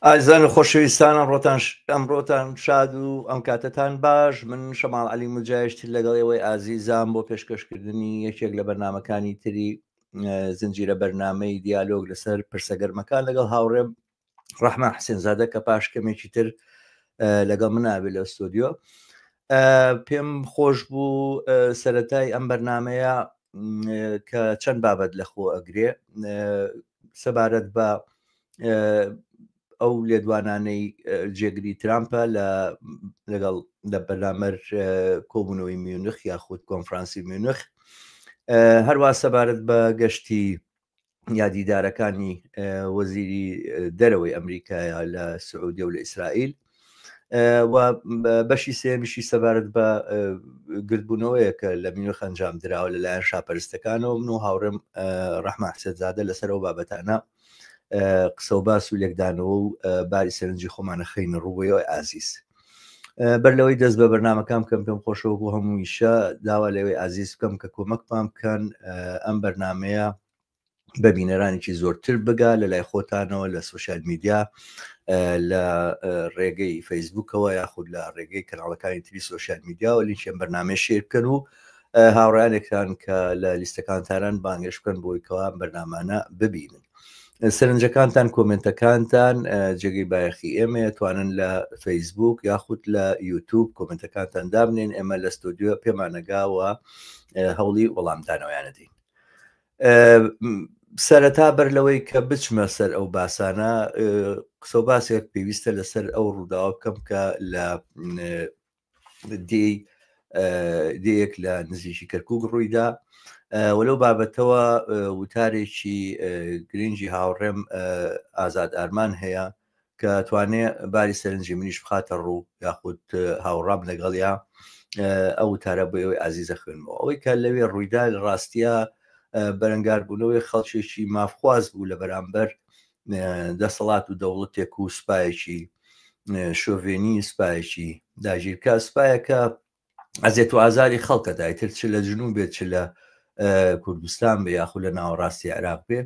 ئازان خۆشەویستان ئەمڕۆتان شاد و ئەم کاتتان باش. من شەماڵ عەلی موجایشتی لەگەڵەوەی ئازیزان بۆ پێشکەشکردنی یەکێک لە بەرنامەکانی تری زنجیرە بەرنامەی دیالۆگ لەسەر پرسەگەرمەکان لەگەڵ هاوڕێم ڕەحمە حسێنزادە کە پاش کەمێکی تر لەگەڵ من ئاوێ لە ئۆستۆدیۆ. پێم خۆش بوو سەرەتای ئەم بەرنمەیە کە چەند بابەت لەخۆ ئەگرێ سەبارەت بە ئەو لێدوانانەی جێگری ترامپە لەگەڵ لە بەرنامەر کۆبوونەوەی میونخ یاخود کۆنفرانسی میونخ، هەروە سەبارەت بە گەشتی یادیدارەکانی وەزیری دەرەوەی ئەمریکایە لە سعودیە و لە ئیسرائیل، و بەشی سێمیشی سەبارەت بە گرتبوونەوەیە کە لە میونخ ئەنجام درراوە لەلایەن شاپەرستەکانەوە. من و هاوڕێم ڕەحمە حسێنزادە لەسەرەوە بابەتانە قسە و باس و لێکدانەوە و باری سەرنجی خۆمانە خەینە ڕووبەوەی ئازیز. بەر لەوەی دەست بە بەرنمەکان بکەم پێم خۆشەوە بۆ هەموویشە داوا لەوەی ئازیز بکەم کە کۆمەکمان بکەن ئەم بەرنمەیە بە بینەرانێکی زۆرتر بگا لە لای خۆتانەوە لە سوۆشیال میدیا، لە ڕێگەی فەیسبوکەوە یاخود لە ڕێگەی کەناڵەکانی تری سوۆشیال میدیا و لینکیان بەرنامە شێر بکەن و هاوڕیانێکتان کە لە لیستەکانتانان بانگەش بکەن بۆی کەوا بەرنامانە ببینن. سەرنجەکانتان کۆمنتەکانتان جێگەی بایەخی ئێمە توانن لە فەیسبوک یاخود لە یوتیوب کۆمنتەکانتان دابنێن، ئێمە لە ستۆدیۆ پێمانەگاوە هەوڵی وەڵامدانەوەیانە دەین. سەرەتا بەر لەوەی کە بچمە سەر ئەو باسانە قسە و باسێک پێویستە لەسەر ئەو ڕووداوە بکەم کە لە دەیەک لە نزیکی کەرکووک ڕوویدا، وەلەو بابەتەوە وتارێکی گرنگی هاوڕێم ئازاد ئارمان هەیە کە توانێ باری سەرنجی منیش بخاتە ڕوو یاخود هاوڕام لەگەڵیا ئەو وتارە بۆ ئەوەی ئازیزە خوێنمەوە. ئەوەی کە لەوێ ڕوویدا لە ڕاستیە بەرەنگاربوونەوەی خەڵکێکی مافخواز بوو لە بەرامبەر دەسەڵات و دەوڵەتێک و سوپایەکی شۆڤێنی، سوپایەکی داگیرکە، سوپایەکە ئەزێت و ئازاری خەڵکەدایتر چ لە جنوب بێت چ لە کوردستان بێ یاخود لە ناوەڕاستی عێراق بێ.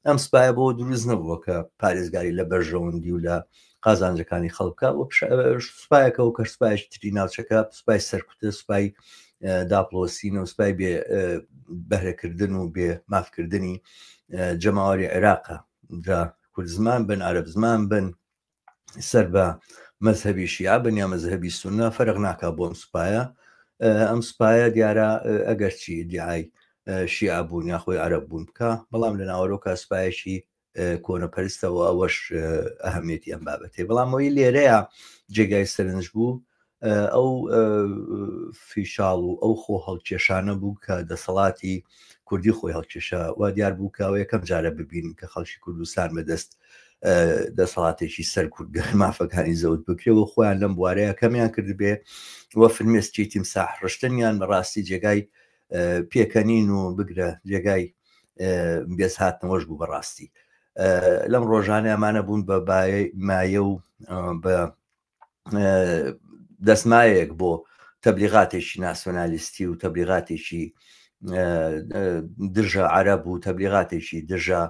ئەم سوپایە بۆ دروست نەبووە کە پارێزگاری لە بەرژەوەندی و لە قازانجەکانی خەڵکە و سوپایەکە و کە سوپایەکی تری ناوچەکە، سوپای سەرکوتە، سوپای داپلۆسینە و سوپای بێ بەهرەکردن و بێ مافکردنی جەماوەری عێراقە. جا کورد زمان بن، عەرەب زمان بن، سەر بە مەزهەبی شیعە بن یا مەزهەبی سونە، فەرق ناکا بۆ ئەم سوپایە. ئەم سوپایە دیارە ئەگەرچی دیعای شیعە بوون یاخۆی عەرەب بوون بکە، بەڵام لە ناوەڕۆکە سوپایەکی کۆنەپەرستەوە ئەوەش ئەهەمیەتی ئەم بابەتێ. بەڵام ئەوەی لێرەیە جێگای سەرنج بوو ئەو فیشاڵ و ئەو خۆ هەڵکێشانە بوو کە دەسەڵاتی کوردی خۆی هەڵکێشە و دیار بوو کەەوە یەکەم جارە ببین کە خەڵکی کوردستان بەدەست دەسەڵاتێکی سەر کوردگەر مافەکانی زەوت بکرێەوە خۆیان لەم بوارەیە کەمیان کرد بێ وە فرمێسکی تیمساح ڕشتنیان بەڕاستی جێگای پێکەنین و بگرە جێگای بێز هاتنەوەش بوو. بەڕاستی لەم ڕۆژانە ئەمانە بوون بە مایە و بە دەستمایەک بۆ تەبلیغاتێکی ناسیۆنالیستی و تەبلیغاتێکی دژە عەرەب و تەبلیغاتێکی دژە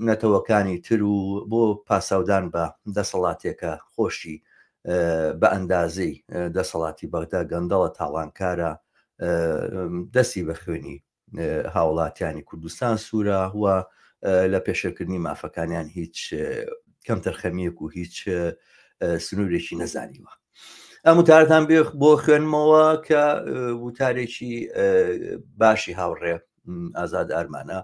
نەتەوەکانی تر و بۆ پاساودان بە دەسەڵاتێکە خۆشی بە ئەندازەی دەسەڵاتی بەغدا گەندەڵە تاوانکارە دەستی بە خوێنی هاوڵاتیانی کوردستان سوورە و لە پێشەکردنی مافەکانیان هیچ کەم تەرخەمیەک و هیچ سنوورێکی نەزانیوە. ئەم وتارتان بۆ خوێنمەوە کە وتارێکی باشی هاوڕێ ئازاد ئارمانە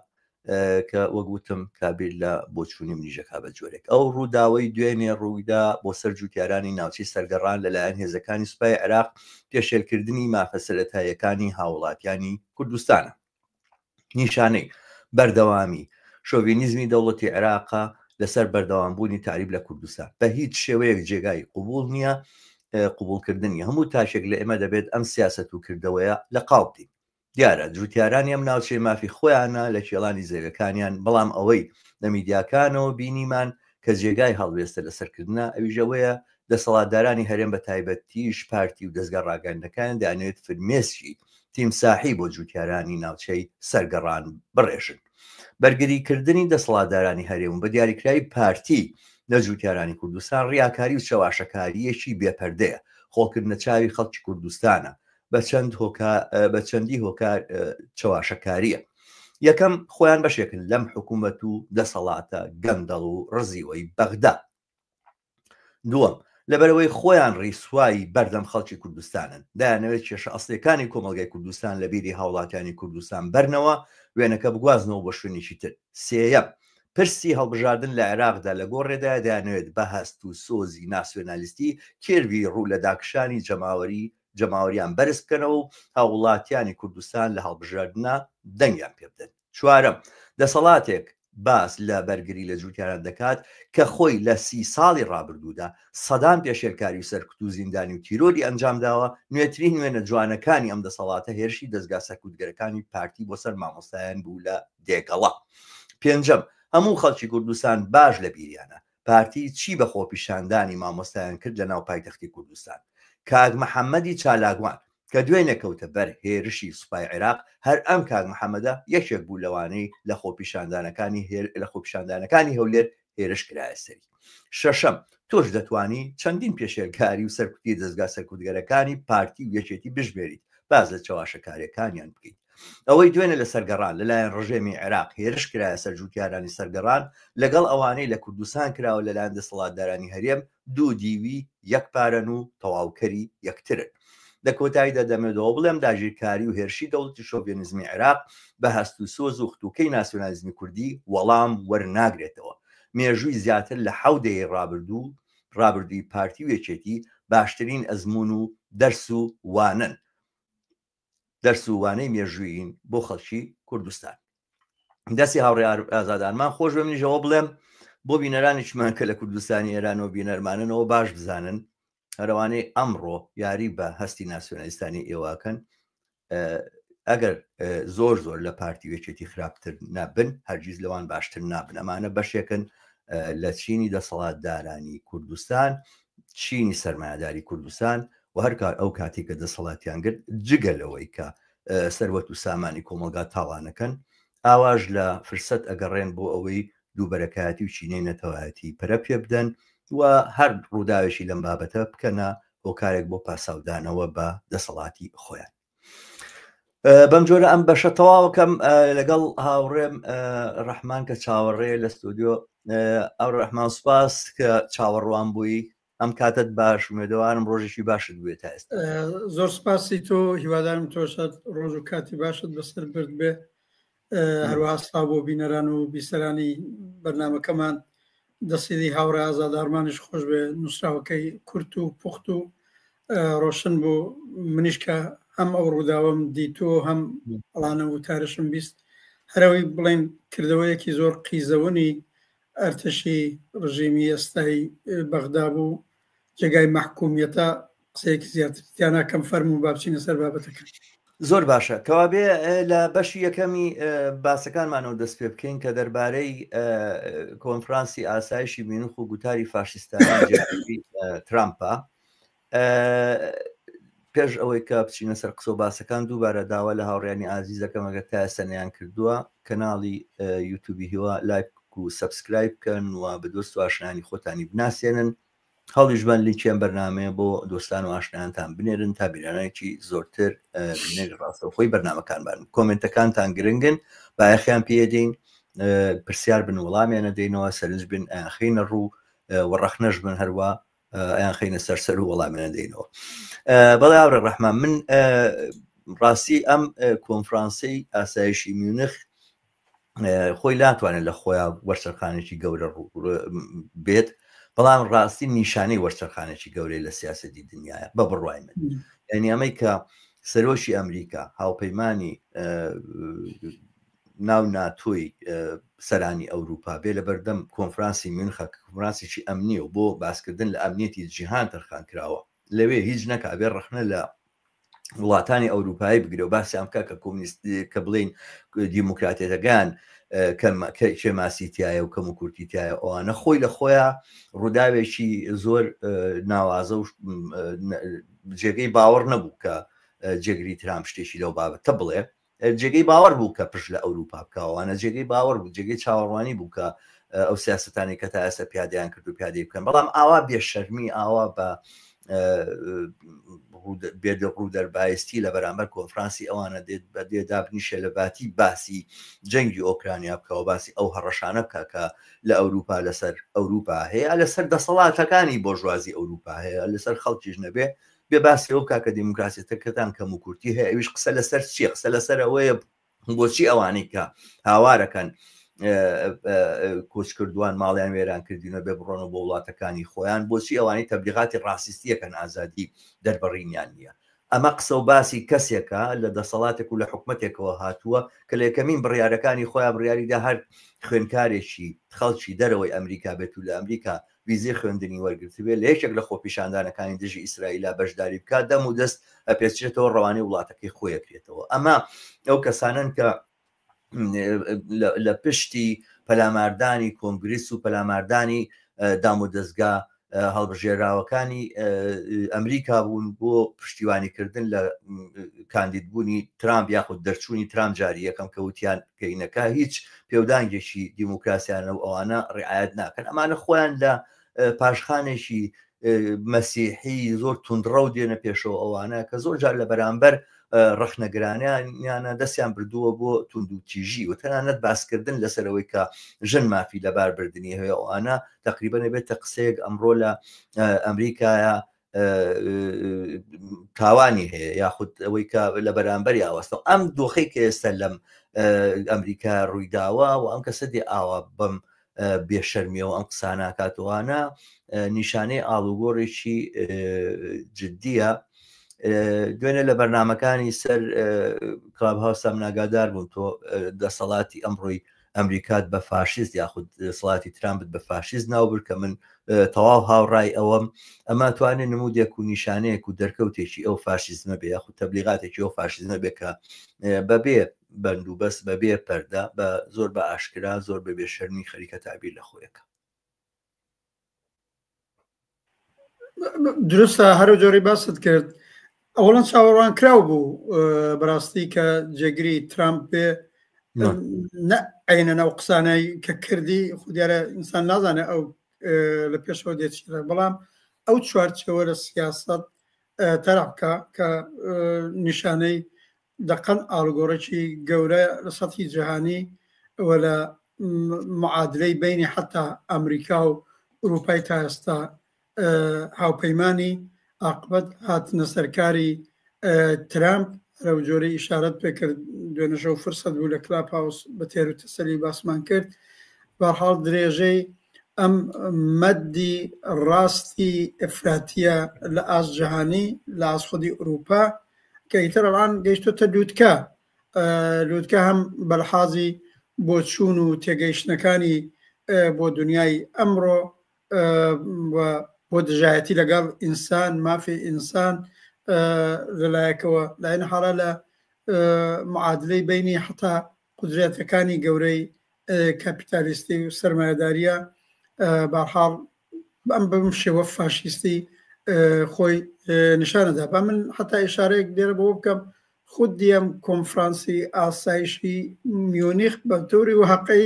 کە وەگوتم کابیر لە بۆچوونی منیژەکە بە جۆرێک. ئەو ڕووداوەی دوێنێ ڕوویدا بۆ سەر جوتیارانی ناوچەی سەرگەڕان لەلایەن هێزەکانی سوپای عێراق پێشێلکردنی مافە سەرەتاییەکانی هاوڵاتیانی کوردستانە. نیشانەی بەردەوامی شۆڤینیزمی دەوڵەتی عێراقا لەسەر بەردەوامبوونی تعریب لە کوردستان بە هیچ شێوەیەک جێگای قوبوڵ نییە، قوبوڵکردنی هەموو تاشێک لە ئێمە دەبێت ئەم سیاسەت و کردەوەیە لە قاوتی. دیارە جوتیارانی ئەم ناوچەی مافی خۆیانە لە کێڵانی زەویەکانیان، بەڵام ئەوەی لە میدیاکانەوە بینیمان کە جێگای هەڵوێستە لەسەرکردنە ئەویژەوەیە دەسەڵاتدارانی هەرێم بە تایبەتیش پارتی و دەستگا ڕاگەندەکان دەیانوێت فرمێسکی تیمساحی بۆ جوتیارانی ناوچەی سەرگەڕان بڕێژن. بەرگریکردنی دەسەڵاتدارانی هەرێم بە دیاریکراوی پارتی لە جوتیارانی کوردستان ڕیاکاری و چەواشەکاریەکی بێپەردەیە خۆکردنە چاوی خەڵکی کوردستانە بە چەندی هۆکار چەواشەکاریە. یەکەم خۆیان بەشێکن لەم حکوومەت و دەسەڵاتە گەندەڵ و ڕزیوەی بەغدا. دووەم لەبەرەوەی خۆیان ڕیسوایی بەردەم خەڵکی کوردستانن دایانەوێت کێشە ئەسڵیەکانی کۆمەلگای کوردستان لە بیری هاوڵاتیانی کوردستان بەرنەوە وێنەکە بگوازنەوە بە شوێنێکی تر. سێیەم پرسی هەڵبژاردن لە عێراقدا لە گۆڕێدا دایانەوێت بە هەست و سۆزی ناسیۆنالیستی کێروی ڕوو لە داکشانی جەماوەریان بەرز بکەنەوە و هاوڵاتیانی کوردستان لە هەڵبژاردنە دەنگیان پێ بدەن. چوارەم دەسەڵاتێک باس لە بەرگری لە جوتیاران دەکات کە خۆی لە 30 ساڵی ڕابردوودا سەدان پێشێرکاری و سەرکوت و زیندانی و تیرۆری ئەنجامداوە نوێترین وێنە جوانەکانی ئەم دەسەڵاتە هێرشی دەستگا سەرکوتگەرەکانی پارتی بۆ سەر مامۆستایان بوو لە دێکەڵا. پێنجەم هەموو خەڵکی کوردستان باش لە بیریانە پارتی چی بە خۆپیشاندانی مامۆستایان کرد لە ناو پایتەختی کوردستان. کاک محەممەدی چالاگوان کە دوێ نەکەوتە بەر هێرشی سوپای عێراق هەر ئەم کاک محەممەدە یەکێک بوو لەوانەی لە خۆپیشاندانەکانی هەولێر هێرش کرایە سەری. شەشەم تۆش دەتوانی چەندین پێشێرکاری و سەرکوتی دەستگا سەرکوتگەرەکانی پارتی و یەکێتی بژمێریت باز لە چەواشەکاریەکانیان بکەیت. ئەوەی دوێنێ لە سەرگەڕان لەلایەن ڕژێمی عێراق هێرش کرایە سەر جوتیارانی سەرگەڕان لەگەڵ ئەوانەی لە کوردستان کراوە لەلایەن دەسەڵاتدارانی هەرێم دوو دیوی یەک پارەن و تەواوکەری یەکترن. لە کۆتاییدا دەمێتەوە بڵێم داگیرکاری و هێرشی دەوڵەتی شۆڤینیزمی عێراق بە هەست و سۆز و ختوکەی ناسیۆنالیزمی کوردی وەڵام وەرناگرێتەوە. مێژووی زیاتر لە 7 دەیەی ڕابردووی پارتی و یەکێتی باشترین ئەزمون و دەرس و وانەی مێژووین بۆ خەڵکی کوردستان. دەستی هاوڕێ ئازادارمان خۆش بە منیژەوە بڵێم بۆ بینەرانێکمان کە لە کوردستانی ئێرانەوە بینەرماننەوە باش بزانن هەروانەی ئەمڕۆ یاری بە هەستی ناسیۆنالیستانی ئێواکەن ئەگەر زۆر لە پارتی وێکێتی خراپتر نابن هەرگیز لەوان باشتر نابن. ئەمانە بەشێکن لە چینی دەسەڵاتدارانی کوردستان چینی سەرمایهداری کوردستان و هەر کار ئەو کاتی کە دەسەڵاتیان گرت جگەلەوەی کە سەروەت و سامانی کۆمەلگا تاوانەکەن ئاواژ لە فرسەت ئەگەڕێن بۆ ئەوەی دووبەرەکایەتی و چینەی نەتەوایەتی پەرە پێ بدەن و هەر ڕووداوێکی لەم بابەتە بکەنە هۆکارێک بۆ پاساودانەوە بە دەسەڵاتی خۆیان. بەم جۆرە ئەم بەشە تەواوەکەم لەگەڵ هاوڕێم ڕەحمان کە چاوەڕێ لە ستودیۆ. ئەو ڕەحمان سوپاس کە چاوەڕوان بووی ئەم کاتت باش ومێدەوارم ڕۆژێکی باشت بێت تا ئێستا. زۆر سپاسی تۆ هیوادارم تۆشت ڕۆژ و کاتی باشت بەسەر برد بێ هەروەها سپا بۆ بینەران و بیسەرانی بەرنامەکەمان دەسێدی هاوڕێ ئازادارمانش خۆش بێ نووسراوەکەی کورت و پوخت و ڕۆشن بۆ منیش کە هەم ئەو ڕووداوەم دیتۆ هەم ئەڵانە و تارشم بیست هەرەوەی بڵێن کردەوەیەکی زۆر قیزەوەنی ئەرتشی ڕژیمی ئێستای بەغدا بوو جێگای مەحکومیەتە قسەیەکی زیاتریانە کەم فەرم و بابچینە سەر بابەتەکە. زۆر باشە کەوابێ لە بەشی یەکەمی باسەکانمانەوە دەست پێ بکەین کە دەربارەی کۆنفرانسی ئاسایشی مینوخ و گوتاری فاشیستانی ترامپە پێش ئەوەی کە بچینە سەر قسە و باسەکان دووبارە داوا لە هاوڕێیانی ئازیزەکەم ئەگەر تا سەنیان کردووە کەناڵی یوتیوبی هیوا لایک و سەبسکرایب بکەن و بە دۆست و ئاشنانی خۆتانی بناسیێنن هەڵیژبان لینکیان بەرنامەیە بۆ دۆستان و ئاشنایانتان بنێرن تا بیرانێکی زۆرتر بینێک ڕاستەوخۆی بەرنامەکان بن. کۆمنتەکانتان گرنگن بایەخیان پێدەین پرسیار بن وەڵامیانە دەینەوە سەرنج بن ئەیانخینە ڕوو وەڕەخنەش بن هەروە ئەیان خینە سەرسەر و وەڵامیانە دەینەوە. بەڵێ هاوڕێ ڕەحمان من ڕاستی ئەم کۆنفرانسەی ئاسایشی میونخ خۆی ناتوانێت لە خۆیان وەرچەرخانێکی گەورە بێت بەڵام ڕاستی نیشانەی وەرچەرخانێکی گەورەی لە سیاسەتی دنیاە بە بڕوای من یعنی ئەمەی کە سەرۆشی ئەمریکا هاوپەیمانی ناو ناتۆی سەرانی ئەوروپا بێ لە بەردەم کۆنفرانسی میونخە کۆنفرانسێکی ئەمنی و بۆ باسکردن لە ئەمنیەتی جیهان تەرخان کراوە لەوێ هیچ نەکا بێ ڕەخنە لە وڵاتانی ئەوروپایی بگرێ و باسیام کە کۆمونیستی کە بڵین دیموکراتێتەکان کێ ماسیتیایە و کەم و کورتیتیایە ئەوانە خۆی لە خۆیان ڕووداوێکی زۆر ناوازە و جێگەی باوەڕ نەبوو کە جێگری ترام شتێکی لەو بابەتە بڵێ جێگەی باوەڕ بوو کە پشت لە ئەوروپا بکەوانە جێگەی باوەڕ بوو جێگەی چاوەڕوانی بوو کە ئەو سیاستانی کە تا ئێستا پیادیان کرد و پیادی بکەن بەڵام ئاوا بێشەرمی ئاوا بە بێدەڕوو دەربایستی لە بەرامبەر کۆنفرانسی ئەوانە دێت بە دێدابنیشە لە باتی باسی جەنگی ئۆکرانیا بکەوە باسی ئەو هەڕەشانە بکە کە لە ئەوروپا لەسەر ئەوروپا هەیە لەسەر دەسەڵاتەکانی بۆژوازی ئەوروپا هەیە لەسەر خەڵکیش نەبێ بێ باسی ئەو کاکە دیموکراسیەکەتان کەم و کورتی هەیە ئەویش قسە لەسەر چیە قسە لەسەر ئەوەیە بۆچی ئەوانەی کە هاوارەکەن کۆچکردووان ماڵیان وێران کردینە بێ بڕۆنەوە بۆ وڵاتەکانی خۆیان بۆچی ئەوانەی تەبلیغاتی ڕاستیستیەکەن ئازادی دەربڕینیان نییە ئەمە قسە و باسی کەسێکە لە دەسەڵاتێک و لە حکومەتێکەوە هاتووە کە لە یەکەمین بڕیارەکانی خۆیان بڕیاریدا هەر خوێنکارێکی خەڵکی دەرەوەی ئەمریکا بێت و لە ئەمریکا ویزی خوێندنی وەرگرت بێت لە یەکێک لە خۆپیشاندانەکانی دژی ئیسرائیلا بەشداری بکات دەم و دەست ئەپێچێتەوە ڕەوانەی وڵاتەکەی خۆیەکرێتەوە ئەمە ئەو کەسانن کە لە پشتی پەلاماردانی کۆنگریس و پەلاماردانی دام و دەستگا هەڵبژێراوەکانی ئەمریکا بوون بۆ پشتیوانیکردن لە کاندیدبوونی ترامپ یاخود دەرچوونی ترامپ جاری یەکەم کەوتیان کەینەکە هیچ پێودانگێکی دیموکراسیانە و ئەوانە ڕعایەت ناکەن ئەمانە خۆیان لە پاشخانێکی مەسیحی زۆر توندڕە و دێنە پێشەوە ئەوانە کە زۆر جار لە بەرامبەر ڕەخنەگرانیانە دەستیان بردووە بۆ توندوتیژی و تەنانەت باسکردن لەسەرەوەی کە ژن مافی لەبار بردننی هەیە ئەوانە تقریبا نەبێتە قسەیەک ئەمڕۆ لە ئەمریکایە تاوانی هەیە یاخود ئەوەی کە لە بەرامبەری ئاوەستەوە ئەم دۆخەی کە ئێستا لەم ئەمریکا ڕوویداوە و ئەم کەسە دێ ئاوا بەم بێشەرمیەوە ئەم قساناکاتوانە نیشانەی ئاڵوگۆڕێکی جددیە دوێنێ لە بەرنمەکانی سەر کلاب هاوسام ناگادار بوون تۆ دەسەڵاتی ئەمڕۆی ئەمریکات بە فاشیست یاخود دەسەڵاتی ترامپت بە فاشیست ناوبر کە من تەواو هاوڕای ئەمە توانێت نمودێک و نیشانەیەک و دەرکەوتێکی ئەو فاشیزمە بێ یاخود تەبلیغاتێکی ئەو فاشیزمە بێ کە بەبێ بەندوبەست بەبێ پەردا بە زۆر بە ئاشکرا زۆر بە بێشەرمی خەریکە تابیر لە خۆیەکە درستە هەرو جۆری باست کرد ئەوڵەن چاوەڕوان کراو بوو بەڕاستی کە جێگری ترامپ بێ عینەنە ئەو قسانەی کە کردی خودیارە ئینسان نازانێت ئەو لە پێشەوە دێتچێت بەڵام ئەو چوارچەوە لە سیاست تەرەبکە کە نیشانەی دەقەن ئاڵگۆڕێکی گەورە لە سەطحی جیهانی و لە معادلەی بینی حتا ئەمریکا و ئوروپای تا ئێستا هاوپەیمانی عاقبەت هاتنە سەرکاری ترامپ لەو جۆرەی ئیشارەت پێکرد دوێنەشەو فرسەت بوو لە کلاب هاوس بە تێر و تەسەلی باسمان کرد بەرحاڵ درێژەی ئەم مەدی ڕاستی ئەفراتیە لە ئاس جیهانی لە ئاسخودی ئوروپا کە ئیترەڵان گەیشتۆتە لووتکە هەم بەلحازی بۆ چوون و تێگەیشتنەکانی بۆ دنیای ئەمڕۆ بۆ دژایەتی لەگەڵ ئینسان مافی ئینسان لەلایەکەوە لاەن حاڵە لە معادلەی بینی حتا قودرێتەکانی گەورەی کاپیتالیستی و سەرمایه‌داریە بەحاڵ ئەم بەم شێوە فاشیستی خۆی نیشانەدا بە من حتا ئیشارەیەک دێرە بۆ بکەم خود دیەم کۆنفرانسی ئاسایشی میۆنیخ بە تۆری و حەقەی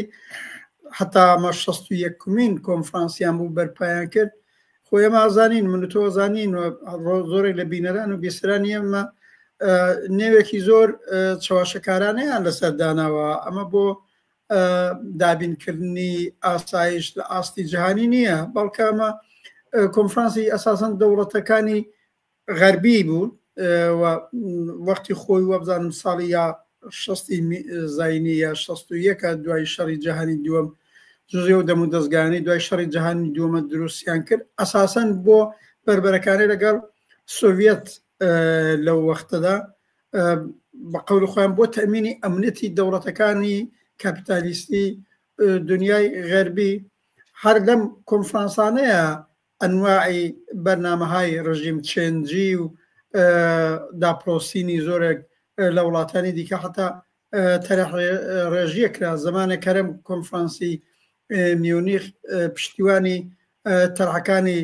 حتا مە 61مین کۆنفرانسیان بوو بەرپایان کرد خۆی ئەمە ئازانین من تۆ زانین زۆرێک لە بینەران و بیسرانی ئەمە نێوێکی زۆر چاواشەکارانەیان لەسەر داناوە ئەمە بۆ دابینکردنی ئاسایش لە ئاستی جیهانی نییە بەڵکە ئەمە کۆنفرانسی ئەساسەن دەوڵەتەکانی غەربی بوون وەختی خۆی وەبزانم ساڵی یا 60 زاینی یا 61 دوای شەڕی جیهانی دووەم زۆزێ و دەم و دەستگانی دوای شەڕی جیهانی دووەمە دروستیان کرد ئەساسەن بۆ بربەرەکانی لەگەڵ سۆڤێت لەو وەختەدا بە قەول خۆیان بۆ تەمینی ئەمنیەتی دەوڵەتەکانی کاپیتالیستی دنیای غەربی هەر لەم کۆنفرانسانەیە ئەنواعی بەرنامەهای ڕژیم چێنجی و داپرۆسینی زۆرێک لە وڵاتانی دیکە حتا ڕێژیە کرا زمانە کەرم کۆنفرانسی میۆنیخ پشتیوانی تەرحەکانی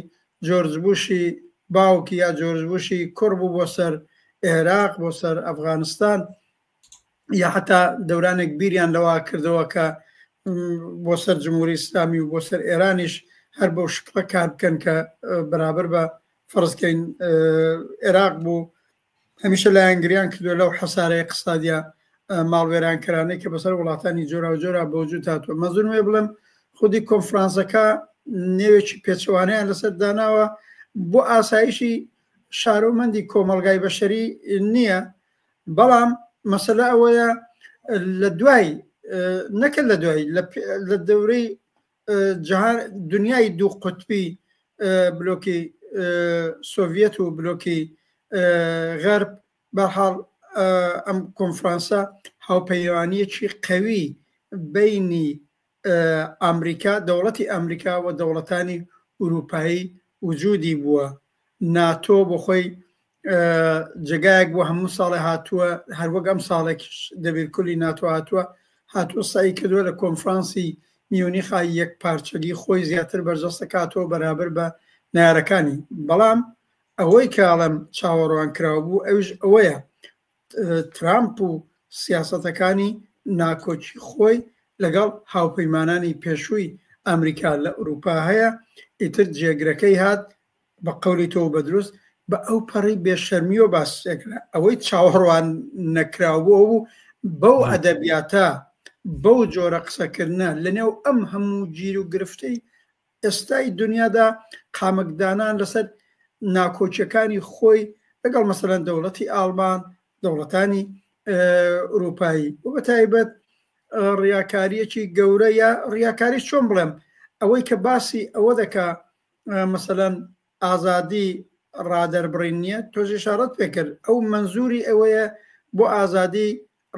جۆرج بوشی باوکی یا جۆرج بوشی کوڕ بوو بۆ سەر عێراق بۆ سەر ئەفغانستان یا حتا دەورانێک بیریان لەوە کردەوە کە بۆ سەر جمهوری ئیسلامی و بۆ سەر ئێرانیش هەر بەو شکڵە کار بکەن کە بەرابەر بە فەرزکەین عێراق بوو هەمیشە لایەنگریان کردووە لەو حەسارەی اقتصادیە ماڵوێرانکەرانەی کە بەسەر وڵاتانی جۆرا و جۆرا بەوجود هاتووە. مەزونێ بڵم خودی کۆنفرانسەکە نێوێکی پێچەوانەیان لەسەر داناوە بۆ ئاسایشی شارۆمەندی کۆمەلگای بەشەری نییە، بەڵام مەسەلە ئەوەیە لە دوای نەکە لە دوای لە دەورەی دنیای دوو قوتبی بلۆکی سۆڤیەت و بلۆکی غەرب بەحاڵ ئەم کۆنفرانسە هاوپەیوانیەکی قەوی بینی ئەمریکا دەوڵەتی ئەمریکا و دەوڵەتانی ئوروپایی وجودی بووە. ناتۆ بۆ خۆی جگایەک بۆ هەموو ساڵی هاتووە، هەروەک ئەم ساڵێک دەبیرکولی ناتۆ هاتووە سعی کردووە لە کۆنفرانسی میونیخای یەک پارچەگی خۆی زیاتر بەرجەستە کاتەوە بەرابەر بە نارەکانی. بەڵام ئەوەی کاڵم چاوەڕوان کراوە بوو ئەوش ئەوەیە ترامپ و سیاسەتەکانی ناکۆچی خۆی لەگەڵ هاوپەیمانانی پێشووی ئەمریکا لە ئوروپا هەیە، ئیتر جێگرەکەی هات بە قەولی تۆ بە دروست بە ئەو پەڕی بێشەرمی و باسێکرا ئەوەی چاوەڕوان نەکراوە بوو بەو ئەدەبیاتە بەو جۆرە قسەکردنە لەنێو ئەم هەموو گیر و گرفتەی ئێستای دنیادا قامەکدانان لەسەر ناکۆچیەکانی خۆی لەگەڵ مەسەلەن دەوڵەتی ئاڵمان، دەوڵەتانی ئوروپایی و بە تایبەت ڕیاکاریەکی گەورە یا ڕیاکاری چۆن بڵێم ئەوەی کە باسی ئەوە دەکا مەسەلەن ئازادی ڕادەربڕین نییە، تۆژ ئشارەت پێکرد ئەو منزوری ئەوەیە بۆ ئازادی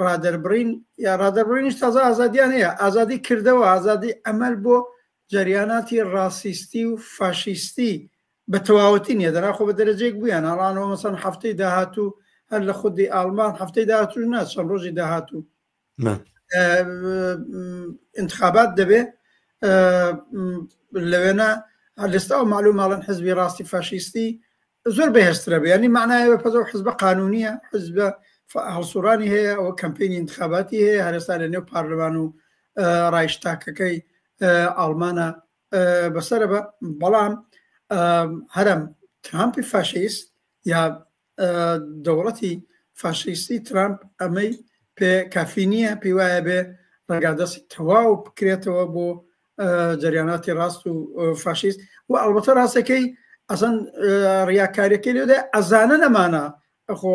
ڕادەربڕین یا ڕادەربڕینیش تازە ئازادیان هەیە، ئازادی کردەوە ئازادی ئەمەل بۆ جەریاناتی ڕاسیستی و فاشیستی بە تەواوەتی نییە، دەناخۆ بە دەرەجێک بوویان هەڵانەوە مەسەن هەفتەی داهاتوو هەر لە خودی ئاڵمان هەفتەی داهاتوو نا چەند ڕۆژی داهاتوو انتخابات دەبێ لەوێنە لەستاوە معلوم ماڵن حزبی ڕاستی فاشیستی زۆر بەهێزترە بێ، ینی معنایەوە پەزەوە حزبە قانونیە، حزبە هەڵسوڕانی هەیە، ئەوە کەمپینی انتخاباتی هەیە هەرێستا لە نێو پارلەمان و ڕایشتاکەکەی ئاڵمانە بەسەرە بە. بەڵام هەرم ترامپی فاشیست یا دەوڵەتی فاشیستی ترامپ ئەمەی پێ کافی نییە، پێی وایە بێ ڕێگادەستی تەواو بکرێتەوە بۆ جەریاناتی ڕاست و فاشیست و ئەڵبەتە ڕاستەکەی ئەسەن ڕیاکاریەکەی لێدە ئەزانە نەمانە ئەخۆ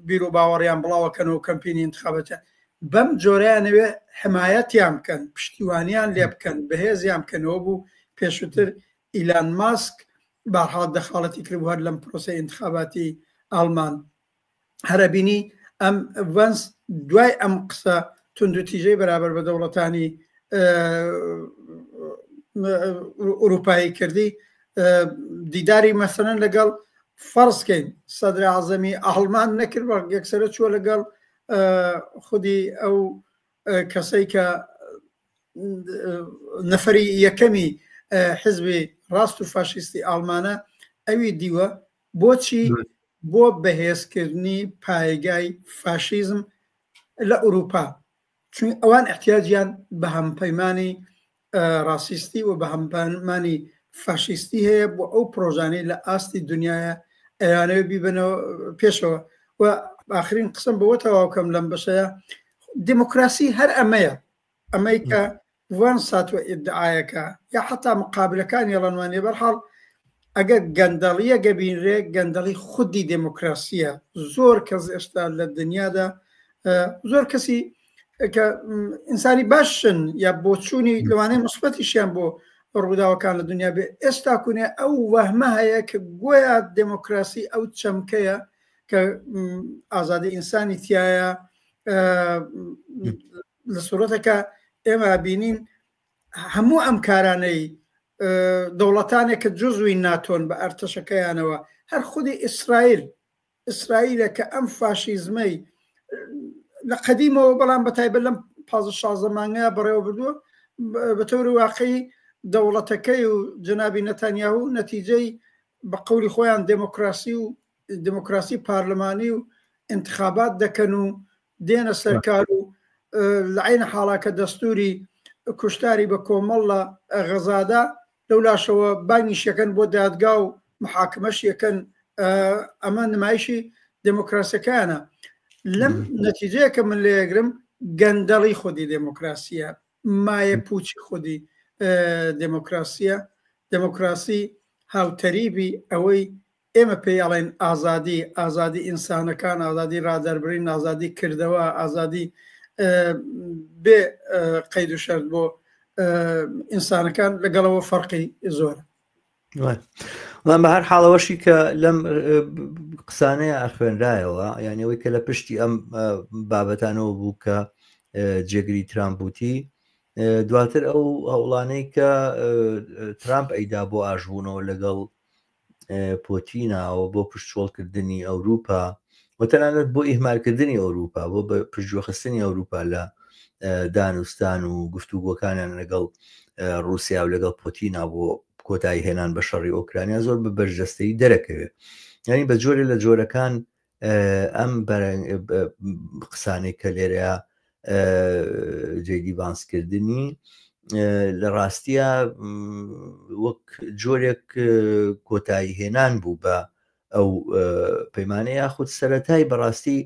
بیر و باوەڕیان بڵاوەکەنەوە کەمپینی انتخابەتە بەم جۆرەیانەوێ حمایەتیان بکەن، پشتیوانیان لێ بکەن، بەهێزیان بکەنەوە بوو پێشووتر ئیلان ماسک بەرحاڵ دەخاڵەتی کردبوو هەر لەم پرۆسەی انتخاباتی ئاڵمان هەرەبینی ئەم ڤەنس دوای ئەم قسە توندوتیژەی بەرابەر بە دەوڵەتانی ئوروپایی کردی دیداری مەسەلەن لەگەڵ فەرزکەین سەدرە عەزەمی ئاڵمان نەکرد بە یەکسەرە چووە لەگەڵ خودی ئەو کەسەی کە نەفەری یەکەمی حزبی ڕاست و فاشیستی ئاڵمانە ئەوی دیوە بۆچی بۆ بەهێزکردنی پایگای فاشیزم لە ئوروپا، چون ئەوان احتیاجیان بە هەمپەیمانی ڕاسیستی و بە هەمپەیمانی فاشیستی هەیە بۆ ئەو پرۆژانەی لە ئاستی دنیاە ئەیانەوە بیبنەوە پێشەوە. و ئاخرین قسم بەوە تەواوکەم لەم بەشەیە دیموکراسی هەر ئەمەیە، ئەمەی کە وان ساتوە ئیدعایەکە یا حتا مقابلەکانی ئەڵەنوانیە بەرحاڵ ئەگەر گەندەڵیە گەبینرێ گەندەڵی خودی دموکراسیە. زۆر کەس ئێستا لە دنیادا زۆر کەسی کە ئینسانی باشن یا بۆچوونی لەوانەیە مثبەتیشیان بۆ ڕووداوەکان لە دنیا بێ ئێستا کوێ ئەو وەهمە هەیە کە گویا دموکراسی ئەو چەمکەیە کە ئازادی ئینسانی تایە لە سوورەتەکە ئێمە بینین هەموو ئەم کارانەی دەوڵەتانێک کە جزوی ناتۆن بە ئەرتەشەکەیانەوە هەر خودی ئیسرائیلە کە ئەم فاشیزمەی لە قەدیمەوە بەڵام بەتایبەت لەم 15 مانگەیە بەڕێوە بردووە بە تەوری واقعی دەوڵەتەکەی و جنابی نەتانیاهو نەتیجەی بە قەولی خۆیان دموکراسی پارلەمانی و انتخابات دەکەن و دێنە سەرکار و لە عینە حاڵاکە دەستوری کوشتاری بە کۆمەڵ لە غەزادا لەولاشەوە بانگیش یەکەن بۆ دادگا و محاکمەش یەکەن ئەمە نمایشی دموکراسیەکانە لەم نەتیجەیە کە من لێگرم گەندەڵی خودی دموکراسیە مایە پوچی خودی دموکراسیە دموکراسی هاوتەریبی ئەوەی ئێمە پێیاڵێن ئازادی ئینسانەکان ئازادی ڕادەربرین ئازادی کردەوە ئازادی بێ قەید و شەرت بۆ ئینسانەکان لەگەڵەوە فەرقی زۆرە بە هەر حاڵەوەشی کە لەم قسانەیە ئەخوێنرایەوە یانەوەی کە لە پشتی ئەم بابەتانەوە بوو کە جێگری ترامپ بوتی دواتر ئەو هەوڵانەی کە ترامپ ئەیدا بۆ ئاژبوونەوە لەگەڵ پۆتیناوە بۆ پشتچۆڵکردنی ئەوروپا و تەنانەت بۆ ئیهمالکردنی ئەوروپا بۆ بە پشتگوێخستنی ئەوروپا لە دانوستان و گفتوگۆکانیان لەگەڵ رووسیا و لەگەڵ پۆتینا بۆ کۆتایی هێنان بە شەڕی ئۆکرانیا زۆر بە بەرجەستەی دەرەکەوێت ینی بە جۆرە لە جۆرەکان ئەم قسانەی کە لێرەیە جێدی بانسکردنی لە ڕاستیە وەک جۆرێک کۆتایی هێنان بوو بە ئەو پەیمانەیە یاخود سەرەتای بەڕاستی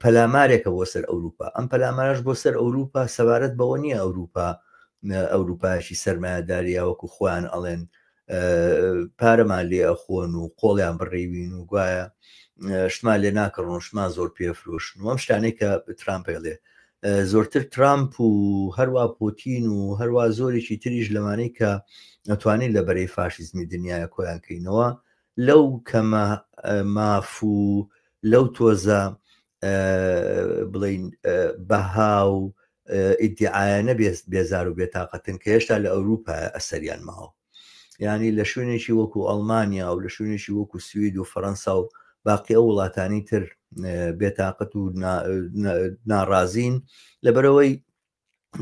پەلامارێکە بۆ سەر ئەوروپا ئەم پەلامارش بۆ سەر ئەوروپا سەبارەت بەوە نییە ئەوروپایشی سەرمایهداریە وەکو خۆیان ئەڵێن پارەمان لێ ئەخۆن و قۆڵیان بڕێوین و گوایە شتمان لێ ناکڕن شتمان زۆر پێفرۆشن و ئەم شتانەی کە ترامپێڵێ زۆرتر ترامپ و هەروە پۆتین و هەروە زۆرێکی تریش لەمانەی کە نەتوانین لە بەرەی فاشیزمی دنیاە کۆیان کەینەوە لەو کەمە ماف و لەو تۆزە بڵین بەها و ئیدعاەنە بێزار و بێتاقەتن کە هێشتا لە ئەوروپا ئەسەریان ماوە ینی لە شوێنێکی وەکو ئەڵمانیا و لە شوێنێکی وەکو سوید و فەڕەنسا و باقی ئەو وڵاتانی تر بێتاقەت و ناڕازین لەبەرەوەی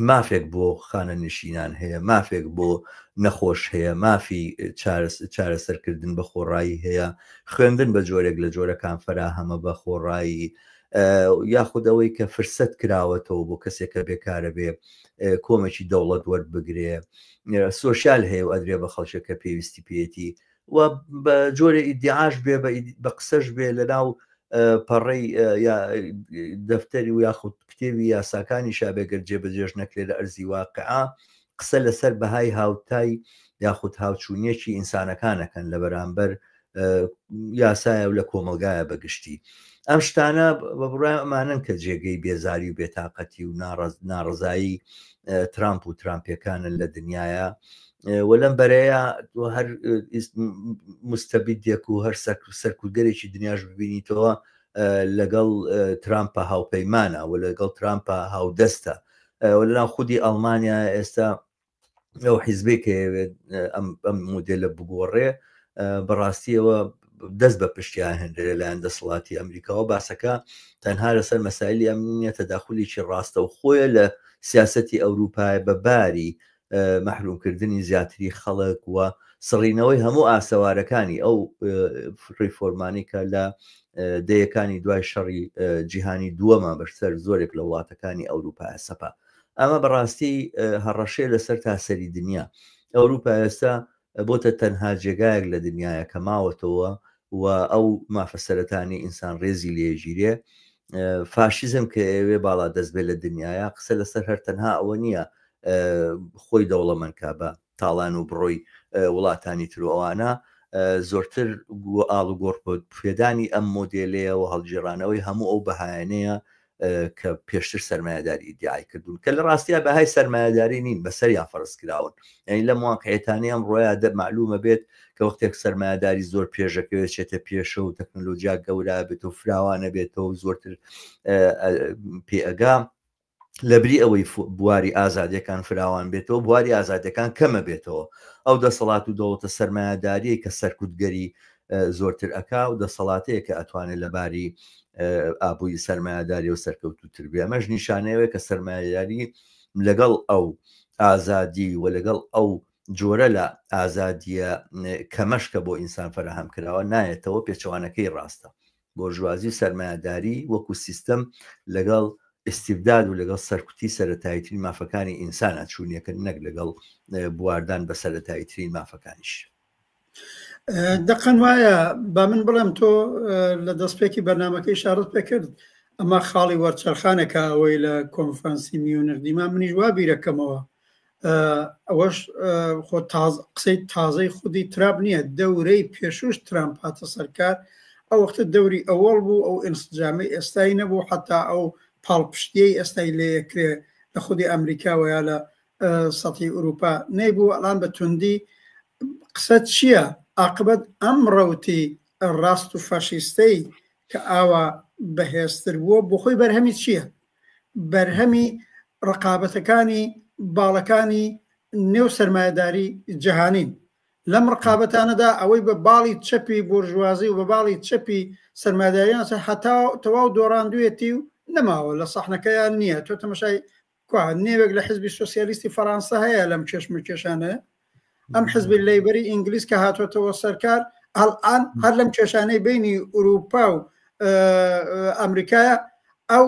مافێک بۆ خانە نشینان هەیە مافێک بۆ نەخۆش هەیە مافی چارەسەرکردن بە خۆڕایی هەیە خوێندن بە جۆرێک لە جۆرەکان فەراهەمە بە خۆڕایی یاخودەوەی کە فرسەت کراوەتەوە بۆ کەسێک کە بێکارە بێ کۆمێکی دەوڵەت وەربگرێ سۆشیال هەیە و ئەدرێ بە خەڵکێکە پێویستی پێێتی و بە جۆرە ئیدعاش بێ بە قسەش بێ لە ناو پەڕەی دەفتەری و یاخود کتێوی یاساکانی شابێگەر جێبەجێش نەکرێت لە ئەرزی واقعا قسە لەسەر بەهای هاوتای یاخود هاوچوونیەکی ئینسانەکانەکەن لە بەرامبەر یاسایە و لە کۆمەلگایە بەگشتی ئەم شتانە بە بڕای ئەمانن کە جێگەی بێزاری و بێتاقەتی و ناڕزایی ترامپ و ترامپیەکانن لە دنیاە و لەم بەرەیە هەر مستەبیدێک و هەر سەرکوگەرێکی دنیاش ببینیتەوە لەگەڵ ترامپە هاوپەیمانە و لەگەڵ ترامپە هاودەستە و لەناو خودی ئەڵمانیا ئێستا ئەو حیزبێکەوێت ئەم مودێلە بگۆڕێ بەڕاستیەوە دەست بە پشتیان هێندرێ لایەن دەسەڵاتی ئەمریکاوە باسەکە تەنها لەسەر مەسایلی ئەمنیە تەداخلیی ڕاستە و خۆیە لە سیاسەتی ئەوروپای بەباری مەحرومکردنی زیاتری خەڵک وە سڕینەوەی هەموو ئاسەوارەکانی ئەو ڕیفۆرمانی کە لە دەیەکانی دوای شەڕی جیهانی دووەمە بەسەر زۆرێک لە وڵاتەکانی ئەوروپا سەپا ئەمە بەڕاستی هەڕەشەیە لەسەر تاسەری دنیا ئەوروپا ئێستا بۆتە تەنها جێگایەک لە دنیاە کە ماوەتەوە و ئەو مافەسەرەتانی ئینسان ڕێزی لێژیرێ فاشیزم کە ئێوێ باڵا دەست بێ لە دنیاە قسە لەسەر هەر تەنها ئەوە نییە خۆی دەوڵەمەندکە بە تاڵان و بڕۆی وڵاتانی ترۆوانە زۆرتر ئاڵ و گۆڕ پێدانی ئەم مۆدێلەیە و هەڵگیرانەوەی هەموو ئەو بەهایانەیە کە پێشتر سەرمایهداری ئیدعای کردوون کە لە ڕاستیە بەهای سەرمایهداری نین بەسەریان فەرزکراون یعنی لە مواقعیتانی ئەم ڕۆیە معلومە بێت کە وەختێک سەرمایهداری زۆر پێشەکەوێت چێتە پێشە و تەکنۆلۆژیا گەورە بێت و فراوانە بێتەوە زۆرتر پێئەگا لەبری ئەوەی بواری ئازادیەکان فراوان بێتەوە بواری ئازادیەکان کەمە بێتەوە ئەو دەسەڵات و دەوڵەتە سەرمایهداریە کە سەرکوتگەری زۆرتر ئەکا و دەسەڵاتەیە کە ئەتوانێت لەباری ئابووی سەرمایهداری و سەرکەوتوتر بێ ئەمەش نیشانەیە کە سەرمایهداری لەگەڵ ئەو ئازادی و لەگەڵ ئەو جۆرە لە ئازادیە کەمەشکە بۆ ئینسان فەرەهەم کراوە نایەتەوە پێچەوانەکەی ڕاستە بۆ ژوازی سەرمایهداری وەکو سیستەم لەگەڵ ئستیبداد و لەگەڵ سەرکوتی سەرەتاییترین مافەکانی ئینسانە چوونیەکە نەک لەگەڵ بواردان بە سەرەتاییترین مافەکانیش. دقن وایە با من بڵێم تۆ لە دەستپێکی بەرنمەکەی شارت پێکرد ئەمە خاڵی وەرچەرخانێکە ئەوەی لە کۆنفرانسی میونردیمان منیش وا بیرەکەمەوە ئەوەش خۆ قسەی تازەی خودی تراب نییە دەورەی پێشوش ترامپ هاتە سەرکار ئەو وەختە دەوری ئەوەڵ بوو ئەو ئینسجامی ئێستای نەبوو حتا ئەو پاڵپشتیەی ئێستای لێکرێ لە خودی ئەمریکاوە یا لە سەتی ئوروپا نەیبوو ئەڵان بە توندی قسە چییە؟ عاقبەت ئەم ڕەوتی ڕاست و فاشیستەی کە ئاوا بەهێزتر بووە بۆ خۆی بەرهەمی چییە؟ بەرهەمی ڕقابەتەکانی باڵەکانی نێو سەرمایەداری جەهانین. لەم ڕقابەتانەدا ئەوەی بە باڵی چەپی بورژوازی و بە باڵی چەپی سەرمایەداریان هەتا تەواو دۆڕاندوێتی و نەماوە لە سەحنەکەیان نییە. تۆ تەماشای نێوێک لە حزبی سۆسیالیستی فەڕەنسا هەیە لەم کێشانەیە ئەم حزبی لەیبەری ئینگلیس کە هاتوۆتەوە سەرکار هەڵئان هەر لەم کێشانەی بینی ئوروپا و ئەمریکایە ئەو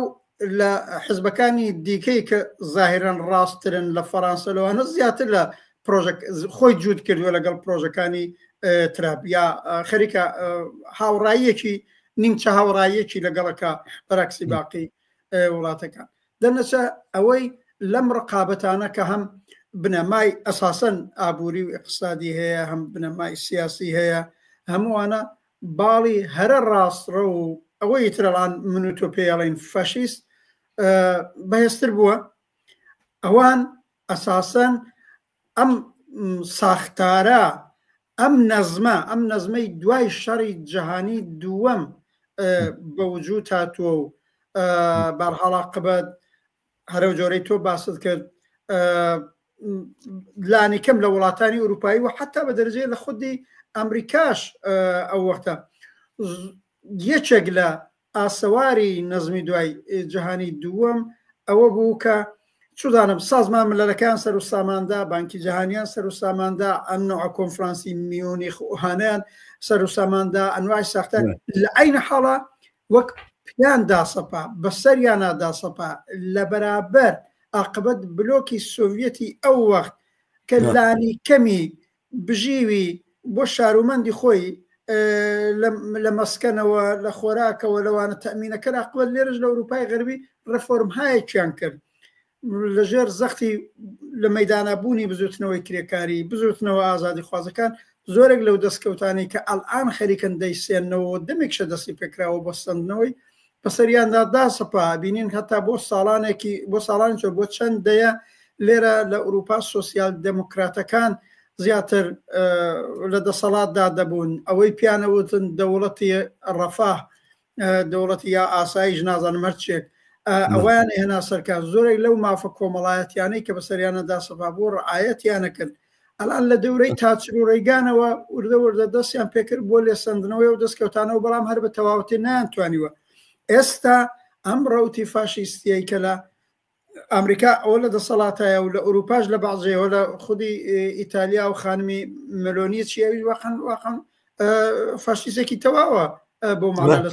لە حزبەکانی دیکەی کە ظاهرەن ڕاستترن لە فەڕەنسا لەوانە زیاتر لە خۆی جوود کردووە لەگەڵ پرۆژەکانی ترامپ یا خەریکە هاوڕاییەکی نیمچە هاوڕاییەکی لەگەڵەکە بەراکسی باقی وڵاتەکان دەنەچە ئەوەی لەم ڕقابەتانە کە هەم بنەمای ئەساسەن ئابووری و اقتصادی هەیە هەم بنەمای سیاسی هەیە هەمووانە باڵی هەرە ڕاستڕە و ئەوەی ترەڵان من و تۆ پێڵین فاشیست بەهێزتر بووە. ئەوان ئەساسەن ئەم ساختارە ئەم نەزمەی دوای شەڕی جەهانی دووەم بەوجود هاتووە و بەرهەڵاقبەت هەرە جۆرەی تۆ باست کرد لانی کەم لە وڵاتانی ئوروپایی و حتا بە دەرەجەی لە خودی ئەمریکاش ئەو وەختە یەکێک لە ئاسەواری نەزمی دوای جەهانی دووەم ئەوە بوو کە چودانم سازمان ملەلەکان سەر و ساماندا بانکی جەهانیان سەر و ساماندا ئەم نوع کۆنفرانسی میونیخ وهانیان سەر و ساماندا ئەنواعی ساختار لە عینە حاڵە وەک پیان داسەپا بەسەریانە داسەپا لە بەرابەر عاقبەت بلۆکی سۆڤیەتی ئەو وەخت کە لانی کەمی بژیوی بۆ شارومەندی خۆی لە مەسکەنەوە لە خۆراکەوە لەوانە تەمینەکە عاقبەت لێرەش لە ئەوروپای غەربی ڕەفۆرمهایەکیان کرد لەژێر زەختی لە مەیدانابوونی بزوتنەوەی کرێکاری بزوتنەوە ئازادی خوازەکان زۆرێک لەو دەستکەوتانی کە ئەلئان خەریکن دەیسێنەوە دەمێکشە دەستی پێکراوە بۆ سندنەوەی بەسەریاندا داسەپا بینین هەتا بۆ ساڵانێکی بۆ چەند دەیە لێرە لە ئوروپا سۆسیال دموکراتەکان زیاتر لە دەسەڵاتدا دەبوون ئەوەی پیانەوتن دەوڵەتی ڕەفاه دەوڵەتی یا ئاسایش نازانم هەرچێک ئەویان هێنا سەرکار زۆرێک لەو مافە کۆمەڵایەتیانەی کە بەسەریانەدا سەپا بۆ ڕعایەتیانە کرد ئەلان لە دەورەی تاچر و ڕێگانەوە وردە دەستیان پێکرد بۆ لێسەندنەوەی و دەستکەوتانەوە بەڵام هەر بە تەواوەتی نانتوانیوە. ئێستا ئەم ڕەوتی فاشیستیەی کە لە ئەمریکا ئەوە لە دەسەڵاتایە و لە ئوروپاش لە بەعزەیەوە لە خودی ئیتالیا و خانمی ملۆنی چیەوی واقعا فاشیستێکی تەواوە بۆ ماڵە لە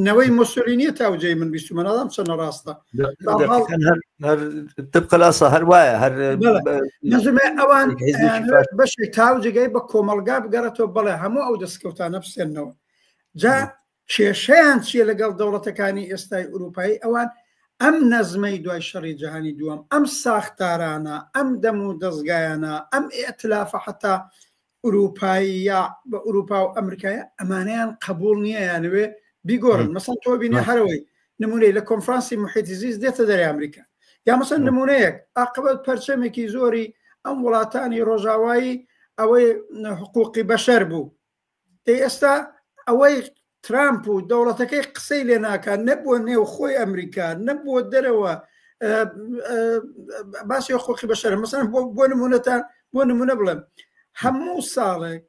نەوەی مۆسولینیە تاوجەی من بیستمە نادام چەنە ڕاستە تبقەلاسە هەر وایە هەر ئەوان بەشێک تاوجگەی بە کۆمەلگا بگەڕێتەوە بەڵێ هەموو ئەو دەستکەوتانە بسێنەوە جا کێشەیان چیە لەگەڵ دەوڵەتەکانی ئێستای ئوروپایی ئەوان ئەم نەزمەی دوای شەڕی جەهانی دووەم ئەم ساختارانە ئەم دەم و دەستگایانە ئەم ئێتلافە حتا ئوروپایی یا بە ئوروپا و ئەمریکایە ئەمانیان قبول نییە یانوێ بیگۆڕن مەسەن تۆ بینی هەرەوەی نمونەی لە کۆنفرانسی محیتی زیست دێتە دەرەی ئەمریکا یا مەسەن نمونەیەک عاقبەت پەرچەمێکی زۆری ئەم وڵاتانی ڕۆژاوایی ئەوەی حقوقی بەشەر بوو ئێستا ئەوەی ترامپ و دەوڵەتەکەی قسەی لێ ناکات نەبووە نێو خۆی ئەمریکا نەبووە دەرەوە باسی حقوقی بەشەر مەسەن بۆ نمونە بڵێم هەموو ساڵێک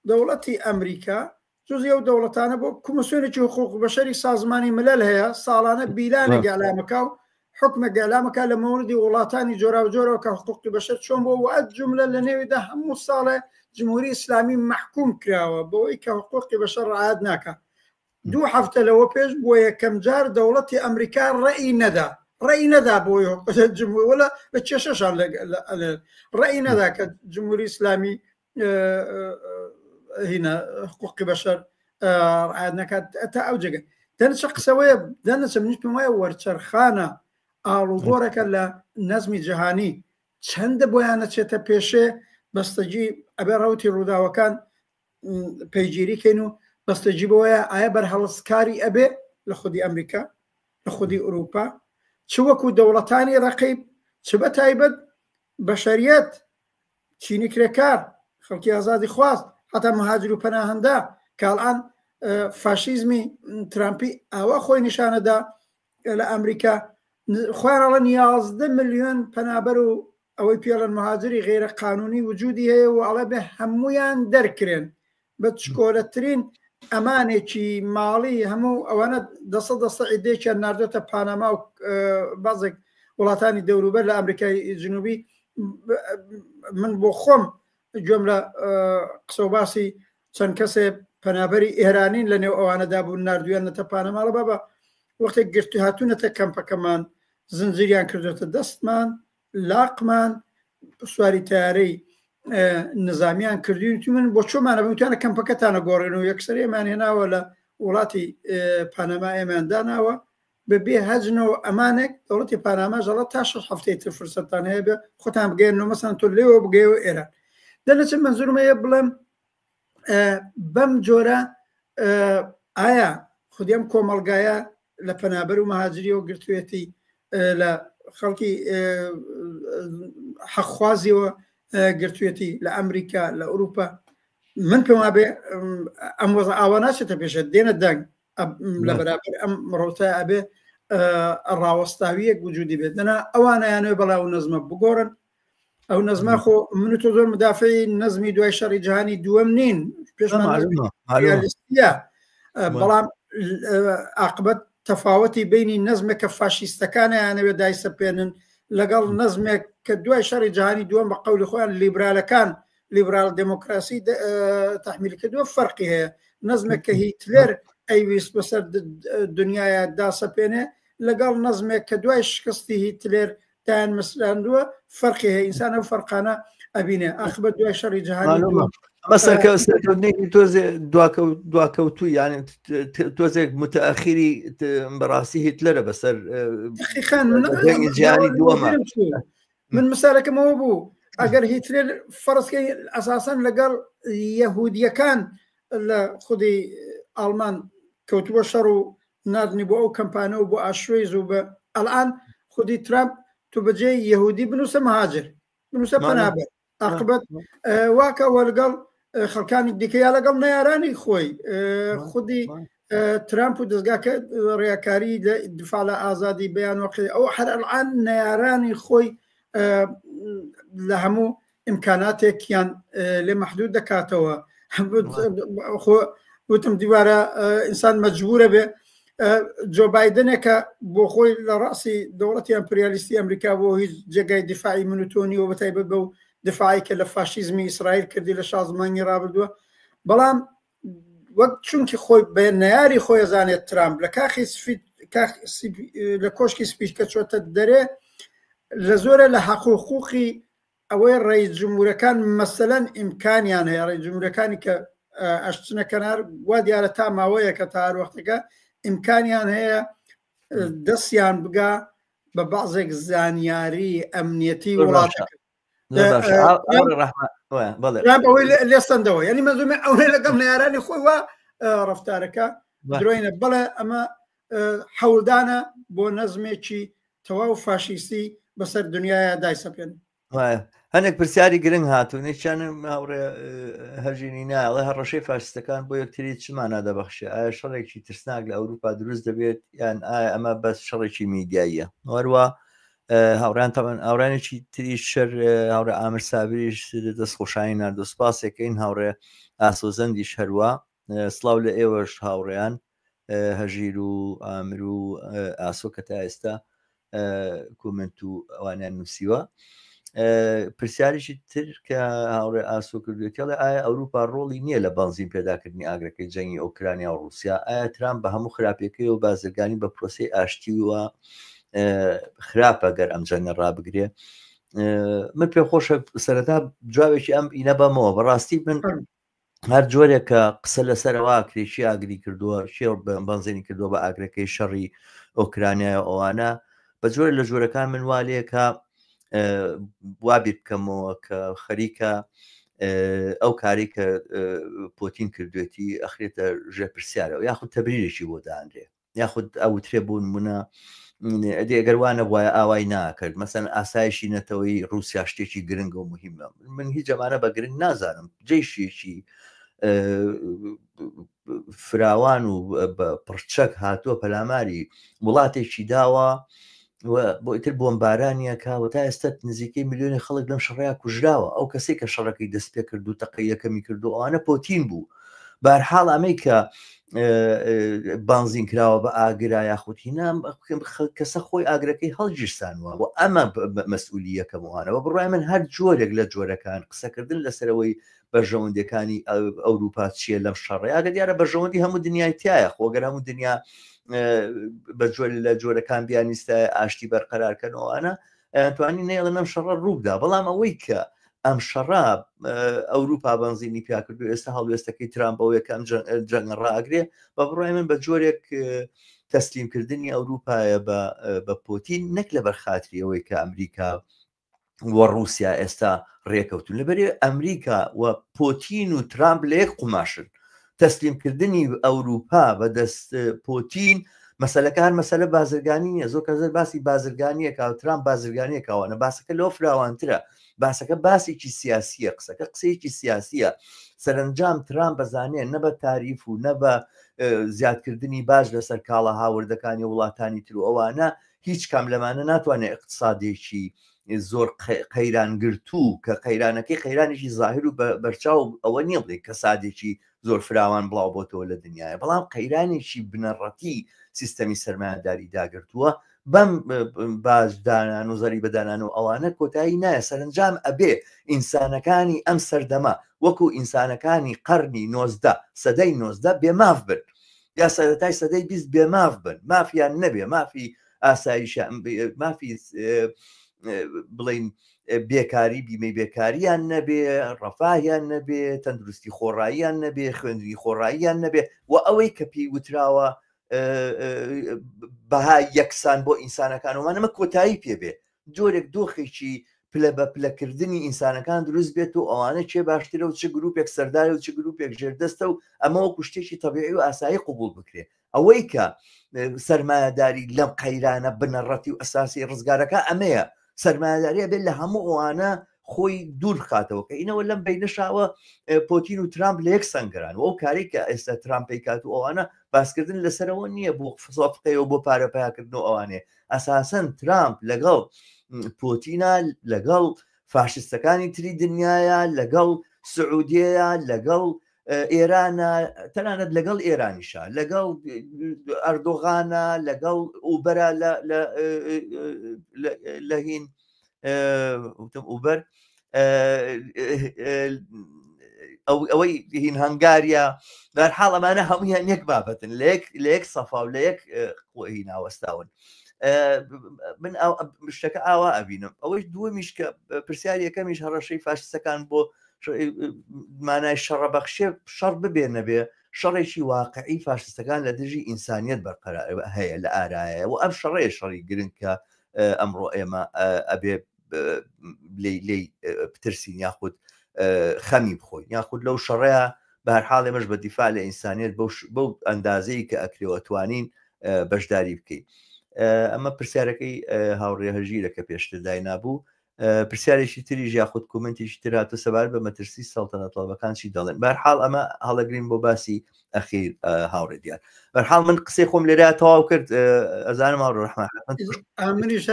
دەوڵەتی ئەمریکا جزئی ئەو دەوڵەتانە بۆ کۆمسیۆنێکی حقوق بەشەری سازمانی ملل هەیە ساڵانە بیلانە گەلامەکە و حکمە گەلامەکە لە مەوردی وڵاتانی جۆرا و جۆرەوە کە حقوقی بەشەر چۆن بۆ وەت جملە لە نێویدا هەموو ساڵێ جمهوری ئیسلامی محکوم کراوە بۆی کە حقوقی بەشەر ڕعایەت ناکات. 2 هەفتە لەوە پێش بۆ یەکەم جار دەوڵەتی ئەمریکا ڕێی نەدا ڕێی نەدا بۆی جمهور وەلا بە کێشەشان ڕێی نەدا کە جمهوری ئیسلامی هینە حقوقی بەشەر ڕعایەت نەکات تا ئەو جێگە دەنچە قسەوەیە دەنەچە منیش پێم وایە وەرچەرخانە ئاڵوگۆڕەکە لە نەزمی جیهانی چەندە بۆیان نەچێتە پێشێ بەستەجی ئەبێ ڕەوتی ڕووداوەکان پەیگیریکەین و بەستەجی بۆیە ئایا بەرهەڵسکاری ئەبێ لە خودی ئەمریکا لە خودی ئوروپا چ وەکو دەوڵەتانی ڕقیب چ بە تایبەت بەشەریەت چینی کرێکار خەڵکی ئازادی خواست حتا مهاجر و پەناهەندا کاڵان فاشیزمی ترامپی ئاوا خۆی نیشانەدا لە ئەمریکا خوارەڵە 11 ملیۆن پەنابەر و ئەوەی پێڵەن مهاجری غێرە قانونی وجودی هەیە و ئەڵە بێ هەمویان دەرکرێن بە چکۆلەترین ئەمانێکی ماڵی هەموو ئەوانە دەسە عیدێکیان ناردێتە پانەما و بازێک وڵاتانی دەوروبەر لە ئەمریکای جنوبی من بۆ خۆم گوێم لە قسە و باسی چەند کەسێ پەنابەری ئێرانین لە نێو ئەوانەدا بوون نردویان نەتە پانەماڵە بابە وەختێک گرتی هاتوونەتە کەمپەکەمان زنجیریان کردوێتە دەستمان لاقمان سواری تارەی نظامیان کردوین تو من بۆ چۆمانە بوتیانە کەمپەکەتانە گۆڕێن و یەکسەرێمان هێناوە لە وڵاتی پانەما ئێمانداناوە بەبێ هەجنەوە ئەمانێک دەوڵەتی پاناما ژەڵەت تا 6 هەفتەی تر فرسەتان هەیە بێ خۆتان بگەێنەوە مەسەن تۆ لێوە بگەیەوە ئێران دەنەچم منزورمەیە بڵێم بەم جۆرە ئایا خودیم کۆمەڵگایە لە پەنابەر و مەهاجریەوە گرتوێتی لە خەڵکی حەقخوازیەوە گرتوێتی لە ئەمریکا لە ئوروپا من پێم وابێ ئەم وەزە ئاوا ناچێتە پێشە دێنە دەنگ لە بەرابەر ئەم ڕۆتە ئەبێ ڕاوەستاویەک وجودی بێت دەنا ئەوانەیانوێ بەڵاو نەزمە بگۆڕن ئەو نەزمە خۆ من تۆ زۆر مدافعی نەزمی دوای شەڕی جیهانی دووەم نین پێشمانلیستە بەڵام عاقبەت تەفاوەتی بینی نەزمێکە فاشیستەکانیانەوێت دایسەپێنن لەگەڵ نەزمێک کە دوای شەڕی جیهانی دووەم بە قەولی خۆیان لیبرالەکان لیبرال دموکراسی تحمیل کردووە فەرقی هەیە نەزمێک کە هیتلێر ئەیویست بەسەر دنیاە داسەپێنێ لەگەڵ نەزمێک کە دوای شکستی هیتلێر دایان مسلاندووە فەرقی هەیە ئینسان ئەو فەرقانە ئەبینێ ئاخبەت دوای شەڕی جیهانی مەسەرکەوتنێکی تۆزێ دواکەوتوو یان تۆزێک متەئەخیری بەڕاستی هیتلەرە بەسەر جیهانی دووەمە من مثالەکەمەوە بوو ئەگەر هیتلێر فەرزکەی ئەساسەن لەگەڵ یەهودیەکان لە خودی ئاڵمان کەوتووە شەڕ و نردنی بۆ ئەو کەمپانە و بۆ ئاشوێز و بە ئەلان خودی ترامپ تو بەجێ یەهودی بنووسە مەهاجر بنووسە پەنابەر عاقبەت واکە وەرگەڵ خەڵکانی دیکەیا لەگەڵ نەیارانی خۆی خودی ترامپ و دەستگاکە ڕێکاری لە دفاع لە ئازادی بەیان وەقی ئەو هەر ئەلان نەیارانی خۆی لە هەموو ئیمکاناتێکیان لێ مەحدود دەکاتەوە وتم دیوارە ئینسان مەجبورە بێ جۆ بایدنێکە بۆ خۆی لە ڕاستی دەوڵەتی ئەمپریالیستی ئەمریکا بۆ هیچ جێگای دیفاعی منوتۆنی و بەتایبەت بە و دفاعی کە لە فاشیزمی ئیسرائیل کردی لە شازمانی ڕابردووە بەڵام وەک چونکی خۆی بە نەیاری خۆی زانێت ترامپ لە کاخی لە کۆشکی سپیچ کە چۆتە دەرێ لە زۆرە لە حقوقی ئەوەی ڕێی جمهورەکان مەسەلەن ئیمکانیان هەیە ڕێی جمهورەکانی کە ئەشتنە کەنار وا دیارە تا ماوەیە کە تا هەروەختەکە ئیمکانیان هەیە دەستیان بگا بە بەعضێک زانیاری ئەمنیەتی وڵاتەکە ئەوەی لێستەندەوە ینی مەزومێ ئەوەی لەگەڵ نەیارانی خۆی وە ڕەفتارەکە درۆینە بەڵێ ئەمە حەولدانە بۆ نەزمێکی تەواو فاشیستی بەسەر دنیاە دایسەپێن هەندێک پرسیاری گرنگ هاتوونێکیانم هاوڕێ هەرژینی نایڵێ هەڕەشەی فاشستەکان بۆ یەکتری چمانە دەبەخشێ ئایا شەڕێکی ترسناک لە ئەوروپا دروست دەبێت یان ئایا ئەمە بەس شەڕێکی میدیاییە وەروە هاوڕان تاوان ئاورانێکی تری شەر هاوڕێ ئامر سابریش دەستخۆشایی نردۆ سپاسێکەین هاوڕێ ئاسۆزەندی شەروە سڵاو لە ئێوەش هاوڕێیان هەژیر و ئامر و ئاسۆ کە تا ئێستا کومنت و ئەوانیان نووسیوە پرسیارێکی تر کە هاوڕێ ئاسۆ کردوێتیڵێ ئایا ئەوروپا ڕۆڵی نییە لە بەنزین پێداکردنی ئاگرەکەی جەنگی ئۆکرانیا و رووسیا ئایا ترامپ بە هەموو خراپەکەی و بازرگانی بە پرۆسی ئاشتی وە خراپە گەر ئەم جەنگە ڕابگرێ. من پێ خۆشە سەرەتا جوابێکی ئەم ئینە بەمەوە بەڕاستی من هەر جۆرێک کە قسە لەسەرەوە کرێکی ئاگری کردووە شێڕ بەنزێنی کردووە بە ئاگرەکەی شەڕی ئۆکرانیا ئەوانە بە جۆر لە جۆرەکان من والەیەکە وابی بکەمەوە کە خەریکە ئەو کاری کە پۆتین کردوێتی ئەخرێتە ژێپرسیارەوە یاخود تەبریرێکی بۆ دانرێ یاخود ئەوترێ بوون منە ئەگەروانە وایە ئاوای ناکرد مەسەن ئاسایشی نەتەوەی رووسیا شتێکی گرنگ و مهمە من هیچ جەمانە بە گرنگ نازانم جێشێکی فراوان و پڕچەک هاتووە پەلاماری وڵاتێکی داوە بۆ ئیتر بۆمبارانیە کاوە تا ئێستا نزیکەی ملیۆنی خەڵک لەم شەڕەیە کوژراوە ئەو کەسێک کە شەڕەکەی دەست پێ کرد و تەقەی یەکەمی کردو ئەوانە پۆتین بوو بەرحاڵ ئەمەی کە بانزین کراوە بە ئاگرا یاخودهینا کەسە خۆی ئاگرەکەی هەڵگیرسانوە و ئەمە مەسئولیەکەموانەوە بڕای من هەر جۆرێک لە جۆرەکان قسەکردن لەسەرەوەی بەژەوەندەکانی ئەوروپا چیە لەم شەڕێ ئاگە دیارە بەژەوەندی هەموو دنیای تایە خۆگەر هەموو دنیا بە جۆر لە جۆرەکان بیانیستە ئاشتی بەرقەرارکردنەوەوانە توانی نێڵە نەم شەڕە ڕووبدا بەڵام ئەوەی کە ئەم شەڕا ئەوروپا بەنزینی پیاکردو ئێستا هەڵوێستەکەی ترامپەوەیەکەم جەنگە ڕاگرێ بە بڕای من بە جۆرێک تەسلیمکردنی ئەوروپایە بە پۆتین نەک لە بەرخاتری ئەوەی کە ئەمریکا وە رووسیا ئێستا ڕێکەوتون لەبەرێ ئەمریکا و پۆتین و ترامپ لە یەک قوماشن تەسلیمکردنی ئەوروپا بەدەست پۆتین مەسەلەکان مەسەلە بازرگانی نیە زۆر کەس باسی بازرگانیە کە ترامپ بازرگانیەکەوانە باسەکە لەوە فراوانترە باسەکە باسێکی سیاسیە قسەکە قسەیەکی سیاسیە سەرنجام ترامپ بەزانێ نە بە تاریف و نە بە زیادکردنی باش لەسەر کاڵە هاوردەکانی وڵاتانی تر و ئەوانە هیچ کام لەمانە ناتوانێت اقتصادێکی زۆر قەیرانگرتوو کە قەیرانەکەی قەیرانێکی زاهر و بەرچاو ئەوە نییە بڵێ کە سادێکی زۆر فراوان بڵاو بۆتەوە لە دنیاە بەڵام قەیرانێکی بنەڕەتی سیستەمی سەرمایهداری داگرتووە بەم باشدانان و زەری بەدانان و ئەوانە کۆتایی نایە سەرنجام ئەبێ ئینسانەکانی ئەم سەردەما وەکو ئینسانەکانی قەرنی 19 سەدەی 19 بێماف بن یا سەرەتای سەدەی 20 بێماف بن مافیان نەبێ مافی ئاسایش مافی بڵین بێکاری بیمەی بێکاریان نەبێ ڕەفاهیان نەبێ تەندروستی خۆڕاییان نەبێ خوێندنی خۆڕاییان نەبێ و ئەوەی کە پێی وتراوە بەها یەکسان بۆ ئینسانەکانەوە نەمە کۆتایی پێبێ جۆرێک دۆخێکی پلە بە پلەکردنی ئینسانەکان دروست بێت و ئەوانە چێ باشترە و چ گروپێک سەرداری و چ گروپێک ژێردەستە و ئەمە وەکو شتێکی تەبیعی و ئاسایی قبول بکرێ ئەوەی کە سەرمایهداری لەم قەیرانە بنەڕەتی و ئەساسی ڕزگارەکە ئەمەیە سەرمایهداریە بێت لە هەموو ئەوانە خۆی دوور خاتەوە کە ئینەوە لەم بینەشاوە پۆتین و ترامپ لە یەک سنگران و ئەو کاری کە ئێستا ترامپی کات و ئەوانە باسکردن لەسەرەوە نییە بۆ فقەیەوە بۆ پارەپیاکردنەوە ئەوانێ ئەساسەن ترامپ لەگەڵ پۆتینە لەگەڵ فاشستەکانی تری دنیاە لەگەڵ سعودیەیە لەگەڵ ئێرانە تەنانەت لەگەڵ ئێرانیشە لەگەڵ ئەردۆغانە لەگەڵ ئوبەرە لە هین وتم ئوبەر ئەوەی هین هەنگاریە بەرحاڵ ئەمانە هەمویان یەک بابەتن لە یەک سەفا و لە یەک قۆی ناوەستاون من شتەکە ئاوا ئەبینم ئەوەی دووەمیش کە پرسیاری یەکەمیش هەڕەشەی فاشستەکان بۆ مانای شەڕە بەخشێ شەڕ ببێ نەبێ شەڕێکی واقعی فاشستەکان لە دژی ئینسانیەت بەرقەرار هەیە لە ئارایە و ئەم شەڕەیە شەڕی گرنگ کە ئەمڕۆ ئێمە ئەبێ لێی پترسین یاخود خەمی بخۆین یاخود لەو شەڕەیە بەهەرحاڵ ئێمەش بە دیفاع لە ئینسانیەت بەو ئەندازەی کە ئەکرێوە توانین بەشداری بکەین ئەمە پرسیارەکەی هاوڕێ هەژیرە کە پێشتر داینابوو پرسیارێکی تریژ یاخود کومنتێکی تراتە سەبار بە مەترسی سەڵتەنەتڵەوەکان چی دەڵێن بەرحاڵ ئەمە هەڵەگرین بۆ باسی ئەخیر هاوڕێ دیار بەرحاڵ من قسەی خۆم لێرە تەواو کرد ئەزانم هاوڕێ ڕەحمان منیش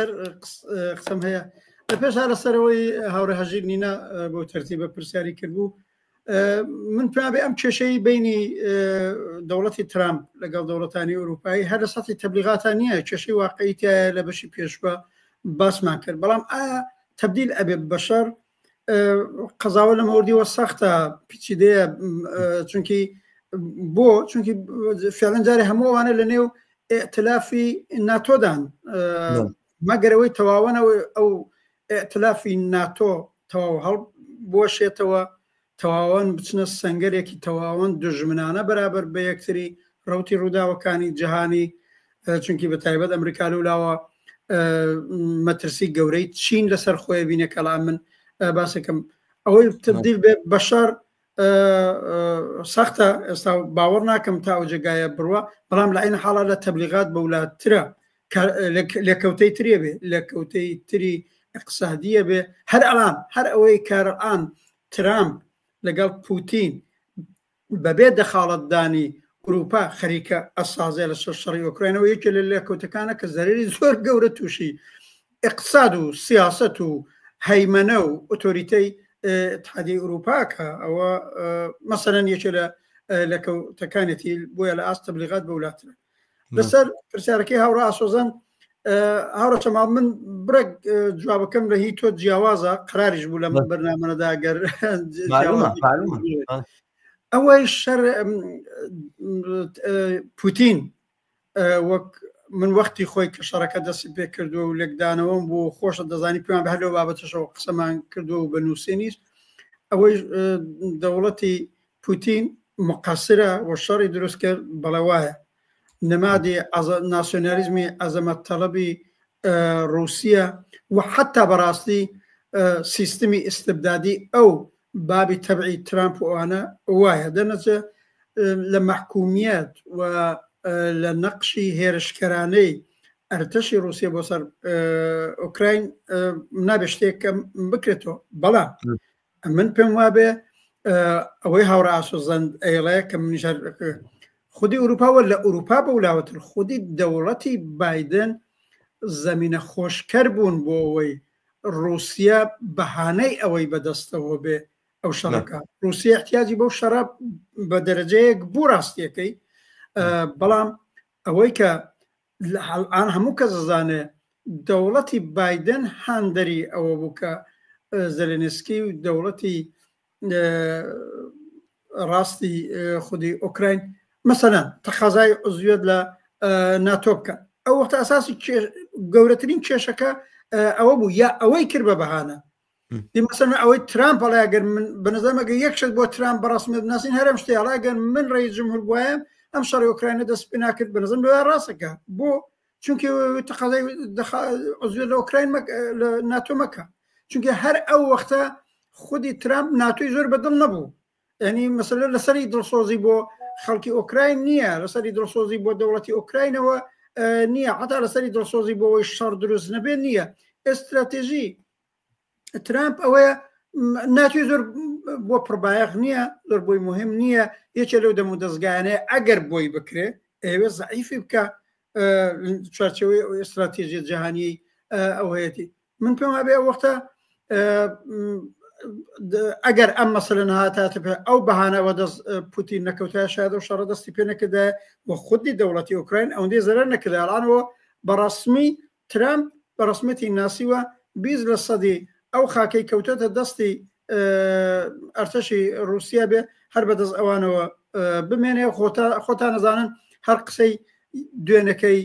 قسەم هەیە لە پێش لەسەرەوەی هاوڕێ هەژیر نینە بۆ تەرتیبە پرسیاری کردبوو من پێبێ ئەم کێشەی بینی دەوڵەتی ترامپ لەگەڵ دەوڵەتانی ئەوروپایی هەر لە سەتی تەبلیغاتان نییە کێشەی واقعیتە لە بەشی پێشوە باسمان کرد بەڵام ئایا تبدیل ئەبێ بەشەر قەزاوە لە مەوردیوە سەختە پیچیدەیە چونکی فعلەن جارێ هەمووانە لە نێو ئێتلافی ناتۆدان مەگەرەوەی تەواوەنەوە ئەو ئێتلافی ناتۆ تەواو هەڵ بۆشێتەوە تەواوان بچنە سەنگەرێکی تەواوان دژمنانە بەرابەر بە یەکتری ڕوتی ڕووداوەکانی جیهانی چونکی بە تایبەت ئەمریکا لەولاوە مەترسی گەورەی چین لەسەر خۆی بینەکەلا من باسەکەم ئەوەی تبدیل بێ بەشار سەختە ئێستا باوەڕ ناکەم تا ئەو جێگایە بڕوە بەڵام لە عین حاڵە لە تەبلیغات بە وڵاتترە لێکەوتەی ترێ بێ لێکەوتەی تری اقتصادیە بێ هەر ئەڵان هەر ئەوەی کارەڵان ترامپ لەگەڵ پوتین بەبێ دەخاڵەتدانی ئوروپا خەریکە ئەسازێ لە شەڕی ئۆکراینەوە یەکێ لە لێکەوتەکانە کە زەرری زۆر گەورە تووشی اقتصاد و سیاست و هەیمەنە و ئۆتۆریتەی اتحادیە ئوروپاکە ئەوە مەسەلەن یەکێ لە لەکەوتەکانێتی بۆیە لە ئاست تەبلیغات بە وڵاترە لەسەر پرسیارەکەی هاوڕا ئاسۆزان هاوڕە چەما من برێک جوابەکەم لە هی تۆ جیاوازە قراریش بوو لە من بەرنامەدا گەر ئەوەی شەر پوتین وەک من وەختی خۆی کە شەڕەکە دەستی پێ کردووە و لێکدانەوەم بۆ خۆشە دەزانی پێیان بە هەلو بابەتەشەوە قسەمان کردووە و بە نووسێنیش ئەوەی دەوڵەتی پوتین مقەسرە و شەڕی دروست کرد بەڵێ وایە نمادی ناسیۆنالیزمی عەزەمەت تەڵەبی رووسیا و حتا بەڕاستی سیستمی ئیستبدادی ئەو بابی تەبعی ترامپ و ئەوانە وایە دەنەچە لە مەحکومیەت و لە نەقشی هێرشکەرانەی ئەرتەشی رووسیا بۆ سەر ئۆکراین نابێ شتێکە بکرێتەوە بەڵام من پێم وابێ ئەوەی هاوڕە ئاسۆزەند ئەیڵەیە کە منیشار خودی ئوروپاوە لە ئوروپا بە ولاوەتر خودی دەوڵەتی بایدن زەمینە خۆشکەر بوون بۆ ئەوەی رووسیا بەهانەی ئەوەی بەدەستەوە بێ ئەو شەڕەکە رووسیا احتیاجی بەو شەڕە بە دەرەجەیەک بوو ڕاستیەکەی بەڵام ئەوەی کە ئان هەموو کە زانێ دەوڵەتی بایدن هاندەری ئەوە بوو کە زەلێنسکی و دەوڵەتی ڕاستی خودی ئۆکراین مەسەلەن تەقازای عزویەت لە ناتۆ بکە ئەو وەختە ئەساسی گەورەترین کێشەکە ئەوە بوو یا ئەوەی کرد بە بەهانە مەسەلەن ئەوەی ترامپ هەڵایەگەر من بەنظرمەگە یەک شت بۆ ترامپ بەڕاستمێت بناسین هەرم شتێ هەڵایەگەر من ڕێیس جمهور بووایە ئەم شەڕی ئۆکراینە دەست پێ ناکرد بەنظرم لەوە ڕاستەکە بۆ چونکە تەقازای عزویەت لە ئۆکراین لە ناتۆ مەکە چونکە هەر ئەو وەختە خودی ترامپ ناتۆی زۆر بەدڵ نەبوو ینی مەسەلە لەسەری دڵسۆزی بۆ خەڵکی ئۆکراین نییە لەسەری دڵسۆزی بۆ دەوڵەتی ئۆکراینەوە نییە حتا لەسەری دڵسۆزی بۆەوەی شەڕ دروست نەبێ نییە ئستراتێژی ترامپ ئەوەیە ناتوی زۆر بۆ پڕبایەق نییە زۆر بۆی مهم نییە یەکێ لەو دەم و دەستگایانەیە ئەگەر بۆی بکرێ ئێوە زەعیفی بکە چارچەوەی ئستراتێژی جیهانی ئەو هەیەی من پێم وابێ وەختە ئەگەر ئەم مەسەلەن هاتاتە پێ ئەو بەهانەوە دەست پوتین نەکەوتای شاید و شەڕە دەستی پێ نەکردا و خودی دەوڵەتی ئۆکراین ئەوەندەی زەرەر نەکردالانەوە بەڕسمی ترامپ بەڕسمەتی ناسیوە 20% ئەو خاکەی کەوتێتە دەستی ئەرتەشی رووسیا بێ هەر بەدەست ئەوانەوە بمێنێ خۆتان نەزانن هەر قسەی دوێنەکەی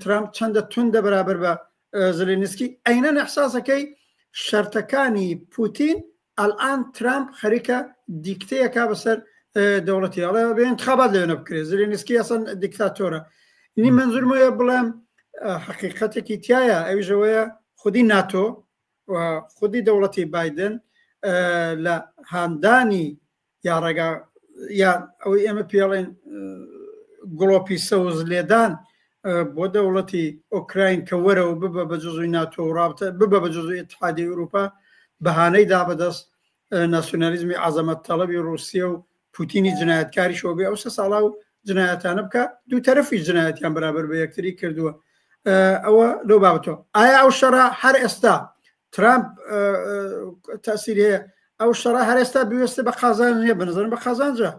ترامپ چەندە توندە بەرابەر بە زلێنسکی ئەینەن ئەحساسەکەی شەرتەکانی پوتین ئەلان ترامپ خەریکە دیکتەیەکا بەسەر دەوڵەتی ئەڵێ بێ انتخابات لێنە بکرێت زلێنسکی ئەسەن دیکتاتۆرە اینی منزورمەیە بڵێم حقیقەتێکی تایە ئەویژەوەیە خودی ناتۆ و خودی دەوڵەتی بایدن لە هاندانی یا ڕێگا یا ئەوەی ئێمە پێڵێن گڵۆپی سەوز لێدان بۆ دەوڵەتی ئۆکراین کە وەرەوە ببە بە جزوی ناتۆ و ڕابطە ببە بە جزوی اتحادی ئوروپا بەهانەی دا بەدەست ناسیۆنالیزمی عەزەمەت تەڵەبی رووسیا و پوتینی جنایەتکاریشەوە بێ ئەو سە ساڵا و جنایەتانە بکە دوو تەرەفی جنایەتیان بەرابەر بە یەکتری کردووە ئەوە لەو بابەتەوە ئایا ئەو شەڕە هەر ئێستا ترامپ تەسیر هەیە ئەو شەڕە هەر ئێستا بوێستە بە قازان نیە بەنظرم بە قازانجا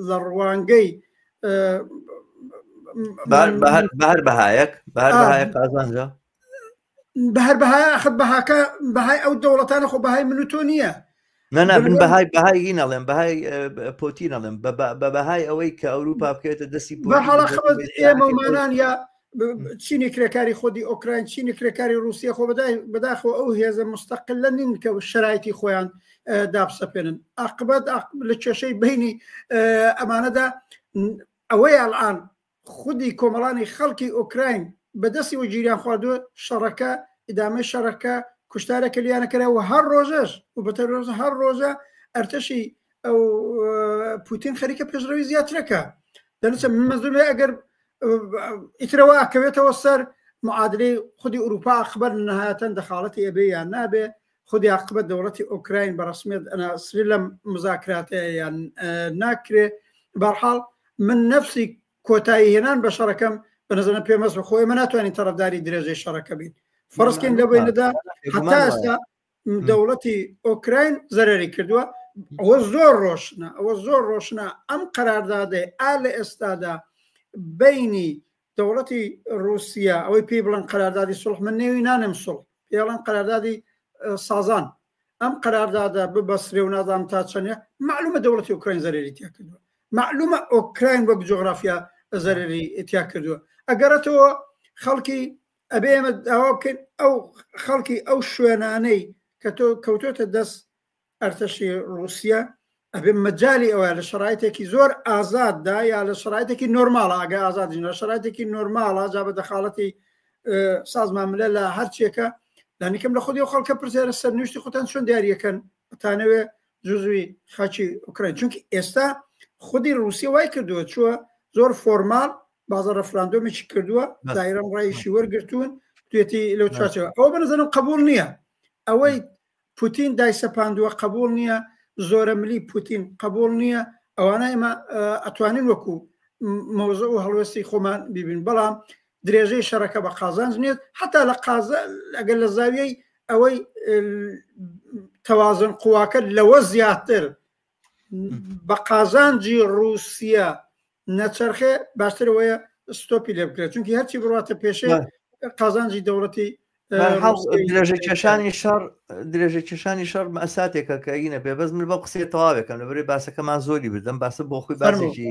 لە ڕوانگەی بەهەر بەهایەک قازانجا بەهەر بەهای ئەخت بەهاکە بەهای ئەو دەوڵەتانە خۆ بەهای من و تۆ نییە من بەهای نەڵێم بەهای پۆتی نەڵێم بە بەهای ئەوەی کە ئەوروپا بکەوێتە دەستی بەحاڵە خەبەت ئێمەمانان یا چینی کرێکاری خۆی ئۆکراین چینی کرێکاری رووسیا خۆ بەداخەوە ئەو هێزە مستەقل لە نین کە شرایەتی خۆیان دابسەپێنن عاقبەت لە کێشەی بینی ئەمانەدا ئەوەی ئەڵعان خودی کۆمەڵانی خەڵکی ئۆکراین بەدەستی و گیریان خواردووە شەڕەکە ئیدامەی شەڕەکە کوشتارێکە لیانەکەرەوە هەر ڕۆژەش و بەتە ڕۆژ هەر ڕۆژە ئەرتەشی ئەو پوتین خەریکە پێشڕەوی زیاترەکە دەنووسە من مەزدومێ ئەگەر ئیترەوە ئەکەوێتەوە سەر معادلەی خودی ئوروپا عاقبەت نەهایەتەن دەخاڵەتی ئەبێ یان نابێ خودی عاقبەت دەوڵەتی ئۆکراین بەڕسمیت ئەناسری لەم مزاکراتەیە یان ناکرێ بەرحاڵ من نەفسی کۆتایی هێنان بە شەڕەکەم بە نەزانە پێمەست بە خۆی من ناتوانین تەرەفداری درێژەی شەڕەکە بین فەرزکەین لە بینەدا هەتا ئێستا دەوڵەتی ئۆکراین زەرری کردووە ئەوە زۆر ڕۆشنە ئەم قەراردادێ لە ئێستادا بینی دەوڵەتی رووسیا ئەوەی پێی بڵند قەراردادی سڵح من نێوی نانم سڵح پێڵەن قەراردادی سازان ئەم قەراردادە ببەسرێ و نازانم تا چەندە معلومە دەوڵەتی ئۆکراین زەرری تیا کردووە معلومە ئۆکراین وەک جۆغرافیا زەرری تیا کردووە ئەگەرەتەوە خەڵکی ئەبێ ئێمە داوا بکەین ئەو خەڵکی ئەو شوێنانەی کە تۆ کەوتۆتە دەست ئەرتەشی رووسیا ئەبێ مەجای ئەوە لە شرایطێکی زۆر ئازاددا یا لە شرایطێکی نۆرماڵە ئاگە ئازادین لە شرایطێکی نۆرماڵە جا بە دەخاڵەتی سازمان ملە لە هەرچێکە لانیکەم لە خودی و خەڵکە پرسیارە سەرنوشتی خۆتان چۆن دیاریەکەن بەتانەوێ جزوی خاچی ئۆکراین چونکی ئێستا خودی رووسیا وای کردووە چووە زۆر فۆرمال بازە ڕەفراندۆمێکی کردووە دایرەم ڕایشی وەرگرتوون توێتی لەو چاچەوە ئەوە بەنەزانم قبول نییە ئەوەی پوتین دایسەپاندووە قبول نییە زۆرە ملی پوتین قبول نییە ئەوانە ئێمە ئەتوانین وەکو مۆزە و هەڵوێستی خۆمان بیبین بەڵام درێژەی شەڕەکە بە قازانج نیت حتا لە ئەگەر لە زاویەی ئەوەی تەوازن قواکە لەوە زیاتر بە قازانجی رووسیا نەچەرخێ باشترەوەیە ستۆپی لێ بکرێت چونکی هەرچی بڕاتە پێشێ قازانجی دەوڵەتی درێژە کێشانی شەڕ ئەساتێکە کە ئینە پێ بەس من بە قسێ تەواوێکم لەبەرەی باسەکەمان زۆری بردەم باسە بۆ خۆی باسێکی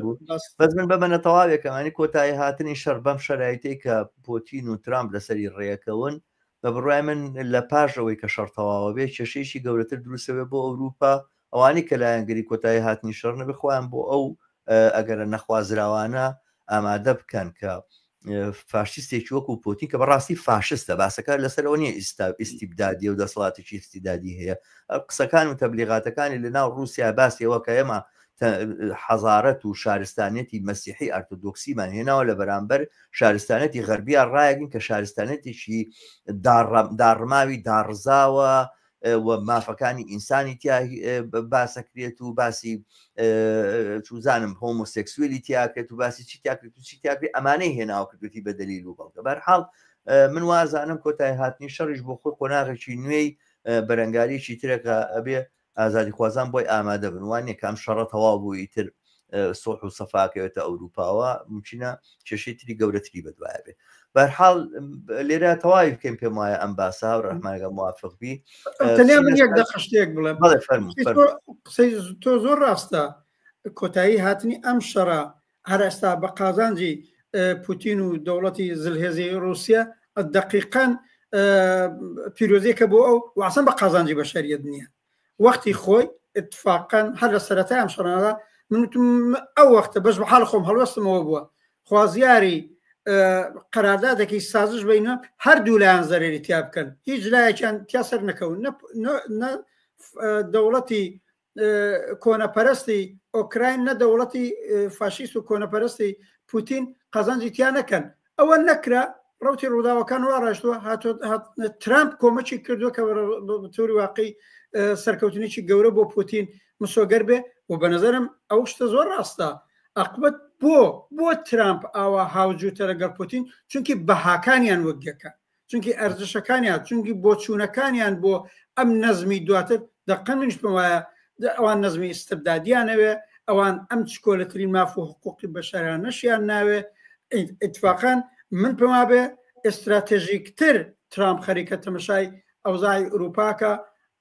بوو بەس من بەبەنە تەواوێکەمانی کۆتایی هاتنی شەڕ بەم شەرایطەی کە پۆتین و ترامپ لەسەری ڕێیەکەون بە بڕای من لە پاشەوەی کە شەڕ تەواوە بێ کێشەیەکی گەورەتر دروستەوێ بۆ ئەوروپا ئەوانی کە لایەنگەری کۆتایی هاتنی شەڕ نەبخوایان بۆ ئەو ئەگەرە نەخوازراوانە ئامادە بکەن کە فاشیستێکی وەکو پۆتین کە بەڕاستی فاشستە باسەکە لەسەرەوە نیە ئیستیبدادی و دەسەڵاتێکی ئیستیدادی هەیە قسەکان و تەبلیغاتەکانی لە ناو رووسیا باسیەوە کە ئێمە حەزارەت و شارستانێتی مەسیحی ئارتۆدۆکسیمان هێناوە لە بەرامبەر شارستانێتی غەربیان ڕایەگەن کە شارستانێتێکی داڕماوی داڕزاوە و مافەکانی ئینسانی تیا باسەکرێت و باسی چوزانم هۆمۆسێکسوێلی تیاکرێت و باسی چی تیاکرێت و چی تیاکرێت ئەمانەی هێناوە کردوێتی بە دەلیل و بەڵگە بەرحاڵ من وازانم کۆتای هاتنی شەڕیش بۆ خۆی قۆناغێکی نوێی بەرەنگاریی ترێکە ئەبێ ئازادی خوازان بۆی ئامادە بن وانێ کام شەڕە تەواو بووی تر سۆح و سەفاکەوێتە ئەوروپاوە ممکنە کێشەی تری گەورەتری بەدوایە بێ بەرحاڵ لێرە تەواوی بکەین پێم وایە ئەم باسا و ڕەحمانەکە موافق بی من یەک دەقشتێک بڵێم تۆ زۆر ڕاستە کۆتایی هاتنی ئەم شەڕە هەر ئێستا بە قازانجی پوتین و دەوڵەتی زلهێزی رووسیا دقیقاً پیرۆزیەکە بۆ ئەو واسن بە قازانجی بەشەریەت نییە وەختی خۆی اتفاقاً هەر لە سەرەتای ئەم شەڕانەدا من ئەو وەختە بەش بە حاڵ خۆم هەڵوەستمەوە بووە خوازیاری قەراردادێکی سازش بینە هەردوو لایەن زەرری تیا بکەن هیچ لایەکیان تیا سەر نەکەون نە دەوڵەتی کۆنەپەرستی ئۆکراین نە دەوڵەتی فاشیست و کۆنەپەرستی پوتین قازانجی تیا نەکەن ئەوە نەکرا ڕوتی ڕووداوەکان ڕاشتووە ترامپ کۆمەکی کردووە کە بەتۆری واقعی سەرکەوتنیی گەورە بۆ پوتین مسۆگەر بێ و بە نەزەرم ئەو شتە زۆر ڕاستە عاقبەت بۆ ترامپ ئاوا هاوجوتە لەگەڵ پوتین چونکی بەهاکانیان وەگەکە چونکی ئەرزشەکانیان چونکی بۆ چوونەکانیان بۆ ئەم نەزمی دواتر دەقەن منش پێم وایە ئەوان نەزمی ئستبدادیانەوێ ئەوان ئەم چکۆلەترین ماف و حقوقی بەشەریان نەشیان ناوێ ئیتفاقاً من پێم وابێ ئستراتێژیکتر ترامپ خەریکە تەمەشای ئەوزای ئوروپاکە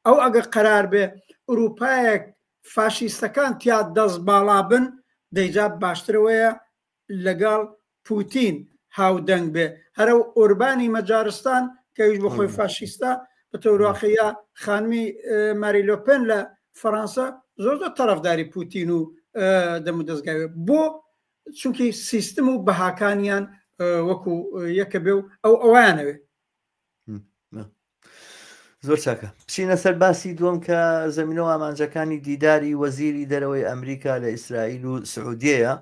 ئەو ئەگەر قەرار بێ ئوروپایەک فاشیستەکان تیا دەست باڵا بن دەیجا باشترەوەیە لەگەڵ پوتین هاودەنگ بێ. هەرە ئۆربانی مەجارستان کەویش بە خۆی فاشیستە بە تەوراخەیە خانمی ماریلۆپێن لە فەڕەنسا زۆر تەرەفداری پوتین و دەم و دەستگاوێ بۆ چونکی سیستم و بەهاکانیان وەکو یەکە بێ و ئەوانەوێ. زۆر چاکە بچینە سەر باسی دووەم کە زەمینەوە ئامانجەکانی دیداری وەزیری دەرەوەی ئەمریکا لە ئیسرائیل و سعودیەیە.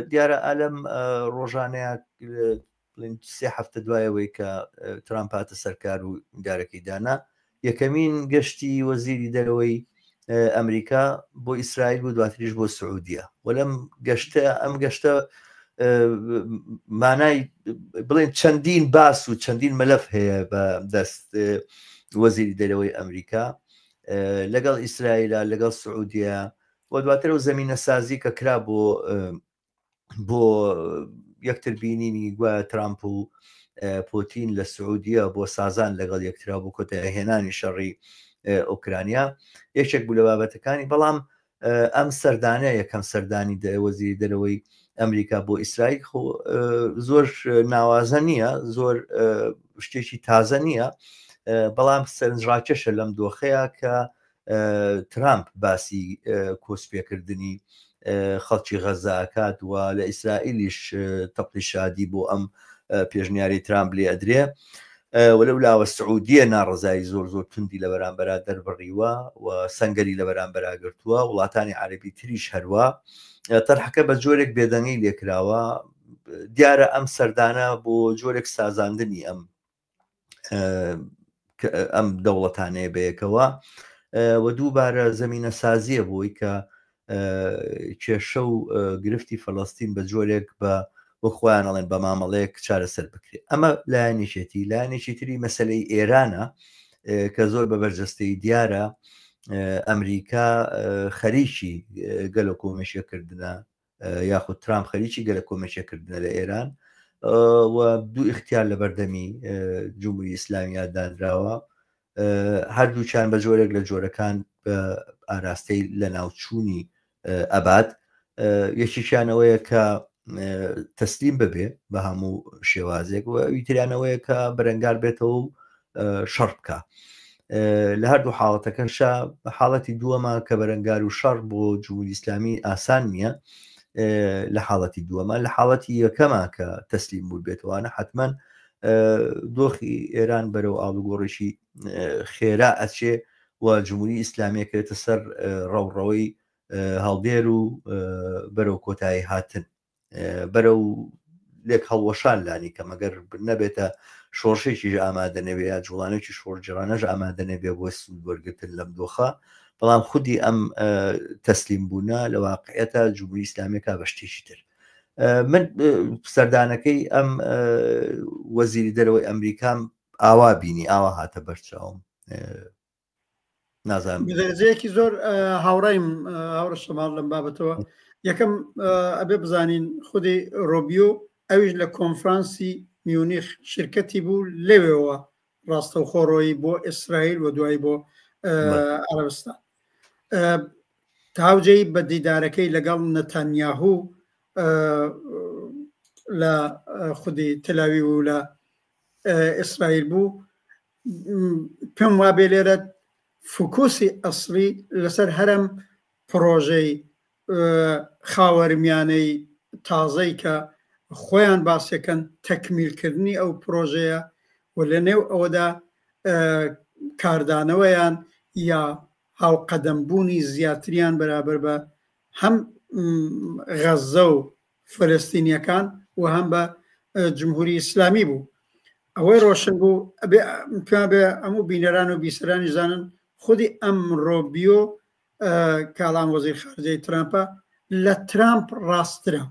دیارە ئالەم ڕۆژانەیە سێ هەفتە دوایەوەی کە ترامپ هاتە سەرکار و دارەکەی دانا یەکەمین گەشتی وەزیری دەرەوەی ئەمریکا بۆ ئیسرائیل بوو، دواتریش بۆ سعودیە. و لەم گەشتە ئەم گەشتە مانای بڵێن چەندین باس و چەندین مەلەف هەیە بە دەست وەزیری دەرەوەی ئەمریکا لەگەڵ ئیسرائیلە لەگەڵ سعودیە و دواتر و زەمینە سازی کە کرا بۆ یەکتر بینینی گوایە ترامپ و پۆتین لە سعودیە بۆ سازان لەگەڵ یەکترا بۆ کۆتایهێنانی شەڕی ئۆکرانیا یەکێک بوو لە بابەتەکانی. بەڵام ئەم سەردانە یەکەم سەردانی وەزیری دەرەوەی ئەمریکا بۆ ئیسرائیل زۆر ناوازە نییە، زۆر شتێکی تازە نییە، بەڵام سەرنجڕاکێشە لەم دۆخەیە کە ترامپ باسی کۆسپێکردنی خەڵکی غەزاکات وە لە ئیسرائیلیش تەقلی شادی بۆ ئەم پێشنیاری ترامپ لێ ئەدرێ وەلەو لاوە سعودیە ناڕزایی زۆر زۆر توندی لە بەرامبەرا دەربڕیوە و سەنگەری لە بەرامبەرا گرتووە، وڵاتانی عەرەبی تریش هەروە تەرحەکە بە جۆرێک بێدەنگی لێکراوە. دیارە ئەم سەردانە بۆ جۆرێک سازاندنی ئەم دەوڵەتانەیە بەیەکەوە و دووبارە زەمینە سازیە بۆی کە کێشە و گرفتی فەڵەستین بە جۆرێک بە وەخۆیان ئەڵێن بە مامەڵەیەک چارەسەر بکرێت. ئەمە لایەنێکێتی لایەنێکی تری مەسەلەی ئێرانە کە زۆر بە بەرجەستەی دیارە ئەمریکا خەریکی گەلە کۆمەشیەکردنە یاخود ترامپ خەریکی گەلە کۆمەشیەکردنە لە ئێران و دوو ئیختیار لە بەردەمی جمهوری ئیسلامیە دانراوە، هەردووچیان بە جۆرێک لە جۆرەکان بە ئاراستەی لە ناوچوونی ئەبات. یەکیشانەوەیە کە تەسلیم ببێ بە هەموو شێوازێک و ئیتریانەوەیە کە بەرەنگار بێتەوە و شەڕ بکە. لە هەردوو حاڵەتەکەشە حاڵەتی دووەمە کە بەرەنگار و شەڕ بۆ جمهوری ئیسلامی ئاسان نییە. لە حاڵەتی دووەمە لە حاڵەتی یەکەمە کە تەسلیم بوو بێتوانە حتمما دۆخی ئێران بەرەو ئاڵوگۆڕێکی خێرا ئەچێ و جمهوری ئیسلامیەکەوێتە سەر ڕەوڕەوەی هەڵدێر و بەرەو کۆتایی هاتن بەرەو لێک هەڵوەشان لانی کە مەگەر نەبێتە شۆڕشێکیش ئامادە نەبێ یا جوڵانێکی شۆڕجێڕانەش ئامادە نەبێ بۆ سوود وەرگرتن لەم دۆخە. بەڵام خودی ئەم تەسلیم بوونە لە واقعەتە جمهوری ئیسلامیەکە بە شتێکی تر. من سەردانەکەی ئەم وەزیری دەرەوەی ئەمریکام ئاوا بینی ئاوا هاتە بەرچاوم نازانم دەرەجەیەکی زۆر هاوڕێیم هاوڕە شەماڵ لەم بابەتەوە. یەکەم ئەبێ بزانین خودی ڕۆبیۆ ئەویش لە کۆنفرانسی میونیخ شرکەتی بوو لەوێەوە ڕاستەوخۆڕۆیی بۆ ئیسرائیل و دوای بۆ عەرەبستان. تاوجەی بە دیدارەکەی لەگەڵ نەتانیاهوو لە خودی تەلاویڤ و لە ئیسرائیل بوو. پێم وابێ لێرە فوکوسی ئەسڵی لەسەر هەرم پرۆژەی خاوەرمیانەی تازەی کە خۆیان باسەکەن تەکمیلکردنی ئەو پرۆژەیە و لە نێو ئەوەدا کاردانەوەیان یا هاوقەدەمبوونی زیاتریان بەرابەر بە هەم غەزە و فەلەستینیەکان و هەم بە جمهوری ئیسلامی بوو. ئەوەی ڕۆشن بوو بێ هەموو بینەران و بیسەرانی زانن خودی ئەم ڕۆبیۆ کاڵام وەزیر خارجەی ترامپە لە ترامپ ڕاسترە،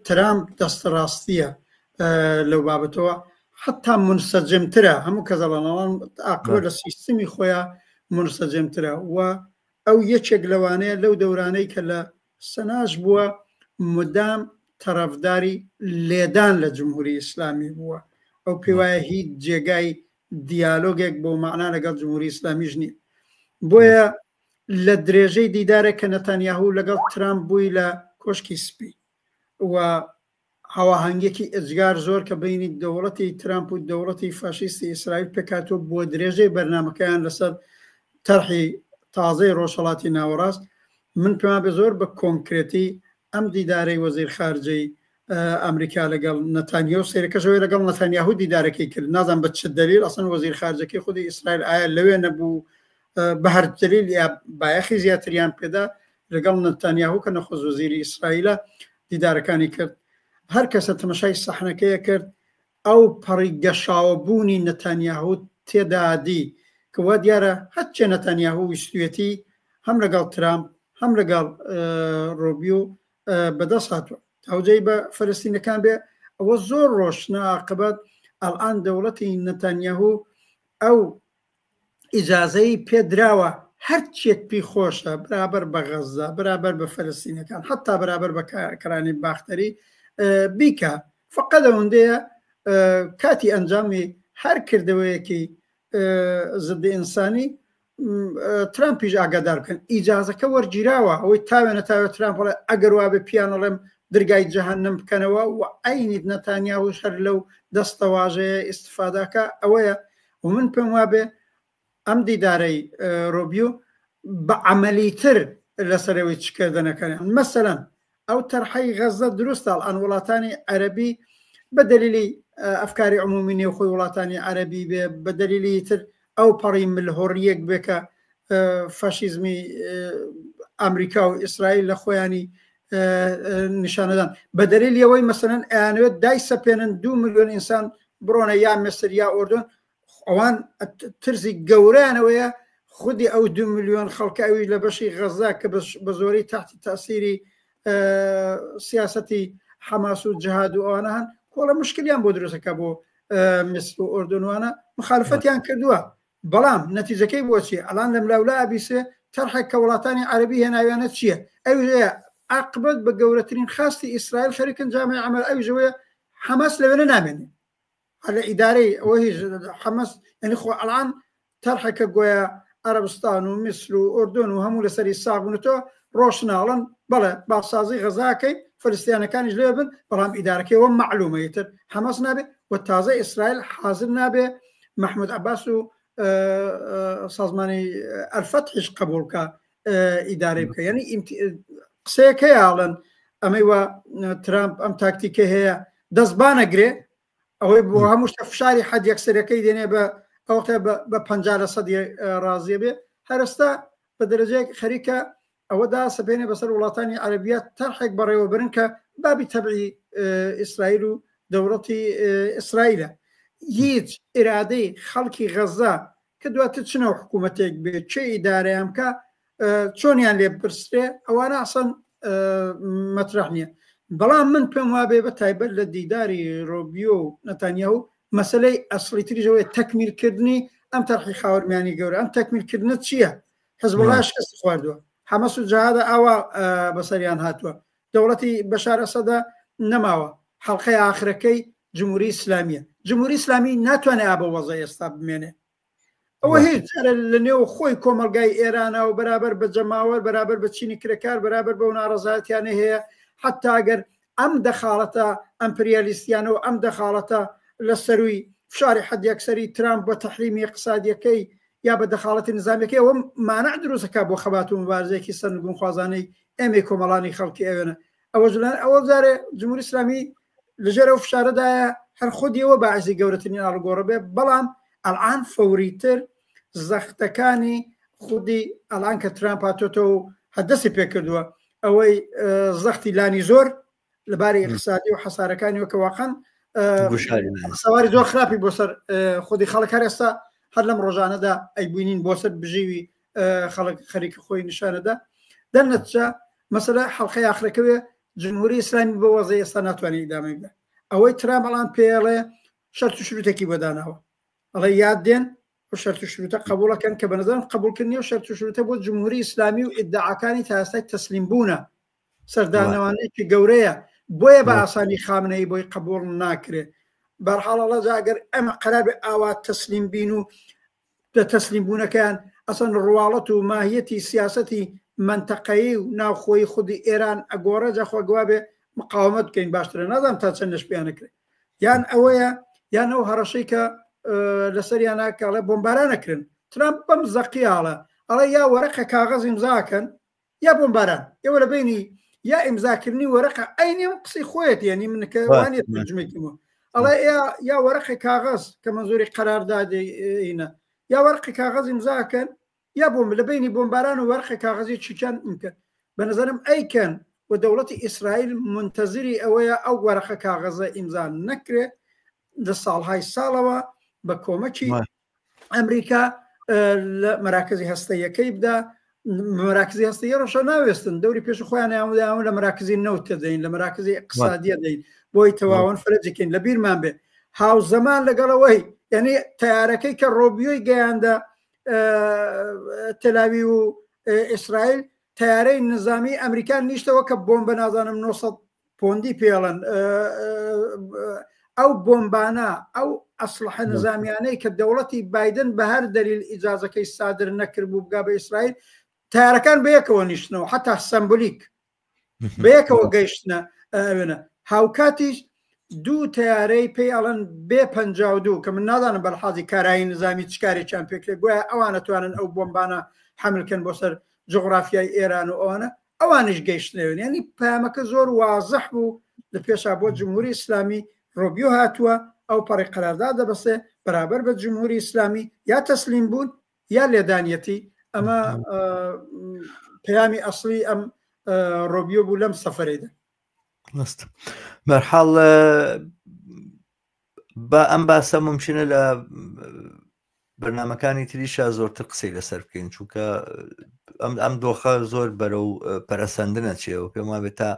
ترامپ دەستە ڕاستیە لەو بابەتەوە حتا منسەجمترە هەموو کەزەڵانەوان ئاقبە لە سیستمی خۆیان منسەجمترە و ئەو یەکێک لەوانەیە لەو دەورانەی کە لە سەناش بووە مدام تەرەفداری لێدان لە جمهوری ئیسلامی بووە. ئەو پێ وایە هیچ جێگای دیالۆگێک بۆ معنا لەگەڵ جمهوری ئیسلامیش نییە. بۆیە لە درێژەی دیدارێک کە نەتانیاهو لەگەڵ ترامپ بووی لە کۆشکی سپی و هەواهەنگێکی ئەجگار زۆر کە بینی دەوڵەتی ترامپ و دەوڵەتی فاشیستی ئیسرائیل پێکاتۆ بۆ درێژەی بەرنامەکەیان لەسەر تەرحی تازەی ڕۆژهەڵاتی ناوەڕاست. من پێمان بە زۆر بە کۆنکرێتی ئەم دیدارەی وەزیر خارجەی ئەمریکا لەگەڵ نەتانیاهو سێرەکەشەوەی لەگەڵ نەتانیاهو دیدارەکەی کرد، نازان بە چ دلیل ئەسڵ وەزیر خارجەکەی خودی ئیسرائیل ئایا لەوێ نەبوو بە هەر دلیل یا بایەخی زیاتریان پێدا لەگەڵ نەتانیاهو کە نەخۆز وەزیری ئیسرائیلە دیدارەکانی کرد. هەر کەسە تەمەشای سەحنەکەیە کرد ئەو پەڕی گەشاوەبوونی نەتانیاهو تێدادی کە وا دیارە هەرچێ نەتانیاهو ویستوێتی هەم لەگەڵ ترامپ هەم لەگەڵ ڕۆبیۆ بەدەست هاتووە. هەوجەی بە فەلەستینەکان بێ ئەوە زۆر ڕۆشنە عاقبەت ئەڵئان دەوڵەتی نەتانیاهو ئەو ئیجازەی پێدراوە هەرچێک پێی خۆشە بەرابەر بە غەزە بەرابەر بە فەلەستینەکان حتا بەرابەر بە کەرانی باختەری بیکە. فقط ئەوەندەیە کاتی ئەنجامی هەر کردەوەیەکی ضد ئینسانی ترامپیش ئاگادار بکەن ئیجازەکە وەرگیراوە ئەوەی تاوێنە ترامپ ئەگەر وابێ پیانەڵێم دەرگای جەهەنەم بکەنەوە و عینیت نەتانیاهوش هەر لەو دەستەواژەیە ئیستفاداکە ئەوەیە. و من پێم وابێ ئەم دیدارەی ڕۆبیۆ بە عەمەلیتر لەسەرەوەی چکردنەکەیان مەسەلەن ئەو تەرحەی غەزە دروستە ئەن وڵاتانی عەرەبی بە دەلیلی ئەفکاری عمومی نێوخۆی وڵاتانی عەرەبی بێ بە دەلیلی تر ئەو پەڕی ملهۆڕیەک بێ کە فاشیزمی ئەمریکا و ئیسرائیل لە خۆیانی نیشانەدان بە دەلیلی ئەوەی مەسەلەن ئەیانوێت دای سەپێنن 2 ملیۆن ئینسان بڕۆنە یا مەسر یا ئۆردن ئەوان ترسی گەورەیانەوەیە خودی ئەو 2 ملیۆن خەڵکاوی لە بەشی غەزا کە بە زۆری تحتی تاسیری سیاسەتی حەماس و جەهاد و ئەوانە هەن کۆڵە مشکلیان بۆ دروستەکە بۆ میسر و ئۆردنوانە مخالفەتیان کردووە. بەڵام نەتیجەکەی بۆچی ئەڵان لەم لاولا ئابیسێ تەرحێک کە وڵاتانی عەرەبی هێناویانە چییە؟ ئەوێ عاقبەت بە گەورەترین خاستی ئیسرائیل خەریکن جامعی عەمەل ئەوژەوەیە حەماس لەوێنە نامێنێ لە ئیدارەی ئەوە هیچ حەماس یعنی خۆ ئەڵان تەرحێکە گویا عەرەبستان و میسر و ئۆردن و هەموو لەسەری ساغبوونەوە ڕۆشناڵن بەڵێ باسازی غەزاکەی فەلەستینیەکانیش لێ بن بەڵام ئیدارەکەیەوە معلومەیەتر حەماس نابێ و تازە ئیسرائیل حازر نابێ محمود عەباس و سازمانی ئەلفەتحیش قبولکە ئیدارەی بکە. یعنی قسەیەکەیاڵن ئەمەی وە ترامپ ئەم تاکتیکە هەیە دەستبانەگرێ ئەوەی بۆ هەموو شتە فشاری حەد یەکسەرەکەی دێنێ بە ئەوقتە بە 50% ڕازیە بێ هەرستا بە دەرەجەیەک خەریکە ئەوەدا سەپێنێ بەسەر وڵاتانی عەرەبیە تەرحێک بەڕێوە برن کە بابی تەبعی ئیسرائیل و دەوڵەتی ئیسرائیلە. هیچ ئیرادەی خەڵکی غەزا کە دواتر چنەوە حکوومەتێک بێت چه ئیدارەیان کە چۆنیان لێ برسرێ ئەوانە ئەسەن مەطرح نییە. بەڵام من پێم وابێ بە تایبەت لە دیداری ڕۆبیۆ و نەتانیاهو مەسەلەی ئەسڵی تریژەوەی تەکمیلکردنی ئەم تەرحی خاوەرمیانی گەورە ئەم تەکمیلکردنت چییە؟ حزبوڵڵا شکست خواردووە حەماس و جەهادە ئاوا بەسەریان هاتووە دەوڵەتی بەشار ئەسەدا نەماوە حەڵقەی ئاخرەکەی جمهوری ئیسلامیە. جمهوری ئیسلامی ناتوانێت ئابە وەزای ئێستا بمێنێ ئەوە هیچ لە نێو خۆی کۆمەلگای ئێرانە و بەرابەر بە جەماوەر بەرابەر بە چینی کرێکار بەرابەر بەو ناڕەزایەتیانە هەیە حتا ئەگەر ئەم دەخاڵەتە ئەمپریالیستیانە و ئەم دەخاڵەتە لە سەروی فشاری حەدیەکسەری ترامپ بە تەحریمی اقتصادیەکەی یا بە دەخاڵەتی نظامیەکەی ئەوە مانع دروستەکە بۆ خەبات و مبارزەیەکی سەرنگون خوازانەی ئێمە کۆمەڵانی خەڵکی ئەوێنە ئەوە جوڵان ئەوە جارێ جمهوری ئیسلامی لەژێر ئەو فشارەدایە هەر خودیەوە باعثی گەورەترین ئاڵگۆڕە بێ بەڵام ئەڵعان فەوریتر زەختەکانی خودی ئەڵان کە ترامپ هاتۆتەوە و هەدەستی پێکردووە ئەوەی زەختی لانی زۆر لەباری اقتصادی و حەسارەکانی وەکە واقعاً سەواری زۆر خراپی بۆ سەر خودی خەڵک هەر ئێستا هەر لەم ڕۆژانەدا ئەیبووینین بۆ سەر بژیوی خەڵک خەریکی خۆی نیشانەدا دەرنەتیجە مەسەلە حەڵقەی ئاخرەکەوێ جمهوری ئیسلامی بە وەزەی ئێستا ناتوانێت ئیدامەی بدات. ئەوەی ترامپ بەڵام پێڵێ شەرت و شروتێکی بەداناوە ئەڵێ یاد دێن و شەرت و شروتە قبولەکەن کە بە نەزەرم قبولکردنی و شەرت و شروتە بۆ جمهوری ئیسلامی و ئیدعاکانی تا ئێستای تەسلیم بوونە سەردانەوانەیەکی گەورەیە بۆیە بە ئاسانی خامنەی بۆی قبول ناکرێت بەرحاڵەڵە جاگەر ئەمە قەرار بێ ئاوا تەسلیم بین و تەسلیم بوونەکەیان ئەسەن ڕواڵەت و ماهیەتی سیاسەتی منتەقەیی و ناوخۆی خودی ئێران ئەگۆڕە جاخوا گوا بێ مقاومەت بکەین باشترە نازانم تا چەندش پیانەکرێت یان ئەوەیە یان ئەو هەڕەشەی کە لەسەریانە کاڵێ بۆمبارانەکردن ترامپ بەم زەقیاڵە ئەڵێ یا وەرەقە کاغەز ئیمزاکەن یا بۆمباران ئێوە لە بینی یا ئیمزاکردنی وەرەقە ئەینێ قسەی خۆیەت یعنی منکەوانێت ترجمەیەکەوە ئەڵێ یا وەرەقی کاغەز کە مەزۆری قەراردادینە یا وەرقی کاغەز ئیمزاکەن یا بۆم لە بینی بۆمباران و وەرقی کاغەزی چیکان ئیمکەن بە نظرم ئەیکەن و دەوڵەتی ئیسرائیل منتەزری ئەوەیە ئەو وەرەقە کاغەزە ئیمزا نەکرێت لە ساڵهای ساڵەوە بە کۆمەکی ئەمریکا لە مەراکزی هەستەیەکەی بدا مەراکزی هەستەیە ڕەشە ناوێستن دەوری پێش خۆیان یاوداون لە مەراکزی نەوتە دەین لە مەراکزی اقتصادیە دەین بۆی تەواوان فرەجێکین لە بیرمان بێ هاو زەمان لەگەڵەوەی یعنی تیارەکەی کە ڕۆبیۆی گەیاندا تەلاوی و ئیسرائیل تیارەی نظامی ئەمریکان نیشتەوە کە بۆمبە نازانم 900 پۆندی پێڵن ئەو بۆمبانە ئەو ئەسلحە نظامیانەی کە دەوڵەتی بایدن بە هەر دەلیل ئیجازەکەی سادر نەکرد بوو بگا بە ئیسرائیل تیارەکان بەیەکەوە نیشتنەوە حتا سمبولیک بەیەکەوە گەیشتنە ئەوێنە هاوکاتیش دوو تیارەی پێی ئەڵەن بێ 52 کە من نازانم بەلحاظی کارایی نظامی چکارێکیان پێکرێت گویا ئەوانە توانن ئەو بۆمبانە حملکەن بۆ سەر جغرافیای ئێران و ئەوانە ئەوانش گەیشتنەوێن ینی پامەکە زۆر وازەح بوو لە پێشا بۆ جمهوری ئیسلامی ڕۆبیۆ هاتووە ئەو پەڕی قەرارداد دەبەسێ بەرابەر بە جمهوری ئیسلامی یا تەسلیم بوون یا لێدانیەتی ئەمە پەیامی ئەسڵی ئەم ڕۆبیۆ بوو لەم سەفەرەیدا بەرحاڵ بە ئەم باسە ممکنە لە بەرنامەکانی تریشا زۆرتر قسەی لەسەر بکەین چونکە ئەم دۆخە زۆر بەرەو پەرەسەندنە چێەوە پێم وابێت تا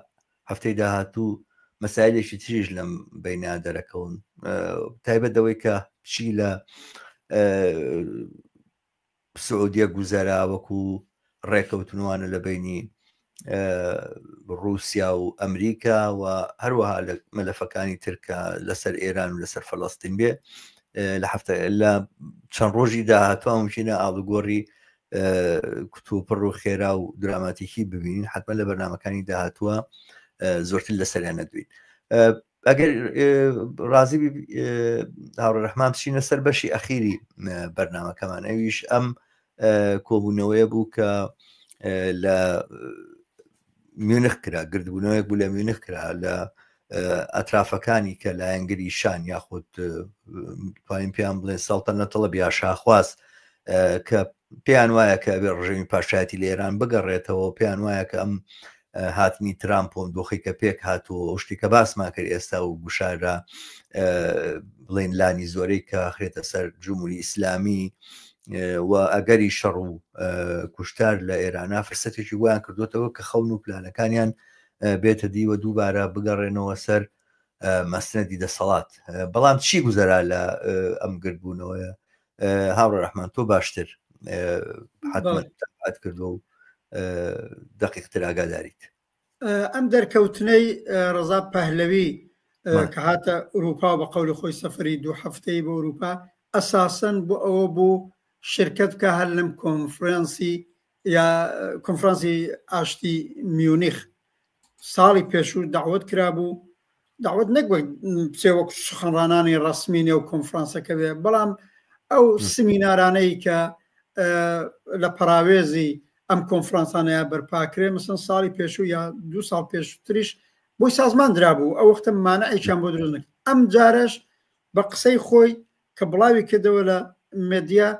هەفتەی داهاتوو مەسایلێکی تریش لەم بەینا دەرەکەون تایبەتەوەی کە چی لە سعودیە گوزەرا وەکو ڕێکەوتنوانە لە بینی رووسیا و ئەمریکا و هەروەها لە مەلەفەکانی ترکە لەسەر ئێران و لەسەر فەڵەستین بێ لە چەند ڕۆژی داهاتوە ممکنە ئاڵوگۆڕی کتوپڕ و خێرا و دراماتیکی ببینین حتمما لە بەرنامەکانی داهاتووە زۆرتر لەسەریان نەدوین ئەگەر ڕازی هاوڕێرەحمان بچینە سەر بەشی ئەخیری بەرنامەکەمان ئەویش ئەم کۆبوونەوەیە بوو کە لە میونخ کرا گردبوونەوەیەک بوو لە میونخ کرا لە ئەترافەکانی کە لایەنگری شان یاخود توانین پێیان بڵێن سەڵتەنەتەڵە یا شاخواز کە پێیان وایە کە بێ ڕژێمی پاشایەتی لە ئێران بگەڕێتەوە پێیان وایە کە ئەم هاتنی ترامپۆن دۆخی کە پێک هاتووە شتی کە باسمان کرد ئێستا و گوشارە بڵێن لانی زۆرەی کە خرێتە سەر جمهوری ئیسلامی و ئەگەری شەڕ و کوشتار لە ئێرانە فرسەتێکی ویان کردوتەوە کە خەون و پلانەکانیان بێتە دیوە دووبارە بگەڕێنەوە سەر مەستنەدی دەسەڵات بەڵام چی گوزەرا لە ئەم گردبوونەوەیە هاوڕێرەحمان تۆ باشتر حتممەت کردو و دقیقتر ئاگاداریت ئەم دەرکەوتنەی ڕەزا پەهلەوی کە هاتە ئوروپا بە قەولی خۆی سەفری دوو هەفتەی بۆ ئوروپا ئەساسەن بۆ ئەوە بوو شرکت کە هەر لەم کۆنفرانسی یا کۆنفرانسی ئاشتی میونیخ ساڵی پێشوو داوت کرا بوو داوت نەگوێت بچێوەک سخنڕانانی ڕسمینە و کۆنفرانسەکە بێ بەڵام ئەو سمینارانەی کە لە پەراوێزی ئەم کۆنفرانسانەیە بەرپاکرێ مثلا ساڵی پێشوو یا 2 ساڵ پێشتریش بۆی سازمان درابوو ئەو وەختە مانعێکیان بۆ دروست نەکرد ئەم جارش بە قسەی خۆی کە بڵاوی کردەوە لە مێدیا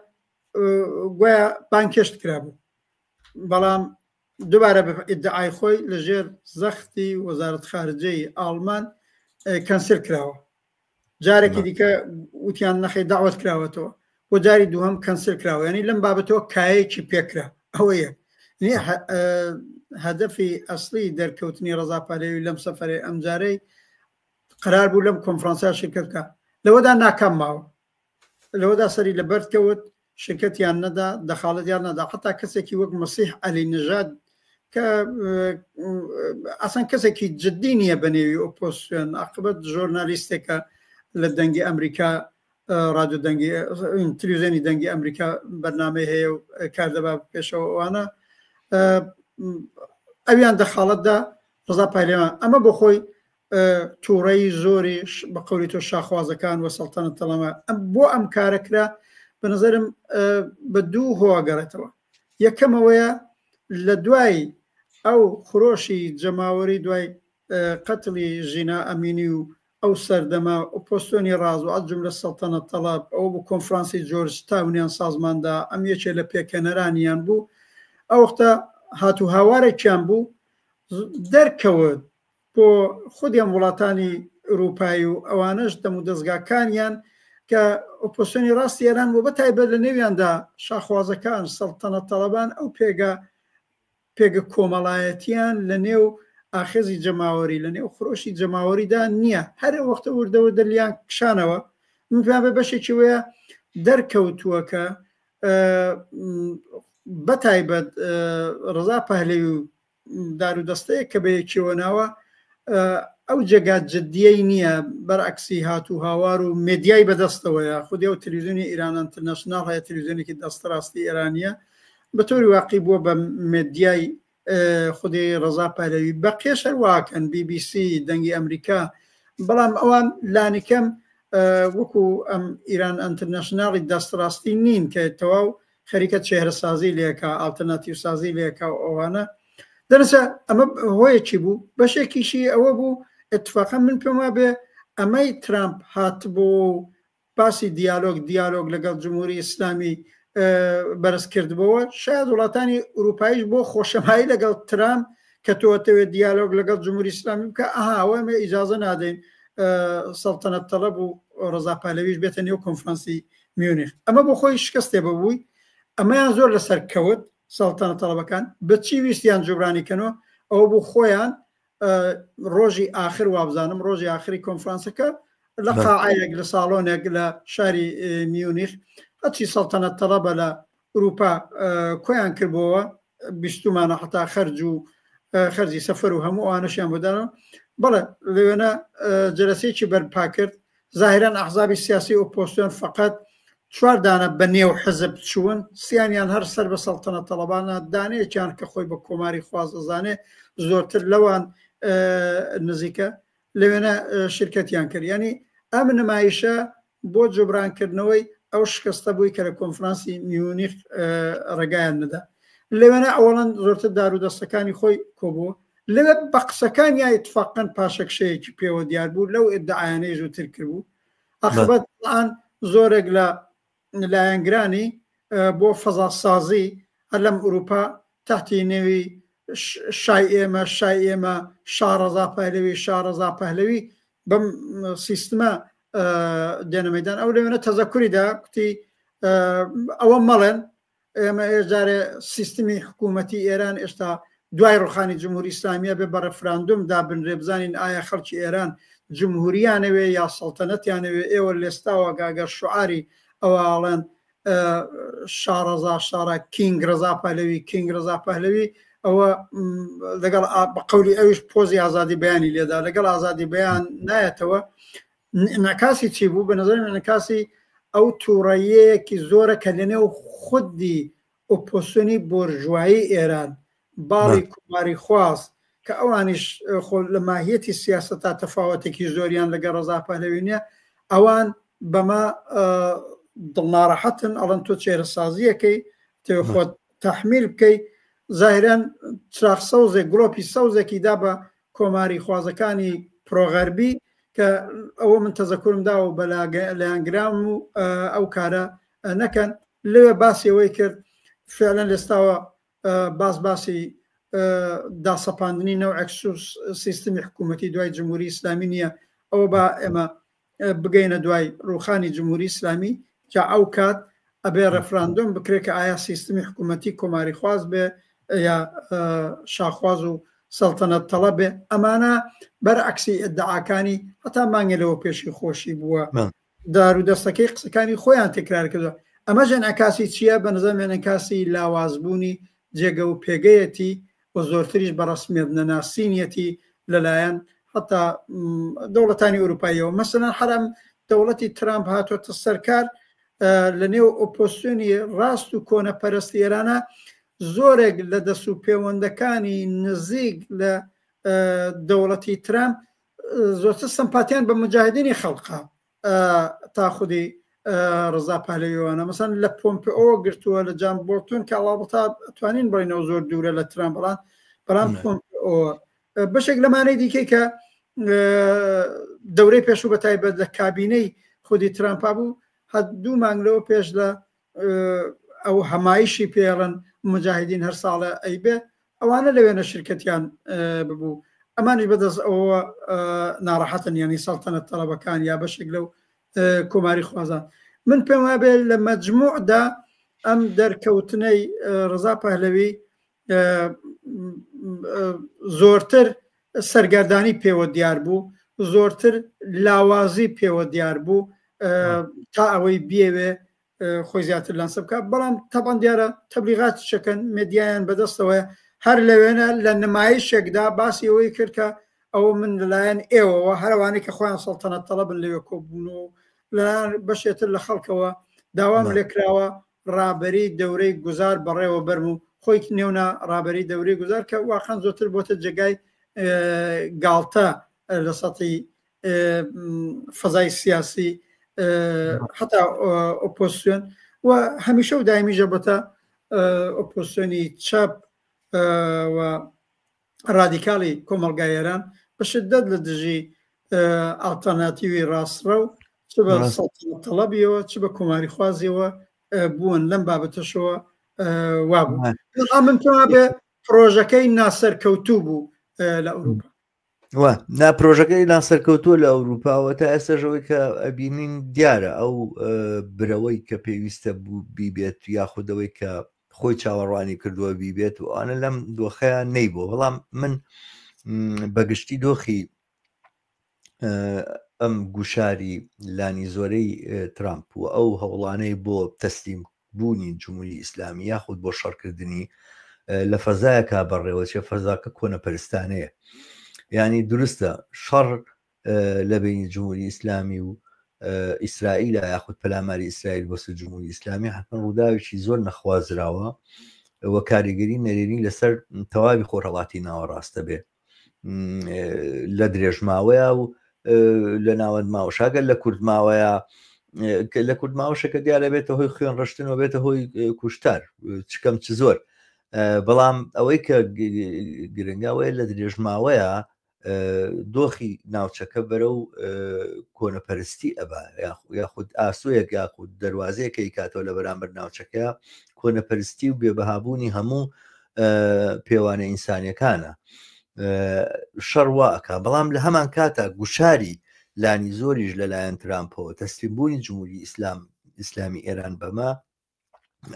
گویا بانکێشت کرابوو بەڵام دووبارە بە ئیدعای خۆی لەژێر زەختی وەزارەت خارجەی ئاڵمان کەنسل کراوە جارێکی دیکە وتیان نەخێ داوت کراوەتەوە بۆ جاری دووهەم کەنسل کراوە ینی لەم بابەتەوە کایەکی پێکرا ئەوەیە هەدەفی ئەسلی دەرکەوتنی ڕەزا پەهلەوی لەم سەفەرەی ئەمجارەی قرار بوو لەم کۆنفرانسیا شرکت بکە لەوەدا ناکام ماوە لەوەدا سەری لە بەردکەوت شرکتیان نەدا دەخاڵەتیان نەدا حتا کەسێکی وەک مەسیح عەلی نژاد کە ئەسەن کەسێکی جددی نییە بە نێوی ئۆپۆزیسیۆن عاقبەت ژۆرنالیستێکە لە دەنگی ئەمریکا رادیۆ دەنگی تلویزیۆنی دەنگی ئەمریکا بەرنامەی هەیە و کاردەبا پێشەوە ئەوانە ئەویان دەخاڵەتدا ڕزا پایلێمان ئەمە بۆ خۆی تووڕەی زۆری بە قەولی تۆ شاخوازەکان وە سەڵتەنەت تەڵەما بۆ ئەم کارەکرا بە نظرم بە دوو هۆگەڕێتەوە. یەکەمەوەیە لە دوای ئەو خۆشی جەماوەری دوای قەتڵی ژینا ئەمینی و ئەو سەردەما و پۆستۆنی ڕاز و ئەجملە سەڵتەنەت تەڵاب ئەو بۆ کۆنفرانسی جۆرج تاونیان سازماندا ئەم یەکێ لە پێکەنەرانیان بوو ئەو وەختە هاتو هاوارێکیان بوو دەرکەوت بۆ خودیان وڵاتانی ئەوروپایی و ئەوانەش دەم و دەستگاکانیان کە ئۆپۆسیۆنی ڕاستی ئێران بۆ بەتایبەت لە نێویاندا شاخوازەکان سەڵتەنەت تەڵەبان ئەو پێگە کۆمەڵایەتیان لە نێو ئاخێزی جەماوەری لە نێو خۆشی جەماوەریدا نییە هەر وەختە وردەوە دەلیان کشانەوە من پێیان بە بەشێکی وەیە دەرکەوتووەکە بەتایبەت ڕزا پەهلەوی و دارودەستەیە کە بەیەکیەوە ناوە ئەو جێگات جددیەی نییە بەرعکسی هاتوو هاوار و مێدیای بەدەستەوەیە خودی و تلویزیۆنی ئیران ئینتەرنەشناڵ هەیە تلویزیۆنێکی دەستڕاستی ئێرانیە بە تۆری واقعی بووە بە مێدیای خودی ڕزا پەهلەوی بە قێش هەرواکەن BBC دەنگی ئەمریکا بەڵام ئەوان لانیکەم وەکو ئەم ئیران ئینتەرنەشناڵی دەستڕاستی نین کە تەواو خەریکە چێهرەسازی لێکە ئالتەرناتیڤ سازی لێکە ئەوانە دەنەسە ئەمە هۆیەکی بوو بەشێکیشی ئەوە بوو اتفاقا من پێم وابێ ئەمەی ترامپ هات بۆ باسی دیالۆگ لەگەڵ جمهوری ئیسلامی بەرز کردبەوە شاید وڵاتانی ئوروپاییش بۆ خۆشەمایی لەگەڵ ترامپ کە تۆتەوێت دیالۆگ لەگەڵ جمهوری ئیسلامی بکە ئەوە ئەمە ئیجازە نادەین سەڵتەنەت تەڵەب و ڕزا پەهلەویش بێتە نێو کۆنفرانسی میونیخ ئەمە بۆ خۆی شکستێ ببووی ئەمەیان زۆر لەسەر کەوت سەڵتەنەت تەڵەبەکان بەچی ویستیان جوبرانیکەنەوە ئەوە بوو خۆیان ڕۆژی ئاخر وابزانم ڕۆژی ئاخری کۆنفرانسەکە لە قاعەیەک لە ساڵۆنێک لە شاری میونیخ هەچی سەڵتەنەت تەڵەبە لە ئوروپا کۆیان کردبەوە بیستمانە حتا خەرج و خەرجی سەفەر و هەموو ئەوانەشیان بۆدانەوە بەڵێ لەوێنە جەلسەیەکی بەرپا کرد ظاهرەن ئەحزابی سیاسی ئۆپۆزیسیۆن فقط 4 دانە بە نێو حزب چوون سیانیان هەر سەر بە سەڵتەنەت تەڵەبانە دانەیەکیان کە خۆی بە کۆماری خواز دەزانێ زۆرتر لەوان نزیکە لەوێنە شرکەتیان کرد ینی ئەم نمایشە بۆ جوبرانکردنەوەی ئەو شکستە بووی کە لە کۆنفرانسی میونیخ ڕێگایان نەدا لەوێنە ئەوڵەن زۆرتر دارودەستەکانی خۆی کۆبووە لەوێ بە قسەکان یا ئیتفاقەن پاشەکشەیەکی پێوە دیار بوو لەو ئیدعایانەی زووتر کردبوو ئەخبەتان زۆرێک لە لایەنگرانی بۆ فەزاسازی هەر لەم ئوروپا تحتی نێوی شای ئێمە شارەزا پەهلەوی بەم سیستمە دێنەمەدان ئەو لەوێنە تەزەکوریدا کوتی ئەوە مەڵێن ئێمە ئێجارێ سیستمی حکوومەتی ئێران ئێستا دوای ڕوخانی جمهوری ئیسلامیە بێ بە ڕەفراندومدا بنرێ بزانین ئایا خەڵکی ئێران جمهوریانەوێ یا سەڵتەنەتیانەوێ ئێوە لێستاوە گاگەر شعاری ئەوواڵێن شارەزا شارە کینگ ڕزا پەهلەوی ئەوە لەگەڵ بە قەولی ئەوش پۆزی ئازادی بەیانی لێدا لەگەڵ ئازادی بەیان نایەتەوە نەکاسی چی بوو بە نظر نەکاسی ئەو تووڕەیەکی زۆرە کە لەنێو خودی ئۆپۆسیۆنی بۆرژوایی ئێران باڵی کوماری خواست کە ئەوانیش لە ماهیەتی سیاسەتا تەفاوەتێکی زۆریان لەگە ڕزا پەهلەوی نییە ئەوان بەما دڵناڕەحەتن ئەڵەن تۆ چێرەسازیەکەی تێ خۆت تەحمیل بکەیت ظاهرەن چراغ سەوزێک گڵۆپی سەوزێکی دا بە کۆماری خوازەکانی پرۆغەربی کە ئەوە من تەزەکورمدا و بە لایەنگرام و ئەو کارە نەکەن لەوێ باسیەوەی کرد فعلەن لێستاوە باسی داسەپاندنی نەوعێک سیستمی حکوومەتی دوای جمهوری ئیسلامی نییە ئەوە با ئێمە بگەینە دوای ڕوخانی جمهوری ئیسلامی کە ئەو کات ئەبێ ڕەفراندۆم بکرێت کە ئایا سیستمی حکوومەتی کۆماری خواز بێ یا شاخواز و سەڵتەنەت تەڵەب بێ ئەمانە بەرعکسی ئیدعاکانی هەتا مانگێلەوە پێشی خۆشی بووە دارودەستەکەی قسەکانی خۆیان تکرار کردووە ئەمەش ئەنعکاسی چییە بە نظرم ئەنعکاسی لاوازبوونی جێگە و پێگەیەتی و زۆرتریش بەڕسمیت نەناسینیەتی لەلایەن حتا دەوڵەتانی ئوروپاییەوە مەسەلەن حرام دەوڵەتی ترامپ هاتوۆتە سەرکار لە نێو ئۆپۆسیۆنی ڕاست و کۆنەپەرستی ئێرانە زۆرێک لە دەست و پەیوەندەکانی نزیک لە دەوڵەتی ترامپ زۆرتر سمپاتیان بە مجاهدینی خەڵقا تا خودی ڕزا پالەویوانە مەسەن لە پۆمپئۆ گرتووە لە جان بۆڵتون کە ئەڵابەتا توانین بڕینەوە زۆر دوورە لە ترامپ بەڵام پۆمپئۆ بەشێک لەمانەی دیکەی کە دەورەی پێشوو بە تایبەت لە کابینەی خودی ترامپا بوو هەد 2 مانگ لەوە پێش لە ئەو هەمایشی پێڵن مجاهدین هەر ساڵە ئەیبێ ئەوانە لەوێنە شرکەتیان ببوو ئەمانش بەدەست ئەوە ناڕەحەتن ینی سەڵتەنەت تەڵەبەکان یا بەشێک لەو کۆماری خوازان من پێم وابێ لە مەجموعدا ئەم دەرکەوتنەی ڕزا پەهلەوی زۆرتر سەرگەردانی پێوە دیار بوو زۆرتر لاوازی پێوە دیار بوو تا ئەوەی بێوێ خۆی زیاتر لەنسە بکات بەڵام تەبان دیارە تەبلیغات شەکەن مێدیایان بەدەستەوەی هەر لەوێنە لە نمایشێکدا باسی ئەوەی کرد کە ئەوە من لەلایەن ئێوەوە هەروانەی کە خۆیان سەڵتەنەت تەڵەبن لەوێ کۆبوون و لەلایەن بەشێتر لە خەڵکەوە داوام لێکراوە ڕابەری دەورەی گوزار بەڕێوە بەرم و خۆی نێونە ڕابەری دەورەی گوزار کە واقعەن زۆرتر بۆتە جێگای گاڵتە لە سەتی فەزای سیاسی حتا ئۆپۆسیۆن و هەمیشە و دایمیژە بەتە ئۆپۆسیۆنی چاپ و ڕادیکاڵی کۆمەڵگایێران بە شدەت لە دژی ئالتەرناتیوی ڕاستڕە و چ بە تەڵەبیەوە چ بە کۆماری خوازیەوە بوون لەم بابەتەشەوە وابوو من پێوا بێ پرۆژەکەی ناسەرکەوتوو بوو لە ئەوروپا نا پرۆژەکەی ناسەرکەوتووە لە ئەوروپاوە تا ئێستاژەوەی کە ئەبینین دیارە ئەو برەوەی کە پێویستە بوو بیبێت یاخودەوەی کە خۆی چاوەڕوانی کردووە بیبێت و ئەانە لەم دۆخەیان نەیبووە بەڵام من بەگشتی دۆخی ئەم گوشاری لانی زۆرەی ترامپ و ئەو هەوڵانەی بۆ تەسلیم بوونی جمهوری ئیسلامی یاخود بۆ شەڕکردنی لە فەزایەکە بەڕێوە چێ فەزاکە کۆنەپەرستانەیە ینی درستە شەڕ لە بینی جمهوری ئیسلامی و ئیسرائیلە یاخود پەلاماری ئیسرائیل بۆ سەر جمهوری ئیسلامی حتمەن ڕووداوێکی زۆر نەخوازراوە وە کاریگەری نەرێنی لەسەر تەواوی خۆرهەڵاتی ناوەڕاستە بێ لە درێژماوەیە و لە ناوەند ماوەشاگەر لە کوردماوەیە لە کوردماوەشەکە دیارە بێتە هۆی خوێن ڕشتنەوە بێتە هۆی کوشتار چکەم چ زۆر بەڵام ئەوەی کە گرنگاوەیە لە درێژماوەیە دۆخی ناوچەکە بەرە و کۆنەپەرستی ئەبا یاخود ئاسوویەک یاخود دەواازەیەکەی کاتەوە لە بەرامبەر ناوچەکە کۆنەپەرستی و بێبەهابوونی هەموو پێوانە ئینسانیەکانە شەڕواکە بەڵام لە هەمان کاتە گوشاری لانی زۆریش لەلایەن ترامپەوە تەسلیمبوونی جمهوری ئیسلامی ئێران بەما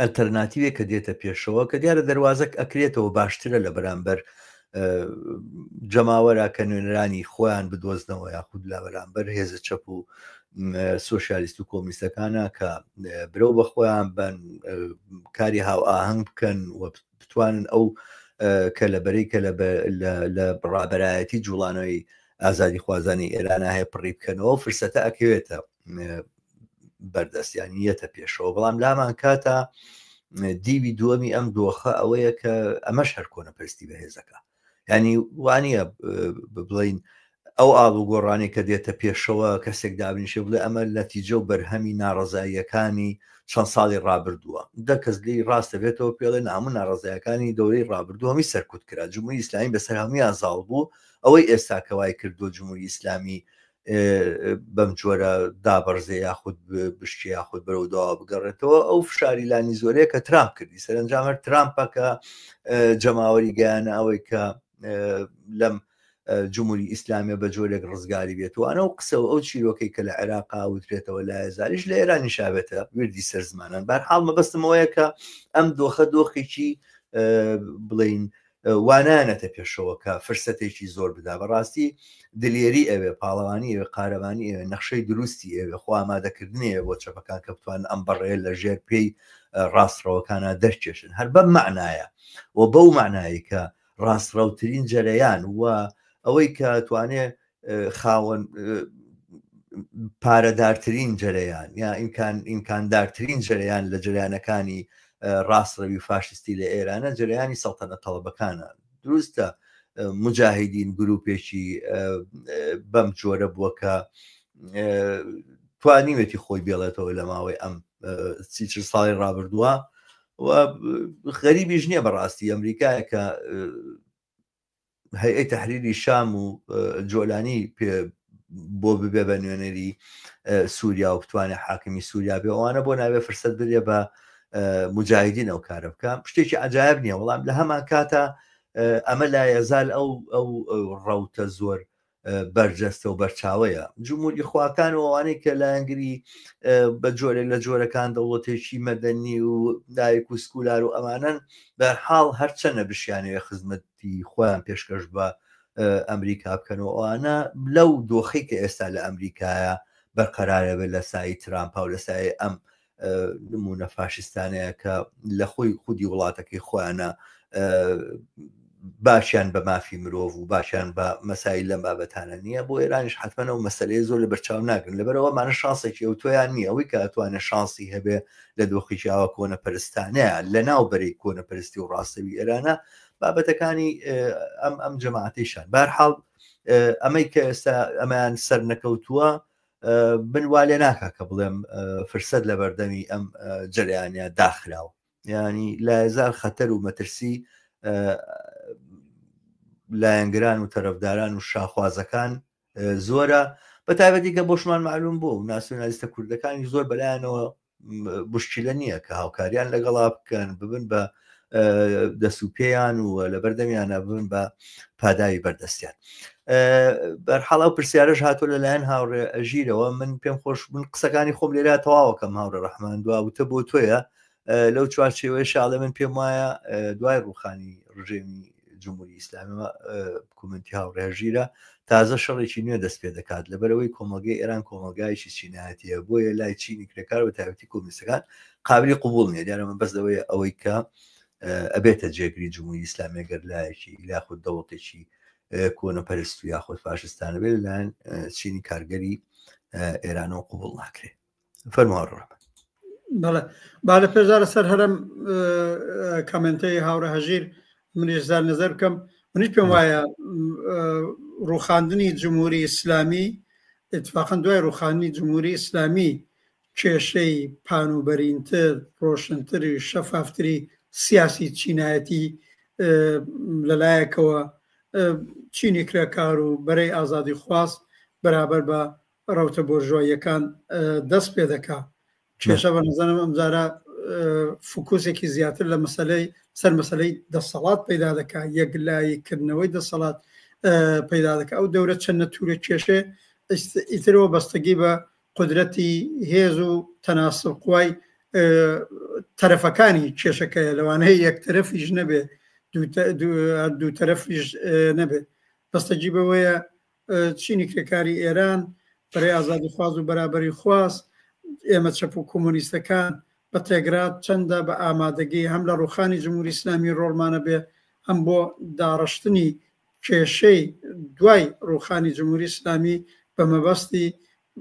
ئەلتەرناتیوێک کە دێتە پێشەوە کە دیارە دەواازەک ئەکرێتەوە باشترە لە بەرامبەر جەماوەرە کە نوێنەرانی خۆیان بدۆزنەوە یاخود لە بەرامبەر هێزە چەپ و سۆشیالیست و کۆمیستەکانە کە برەو بە خۆیان بن کاری هاو ئاهەنگ بکەن و بتوانن ئەو کە لە بەرەی کە لە ڕابەرایەتی جوڵانەوەی ئازادی خوازانی ئێرانە هەیە پڕی بکەنەوە و فرسەتە ئەکەوێتە بەردەستیانیەتە پێشەوە بەڵام لامان کاتە دیوی دووەمی ئەم دۆخە ئەوەیە کە ئەمەش هەر کۆنەپەرستی بەهێزەکە ینی وانە بڵین ئەو ئاڵو گۆڕانی کە دێتە پێشەوە کەسێک دابنیشە بڵێ ئەمە نەتیجە و بەرهەمی ناڕەزاییەکانی چەند ساڵی ڕابردووە دە کەس لی ڕاستە بێتەوە پێڵێ هەموو ناڕەزایەکانی دەورەی ڕابردوو هەمی سەرکوت کرا جمهوری ئیسلامی بەسەر هەمویان زاڵ بوو ئەوەی ئێستا کەوای کردو جمهوری ئیسلامی بەم جۆرە دابەرزێ یاخود بشتی یاخود بەرەوداوا بگەڕێتەوە ئەو فشاری لانی زۆرەیە کە ترامپ کردی سەرنجامەر ترامپە کە جەماوەری گەیانە ئەوەی کە لەم جمهوری ئیسلامی بە جۆرێک ڕزگاری بێتوانە و قسە و ئەو چیرۆکەی کە لە عێراقا وترێتەوە لای زاریش لە ئێرانی شابێتە وردی سەر زمانان بەرحاڵ مەبەستمەوەیە کە ئەم دۆخە دۆخێکی بڵین وانانەتە پێشەوە کە فرسەتێکی زۆر بدا بەڕاستی دلێری ئەوێ پاڵەوانی ئەوێ قارەوانی ئەوێ نەخشەی دروستی ئەوێ خۆ ئامادەکردنی بۆ چەپەکان کە بتوان ئەم بەڕێ لە ژێر پێی ڕاستڕەوەکانە دەرچێشن هەر بەم معنایە و بەو معنایی کە ڕاستڕەوترین جەرەیان وە ئەوەی کە توانێ خاوەن پارەدارترین جەرەیان یا ئیمکاندارترین جەرەیان لە جەرەیانەکانی ڕاستڕەوی فاشستی لە ئێرانە جەرەیانی سەڵتەنە تەڵەبەکانە. دروستە مجاهدین گروپێکی بەم جۆرە بووە کە توانیوێتی خۆی بێڵێتەوە لە ماوەی ئەم 30 ساڵی ڕابردووە و غەریبیش نییە بەڕاستی ئەمریکایە کە هەیئەی تەحریری شام و جۆلانی بۆ ببێ بە نوێنەری سووریا و بتوانێت حاکمی سووریا بێ ئەوانە بۆ ناوێ فرسەت برێ بە مجاهدین ئەو کارە بکە. شتێکی عجایب نییە، وەڵام لە هەمان کاتە ئەمە لا یەزال ئەو ڕەوتە زۆر بەرجەستە و بەرچاوەیە. جمهوری خواکان و ئەوانەی کە لایەنگری بە جۆرێک لە جۆرەکان دەوڵەتێکی مەدەنی و دایک و سکولار و ئەمانن بەرحاڵ هەرچەنە بشیانەوە خزمەتی خۆیان پێشکەش بە ئەمریکا بکەنەوە ئەوانە لەو دۆخی کە ئێستا لە ئەمریکایە بەرقەرارە بێت لە سای ترامپا و لە سای ئەم نمونە فاشستانەیە کە لە خۆی خودی وڵاتەکەی خۆیانە باشیان بە مافی مرۆڤ و باشیان بە مەسایل لەم بابەتانە نییە. بۆ ئێرانیش حتمەنە و مەسەلەیە زۆر لە بەرچاو ناگرن، لەبەرەوەمانە شانسێکی ئەو تۆیان نییە ئەوەی کە ئەتوانێت شانسی هەبێ لە دۆخیشیاوە کۆنە پەرستانەیە لە ناو بەرەی کۆنە پەرستی و ڕاستەوی ئێرانە بابەتەکانی ئەم جەماعەتیشان. بەرحاڵ ئەمەی کە ئێستا ئەمەیان سەر نەکەوتووە بنوا لێ ناکا کە بڵێم فرسەت لە بەردەمی ئەم جەریانە داخراوە، ینی لا هزار خەتەر و مەترسی لایەنگران و تەرەفداران و شاخوازەکان زۆرە، بە تایبەتی کە بۆشمان معلوم بوو و ناسیۆنالیستە کوردەکانی زۆر بەلایەنەوە بشکیلە نییە کە هاوکاریان لەگەڵا بکەن ببن بە دەسوپێیان و لە بەردەمیانە ببن بە پاداوی بەردەستیان. بەرحاڵ ئەو پرسیارەش هاتۆ لەلایەن هاوڕێ ئەژیرەوە. من پێم خۆش من قسەکانی خۆم لێرا تەواوەکەم هاوڕێ ڕەحمان دووتە بۆ تۆیە لەو چوارچێوەیە شاڵە من پێم وایە دوای ڕوخانی ڕژێمی جمهوری ئیسلامی کومنتی هاوڕێژیرە تازە شەڕێکی نوێ دەست پێ دەکات لەبەرەوەی کۆمەلگەی ئێران کۆمەلگایشی چینایەتیە بۆیە لای چینی کرێکار بە تایبەتی کۆمیستەکان قابلی قبول نیە. دیارە من بەس لەوەیە ئەوەی کە ئەبێتە جێگری جمهوری ئیسلامی گەر لایەکی یاخود دەوڵەتێکی کۆنەپەرست و یاخود فاشستانە بێت لەلایەن چینی کارگەری ئێرانەوە قبول ناکرێت. فەرمووە ڕەحمان. بەڵێ با لە پێشدارە سەر هەرم کامنتەی هاوڕە هەژیر منیش زار نەزەر بکەم. منیش پێم وایە ڕوخاندنی جمهوری ئیسلامی اتفاقا دوای ڕوخاندنی جمهوری ئیسلامی کێشەی پانوبەرینتر ڕۆشنتری شەفافتری سیاسی چینایەتی لەلایەکەوە چینی کرێکار و بەرەی ئازادی خواست بەرابەر بە ڕەوتە بۆرژۆیەکان دەست پێ دەکات. کێشە بە نەزانم ئەمجارە فکوسێکی زیاتر لە سەر مەسەلەی دەسەڵات پەیدا دەکات، یەکلاییکردنەوەی دەسەڵات پەیدا دەکات. ئەو دەورە چەند نەتورە کێشێ ئیترەوە بەستگی بە قدرەتی هێز و تەناسب قوای تەرەفەکانی کێشەکەیە لەوانەیە یەک تەرەفیش نەبێ دوو تەرەفیش نەبێت. بەستەجی بەوەیە چینی کرێکاری ئێران بەرەی ئازادی خواز و بەرابەری خواست ئێمە چەپ و کۆمۆنیستەکان بە تێگرات چەندە بە ئامادەگی هەم لە ڕوخانی جمهوری ئیسلامی ڕۆڵمانە بێ هەم بۆ داڕشتنی کێشەی دوای ڕوخانی جمهوری ئیسلامی بە مەبەستی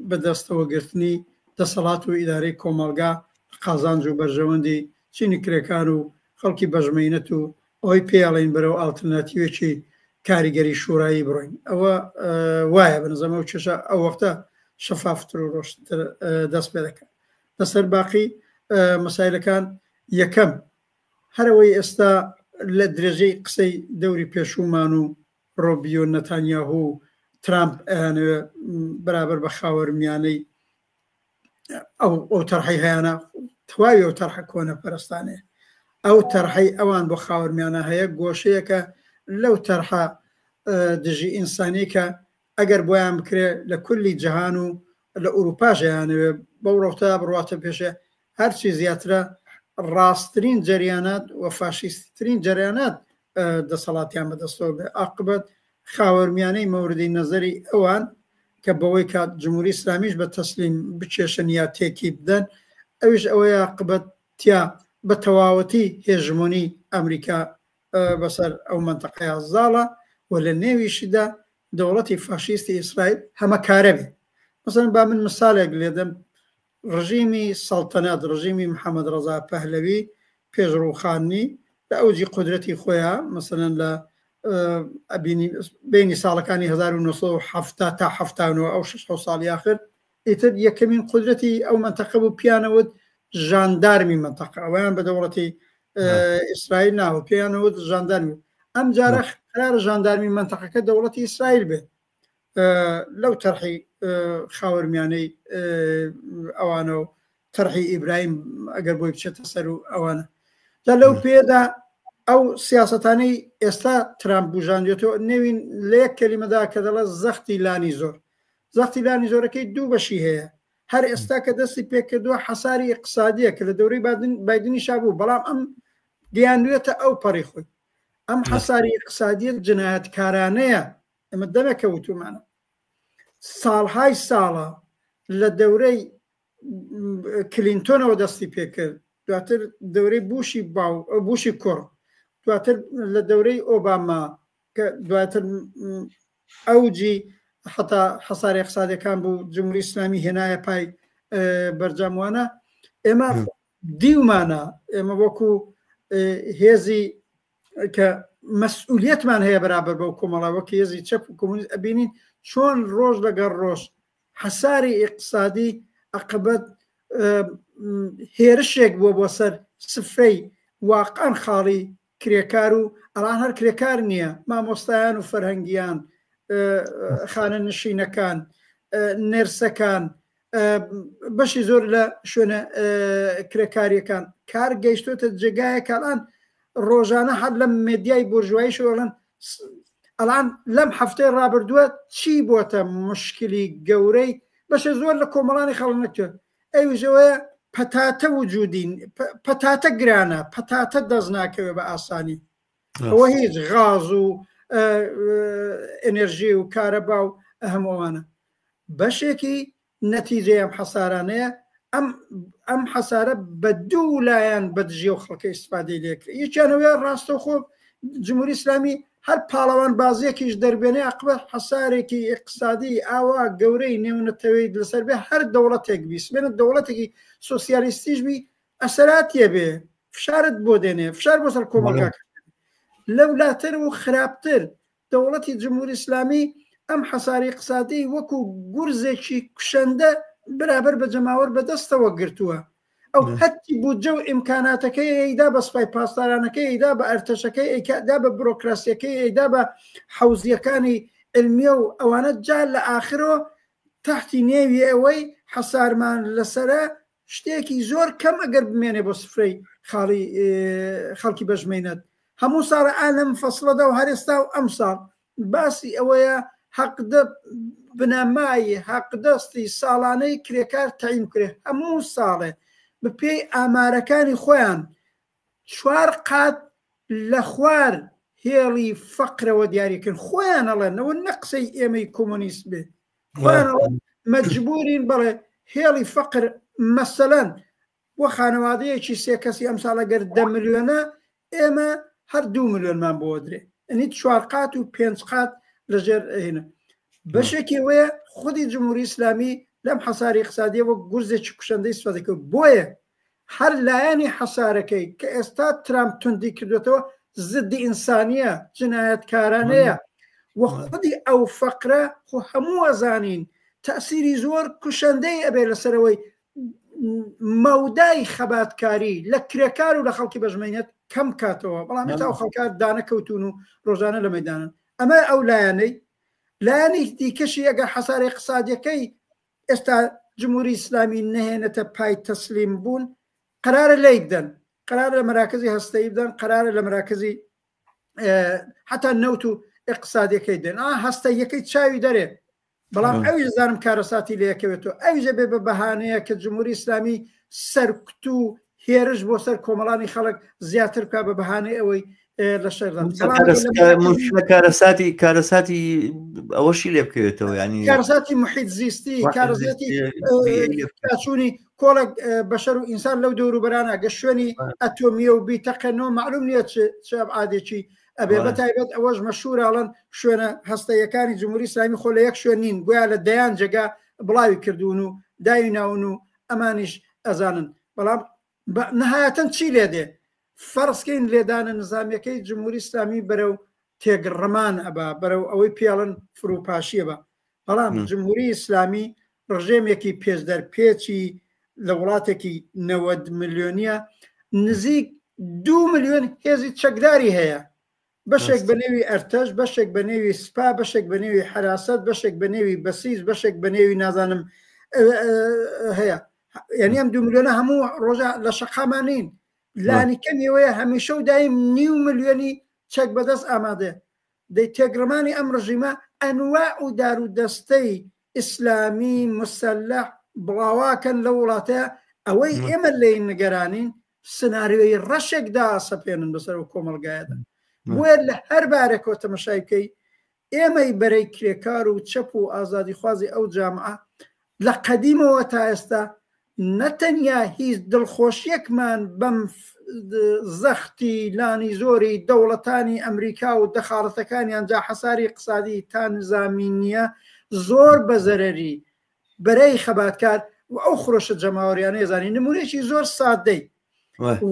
بەدەستەوە گرتنی دەسەڵات و ئیدارەی کۆمەلگا قازانج و بەرژەوەندی چینی کرێکار و خەڵکی بەژمەینەت و ئەوەی پێڵین بەرەو ئالترناتیوێکی کاریگەری شورایی بڕۆین. ئەوە وایە بەنظەمە و کێشە ئەو وەختە شەفافتر و ڕۆشتر دەست پێ دەکات. لەسەر باقی مەسایلەکان یەکەم هەرەوەی ئێستا لە درێژەی قسەی دەوری پێشومان و ڕۆبیۆ نەتانیاهو و ترامپ ئەیانەوێ بەرابەر بە خاوەرمیانەی ئەو تەرحەی هەیەە تەواوی ئەو تەرحە کۆنە پەرستانەیە. ئەو تەرحەی ئەوان بۆ خاوەرمیانە هەیە گۆشەیەکە لەو تەرحە دژی ئینسانی کە ئەگەر بۆیان بکرێ لە کولی جەهان و لە ئوروپاژیانەوێ بەو ڕۆفتە بڕاتە پێشێ هەرچی زیاترە ڕاستترین جەریانات و فاشیستترین جەریانات دەسەڵاتیان بەدەستەوە بێ. عاقبەت خاوەرمیانەی مەوردی نەزەری ئەوان کە بەوەی کات جمهوری ئیسلامیش بە تەسلیم بچێشن یا تێکی بدەن ئەویش ئەوەیە عاقبەت تیا بە تەواوەتی هێژمۆنی ئەمریکا بەسەر ئەو منتەقەیە زاڵە و لە نێویشیدا دەوڵەتی فاشیستی ئیسرائیل هەمە کارە بێ مثلا با من مثالێک لێدەم ڕژیمی سەڵتەنات ڕژیمی محەممەد ڕەزا پەهلەوی پێشڕووخانی لە ئەوجی قدرەتی خۆیان مثلا لە بینی ساڵەکانی 1970 تا 79 ئەو 6 ساڵی آخر ئیتر یەکەمین قدرەتی ئەو منتەقە بوو پیانەوت ژاندارمی منتەقە ئەویان بە دەوڵەتی ئیسرائیل ناوە پێیانەوت ژاندارمی ئەم جارە قرار ژاندارمی منتەقەکە دەوڵەتی ئیسرائیل بێت لەو تەرحی خاوەرمیانەی ئەوانە و تەرحی ئیبراهیم ئەگەر بۆی بچێتە سەر و ئەوانە جا لەو پێدا ئەو سیاسەتانەی ئێستا ترامپ بژاندێتەوە نێوین لە یەک کەلیمەدا کە دەڵێت زەختی لانی زۆر زەختی لانی زۆرەکەی دوو بەشی هەیە هەر ئێستا کە دەستی پێکردووە حەساری اقتصادیە کە لە دەورەی بایدنی شابوو بەڵام ئەم گەیاندوێتە ئەو پەڕی خۆی ئەم حەساری اقتصادیە جنایەتکارانەیە ئەمە دەمەکەوتومانە ساڵهای ساڵە لە دەورەی کلینتۆنەوە دەستی پێکرد دواتر دەورەی بوشی کوڕ دواتر لە دەورەی ئۆباما کە دواتر ئەوجی حتا حەساری اقتصادیەکان بوو جمهوری ئیسلامی هێنایە پای بەرجەموانە ئێمە دیومانە ئێمە وەکو هێزی کە مەسئولیەتمان هەیە بەرابەر بەو کۆمەڵا وەکی هێزی چەپ و کۆمونیست ئەبینین چۆن ڕۆژ لەگەڵ ڕۆژ حەساری اقتصادی عەقبەت هێرشێک بووە بۆ سەر سفرەی واقعاً خاڵی کرێکار و ئەڵان هەر کرێکار نییە مامۆستایان و فەرهەنگیان خانە نشینەکان نێرسەکان بەشی زۆر لە شوێنە کرێکاریەکان کار گەیشتۆتە جێگایە کاڵان ڕۆژانە هەر لەم مێدیای بورژوایی شۆڵن ئەڵان لەم هەفتەی ڕابردووە چی بۆتە مشکلی گەورەی بەشە زۆر لە کۆمەڵانی خەڵک نەکرد ئەوژەوەیە پەتاتە وجودین پەتاتە گرانە پەتاتە دەست ناکەوێت بە ئاسانی ئەوە هیچ غاز و ئەنێرژی و کارەبا و هەمووانە بەشێکی نەتیجەی ئەم حەسارانەیە ئەم حەسارە بە دوو لایەن بەدژێ و خەڵکە ئیسفادەی لێکرد یەکیانەوەی ڕاستەوخۆ جمهوری ئیسلامی هەر پاڵەوان بازیەکیش دەربێنێ عەقبەت حەسارێکی اقتصادی ئاوا گەورەی نێونەتەوەی لەسەر بێ هەر دەوڵەتێک بیسمێنێت دەوڵەتێکی سۆسیالیستیش بی ئەسەراتیە بێ فشارت بۆ دێنێ فشار بۆ سەر کۆمەڵگاکە لەولاتر و خراپتر دەوڵەتی جمهوری ئیسلامی ئەم حەساری اقتصادی وەکو گورزێکی کوشەندە بەرابەر بە جەماوەر بەدەستەوە گرتووە ئەو هەتی بودجە و ئیمکاناتەکەی ئەیدا بە سوپای پاسدارانەکەی ئەیدا بە ئەرتەشەکەی ئەیدا بە بڕۆکراسیەکەی ئەیدا بە حەوزیەکانی علمیە و ئەوانە جار لە ئاخرەوە تحتی نێوی ئەوەی حەسارمان لەسرە شتێکی زۆر کەم ئەگەر بمێنێ بۆ سفرەی خەڵکی بەژمێنێت هەموو ساڵە ئالەم فەسڵەدا و هەرێستا و ئەم ساڵ باسی ئەوەیە حەقدە بنەمایی حەقدەستی ساڵانەی کرێکار تەعین کرێ هەموو ساڵێ بە پێی ئامارەکانی خۆیان 4 قات لە خوار هێڵی فەقرەوە دیاریکردن خۆیان ئەڵێنەوە نەقسەی ئێمەی کۆمۆنیست بێ خۆیان مەجبورین بەڵێ هێڵی فەقر مەسەلەن بۆ خانەوادەیەکی 3 کەسی ئەم ساڵە گەر 10 ملیۆنە ئێمە هەر 2 ملیۆنمان بۆ درێ ئەنی 4 قات و 5 قات لەژێر هێنە بەشێکی وەیە خودی جمهوری ئیسلامی لەم حەساری اقتصادیەوە گورزێکی کوشەندەی سوادەکە بۆیە هەر لایەنی حەسارەکەی کە ئێستا ترامپ توندی کردوێتەوە زدی ئینسانیە جنایەتکارانەیە و خودی ئەو فەقرە خۆ هەموو ئەزانین تەسیری زۆر کوشەندەی ئەبێ لەسەرەوەی مەودای خەباتکاری لە کرێکار و لە خەڵکی بەژمێنێت کەم کاتەوە بەڵام تا ئەو خەڵکار دانەکەوتون و ڕۆژانە لە مەدانن ئەمە ئەو لایەنەی لایەنی دیکەشی ئەگەر حەساری اقتصادیەکەی ئێستا جمهوری ئیسلامی نەهێنێتە پای تەسلیم بوون قرارە لێی بدەن قرارە لە مراکزی هەستەیی بدەن قرارە لە مراکزی حتا نەوت و اقتصادیەکەی دێن هەستەیەکەی چاوی دەرێ بەڵام ئەوی زانم کارەساتی لەیەکەوێتەوە ئەویژە بێ بە بەهانەیە کە جمهوری ئیسلامی سەرکوت و هێرش بۆ سەر کۆمەڵانی خەڵک زیاتر بکە بە بەهانەی ئەوەی لە شەردان کارەساتی ئەوەشی لێ بکەوێتەوە ینی کارەساتی محیط زیستی کارەساتی کاچوونی کۆڵک بەشەر و ئینسان لەو دەوروبەرانە گە شوێنی ئەتۆمیە و بیتەقەنەوە معلوم نییە چ عادێکی ئەبێ بە تایبەت ئەوەش مەشهوراڵەن شوێنە هەستەیەکانی جمهوری ئیسلامی خۆ لە یەک شوێن نین گویا لە دەیان جێگا بڵاوی کردوون و داوی ناون و ئەمانیش ئەزانن بەڵام نەهایەتەن چی لێ دێ فەرزکەین لێدانە نظامیەکەی جمهوری ئیسلامی بەرەو تێگڕەمان ئەبا بەرەو ئەوەی پێڵن فروپاشیە بە بەڵام جمهوری ئیسلامی ڕژێمێکی پێشدەرپێچی لە وڵاتێکی 90 ملیۆنیە نزیک 2 ملیۆن هێزی چەکداری هەیە بەشێک بە نێوی ئەرتەش بەشێک بە نێوی سپا بەشێک بە نێوی حراست بەشێک بە نێوی بەسیز بەشێک بە نێوی نازانم هەیە یعنی ئەم 2 ملیۆنە هەموو ڕۆژە لە شەقامانین لانی کەمیەوەیە هەمیشە و دایم 9 ملیۆنی چەک بەدەست ئامادێ دەی تێگرمانی ئەم ڕژیمە ئەنواع و دار و دەستەی ئیسلامی مسلح بڵاواکەن لە وڵاتەیە ئەوەی ئێمە لێی نیگەرانین سناریۆی ڕەشێکدا سەپێنن بەسەر و کۆمەلگایەدا بۆیە لە هەر بارێکەوە تەمەشای بکەی ئێمەی بەرەی کرێکار و چەپ و ئازادی خوازی ئەو جامعە لە قەدیمەوە تا ئێستا نەتەنیا هیچ دڵخۆشیەکمان بەم زەختی لانی زۆری دەوڵەتانی ئەمریکا و دەخاڵەتەکانیان جا حەساری اقتصادی تا نظامی نییە زۆر بە زەرەری بەرەی خەباتکار و ئەو خۆشە جەماوەریانەیە زانی نمونێکی زۆر سادەی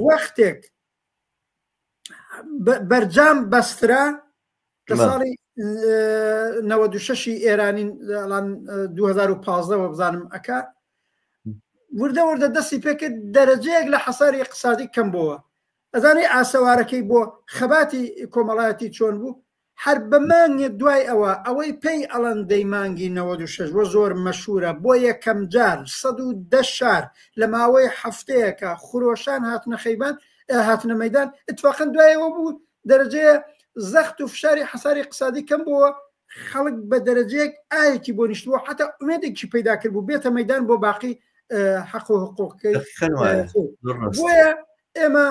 وەختێک بەرجام بەسترا لە ساڵی 96 ئێرانی 2015 بزانم ئەکا وردە وردە دەستی پێکرد دەرەجەیەک لە حەساری اقتصادی کەم بووە ئەزانەی ئاسەوارەکەی بۆ خەباتی کۆمەڵایەتی چۆن بوو هەر بەمانگە دوای ئەوەی پێی ئەڵەندەی مانگی 96 وە زۆر مەشهورە بۆ یەکەم جار 110 شار لە ماوەی هەفتەیەکە خۆشان هاتنە خەیبان هاتنە مەیدان اتفاقا دوایەوە بوو دەرەجەیە زەخت و فشاری حەساری اقتصادی کەم بووە خەڵک بە دەرەجەیەک ئاەکی بۆ نیشتووە حتا ئومێدێکی پەیدا کرد بوو بێتە مەیدان بۆ باقی حەق و حقوقەکەی بۆیە ئێمە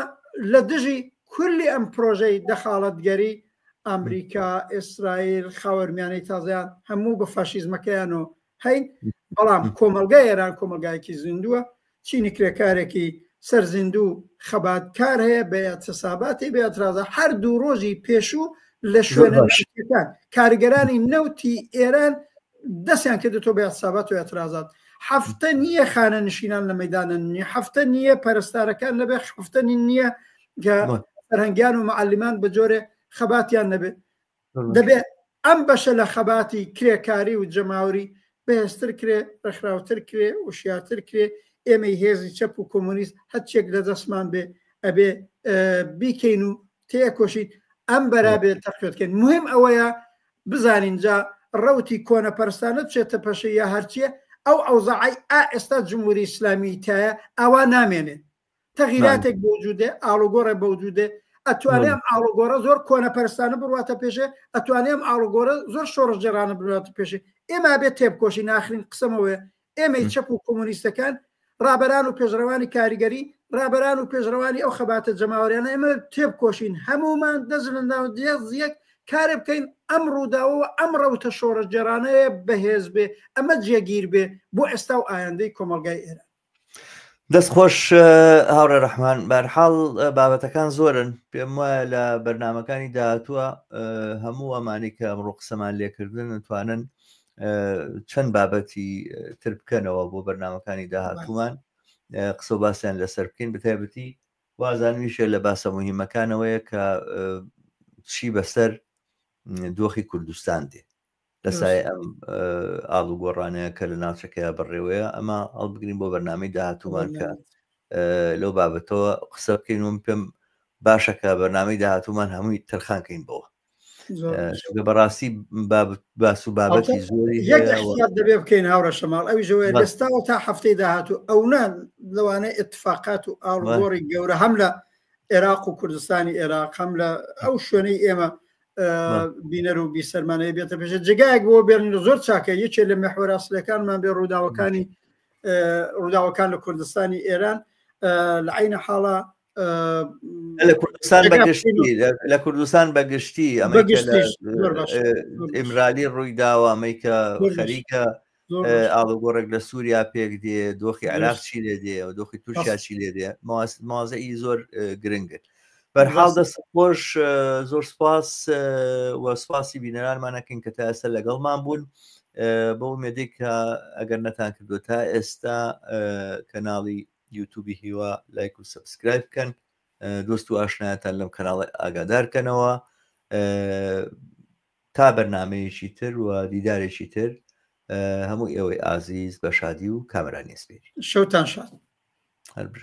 لە دژی کولی ئەم پرۆژەی دەخاڵەتگەری ئەمریکا ئیسرائیل خاوەرمیانەی تازیان هەموو بە فاشیزمەکەیانەوە هەین بەڵام کۆمەلگای ئێران کۆمەلگایەکی زیندووە چینی کرێکارێکی سەر زیندوو خەباتکار هەیە بە ئەتساباتی بە ئەترازە هەر دوو ڕۆژی پێشوو لە شوێنەکان کارگەرانی نەوتی ئێران دەستیان کردێتەوە بە ئەتسابات و ئەترازات هەفتە نییە خانە نشینان لە مەیدانە نیە هەفتە نییە پەرستارەکان لەبێ هەفتەنی نییە کە فەرهەنگیان و معلمان بە جۆرێ خەباتیان نەبێت دەبێت ئەم بەشە لە خەباتی کرێکاری و جەماوری بەهێزتر کرێ ڕێکخراوتر کرێ وشیاتر کرێ ئێمەی هێزی چەپ و کۆمۆنیست هەرچێک لە دەستمان بێ ئەبێ بیکەین و تێکۆشین ئەم بەرابێت تەقوێتکەین مهم ئەوەیە بزانین جا ڕەوتی کۆنە پەرستانە بچێتە پەشە یا هەرچیە ئەو ئەوزەعی ئێستا جمهوری ئیسلامی تایە ئەوە نامێنێت تەغیراتێک بەوجودێ ئاڵوگۆڕە بەوجودێ ئەتوانێم ئاڵوگۆڕە زۆر کۆنە پەرستانە بڕاتە پێشێ ئەتوانێم ئاڵوگۆڕە زۆر شۆڕژێرانە بڕاتە پێشێ ئێمە بێت تێبکۆشی ناخرین قسەمەوەی ئێمەی چەپ و کۆمۆنیستەکان ڕابەران و پێشڕەوانی کاریگەری ڕابەران و پێشڕەوانی ئەو خەباتە جەماوەریانە ئێمە تێبکۆشین هەمومان دەست لە ناو زیەک کارێ بکەین ئەم ڕووداوە ئەم ڕەوتە شۆڕەجێرانەیە بەهێز بێ ئەمە جێگیر بێ بۆ ئێستا و ئایندەی کۆمەلگای ئێران دەستخۆش هاوڕێ ڕەحمان بەرحاڵ بابەتەکان زۆرن پێم وایە لە بەرنمەکانی داهاتووە هەموو ئەمانی کە ئەمڕۆ قسەمان لێکردن نتوانن چەند بابەتی تر بکەنەوە بۆ بەرنمەکانی داهاتوومان قسە و باسییان لەسەر بکەین بەتایبەتی وازانویشە لە باسە مهمەکانەوەیە کە چی بەسەر دۆخی کوردستان دێ لەسای ئەم ئاڵوگۆڕانەیە کە لە ناوچەکەیە بڕێوەیە ئەمە هەڵبگرین بۆ بەرنامەی داهاتوومان کە لەو بابەتەوە قسە بکەین و پێم باشەکە بەرنامەی داهاتوومان هەمووی تەرخانکەین بەوە بەڕاستی باس و بابەتی زۆری دەبێ بکەین هاوڕە شەماڵ ئەوی ژەوەیە لەستاوە تا هەفتەی داهاتوو ئەونا لەوانەیە اتفاقات و ئاڵوگۆڕی گەورە هەم لە عێراق و کوردستانی عێراق هەم لە ئەو شوێنەی ئێمە بینەر و بیسەرمانەیە بێتە پێشە جگایەک بۆ بێنین زۆر چاکە یەکێ لە مەحوەر ئاسلەکانمان بێ ڕووداوەکان لە کوردستانی ئێران لە عینە حاڵە لە کوردستان بەگشتی لە کوردستان بەگشتی ئیمرالی ڕوویداوە ئەمەیکە خەریکە ئاڵوگۆڕێک لە سووریا پێک دێ دۆخی عێراق چی لێ دێ و دۆخی تورکیا چی لێ دێ مازەئی زۆر گرنگن بەرحاڵ دەستخۆش زۆر سپاس و سپاسی بینەرانمانەکەین کە تا ئێستا لەگەڵمان بوون بۆ مێدەی کە ئەگەر نەتان کردو تا ئێستا کەناڵی یوتیوبی هیوا لایک و سبسکرایب بکەن، دۆست و ئاشنایەتان لەم کەناڵی ئاگادارکەنەوە تا بەرنمەیەکی تر و دیدارێکی تر هەموو ئێوەی ئازیز بە شادی و کامرانی سپێری شەوتان شاد. هەربژ